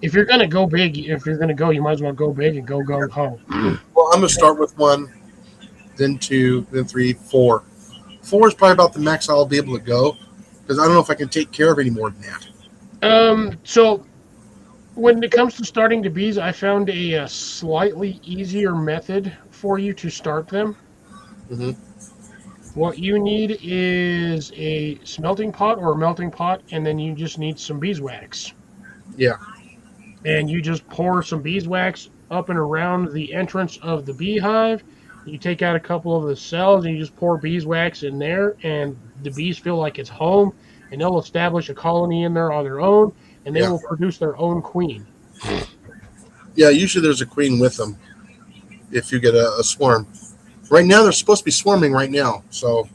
If you're going to go big, if you're going to go, you might as well go big and go home. Well, I'm gonna start with 1, then 2, then 3, 4. 4 is probably about the max I'll be able to go because I don't know if I can take care of any more than that. So when it comes to starting the bees, I found a slightly easier method for you to start them. Mhm. What you need is a smelting pot or a melting pot, and then you just need some beeswax. Yeah. And you just pour some beeswax up and around the entrance of the beehive. You take out a couple of the cells and you just pour beeswax in there, and the bees feel like it's home, and they'll establish a colony in there on their own, and they Yeah. will produce their own queen. Yeah, usually there's a queen with them if you get a swarm. Right now, they're supposed to be swarming right now, so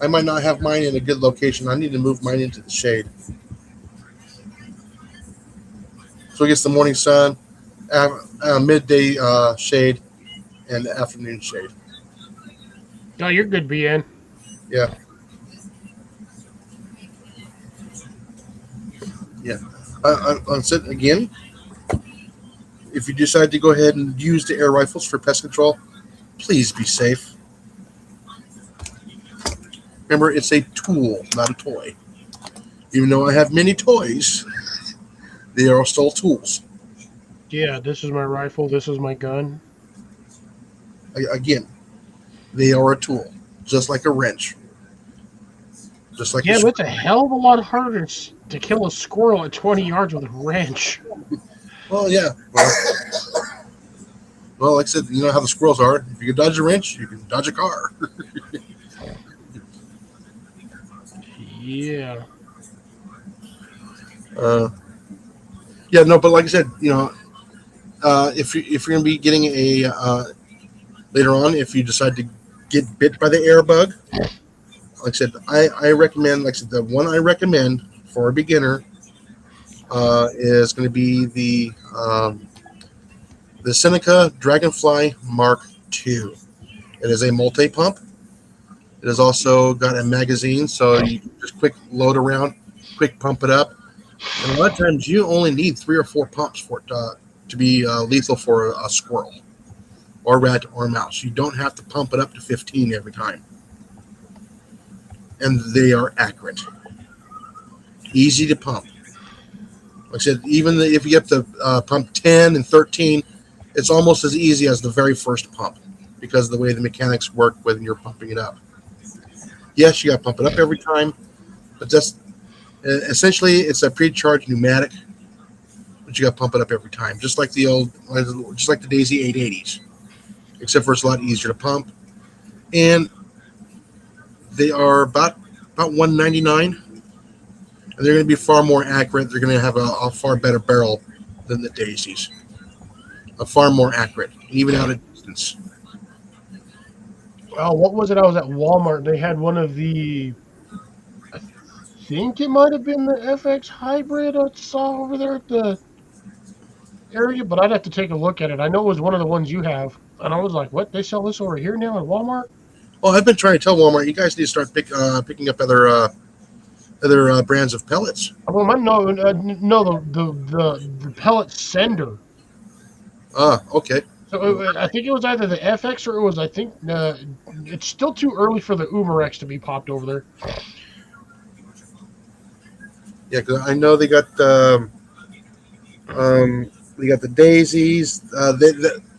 I might not have mine in a good location. I need to move mine into the shade. So it gets the morning sun, midday shade, and afternoon shade. Oh, you're good, BN. Yeah. On set again, if you decide to go ahead and use the air rifles for pest control, please be safe. Remember, it's a tool, not a toy. Even though I have many toys, they are still tools. Yeah, this is my rifle. This is my gun. Again, they are a tool, just like a wrench. Just like Yeah, but it's a hell of a lot harder to kill a squirrel at 20 yards with a wrench. Well, yeah. Well, like I said, you know how the squirrels are. If you can dodge a wrench, you can dodge a car. Yeah. Yeah, no, but like I said, you know, if you're going to be getting a later on, if you decide to get bit by the air bug, like I said, I recommend, like I said, the one I recommend for a beginner is going to be the Seneca Dragonfly Mark II. It is a multi-pump. It has also got a magazine, so you can just quick load around, quick pump it up. And a lot of times you only need 3 or 4 pumps for it to be lethal for a squirrel or rat or mouse. You don't have to pump it up to 15 every time. And they are accurate. Easy to pump. Like I said, even if you get to pump 10 and 13, it's almost as easy as the very first pump because of the way the mechanics work when you're pumping it up. Yes, you got to pump it up every time, but just essentially it's a pre-charged pneumatic, but you got to pump it up every time, just like the Daisy 880s, except for it's a lot easier to pump, and they are about $199, and they're going to be far more accurate. They're going to have a far better barrel than the Daisies, far more accurate, even out of distance. Well, what was it? I was at Walmart. They had one of the, I think it might have been the FX Hybrid I saw over there at the area, but I'd have to take a look at it. I know it was one of the ones you have, and I was like, what? They sell this over here now at Walmart? Well, I've been trying to tell Walmart, you guys need to start picking up other brands of pellets. Well, the pellet sender. Okay. So I think it was either the FX or it was, I think, it's still too early for the Umarex to be popped over there. Yeah, because I know they got the Daisies.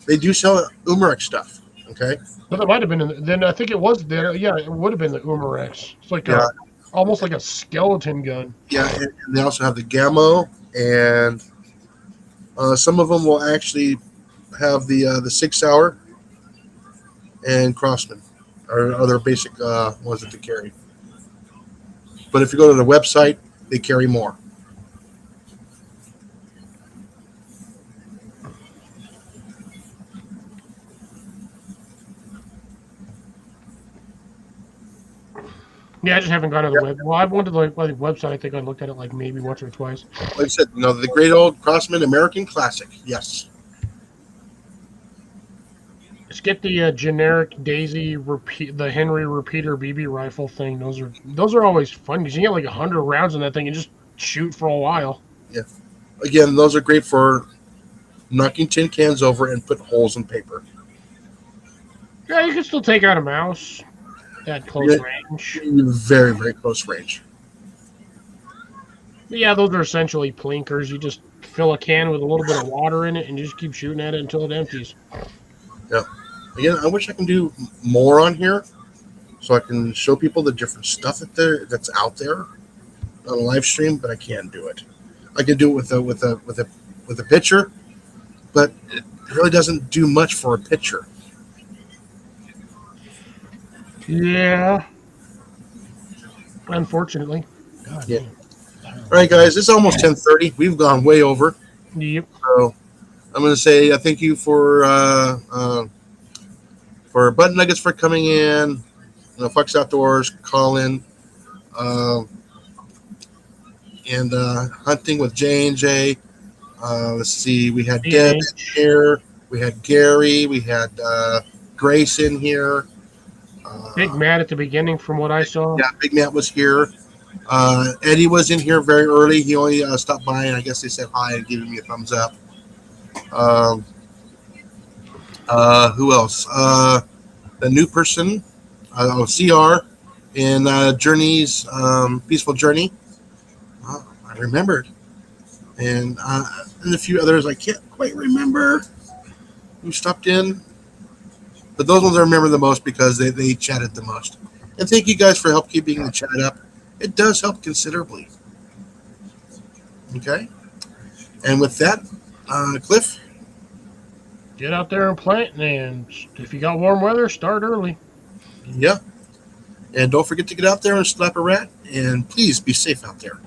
They do sell Umarex stuff. Okay. But it might have been. Then I think it was there. Yeah, it would have been the Umarex. It's like almost like a skeleton gun. Yeah, and they also have the Gammo, and some of them will actually have the 6 Hour and Crossman are other basic ones that they carry. But if you go to the website, they carry more. Yeah, I just haven't gone to the web. Well, I went to the website. I think I looked at it like maybe once or twice. Like I said, the great old Crossman American Classic. Yes. Just get the generic Daisy the Henry repeater BB rifle thing. Those are always fun because you get like 100 rounds in that thing and just shoot for a while. Again, those are great for knocking tin cans over and put holes in paper. Yeah, you can still take out a mouse at close range. Very, very close range. But yeah, those are essentially plinkers. You just fill a can with a little bit of water in it and just keep shooting at it until it empties. Again, I wish I can do more on here so I can show people the different stuff that's out there on a live stream, but I can't do it. I can do it with a picture, but it really doesn't do much for a picture. Yeah. Unfortunately. God, Yeah. damn. All right, guys, it's almost 10:30. We've gone way over, Yep. so I'm going to say thank you for Button Nuggets for coming in. Fox Outdoors, Colin, and Hunting with J&J. Let's see, we had Deb in here, we had Gary, we had Grace in here. Big Matt at the beginning, from what I saw. Yeah, Big Matt was here. Eddie was in here very early. He only stopped by, and I guess they said hi and gave me a thumbs up. Who else? The new person, CR, in Journey's Peaceful Journey. I remembered. And a few others I can't quite remember who stopped in. But those ones I remember the most because they chatted the most. And thank you guys for help keeping the chat up. It does help considerably. Okay? And with that, Cliff? Get out there and plant, and if you got warm weather, start early. Yeah. And don't forget to get out there and slap a rat. And please be safe out there.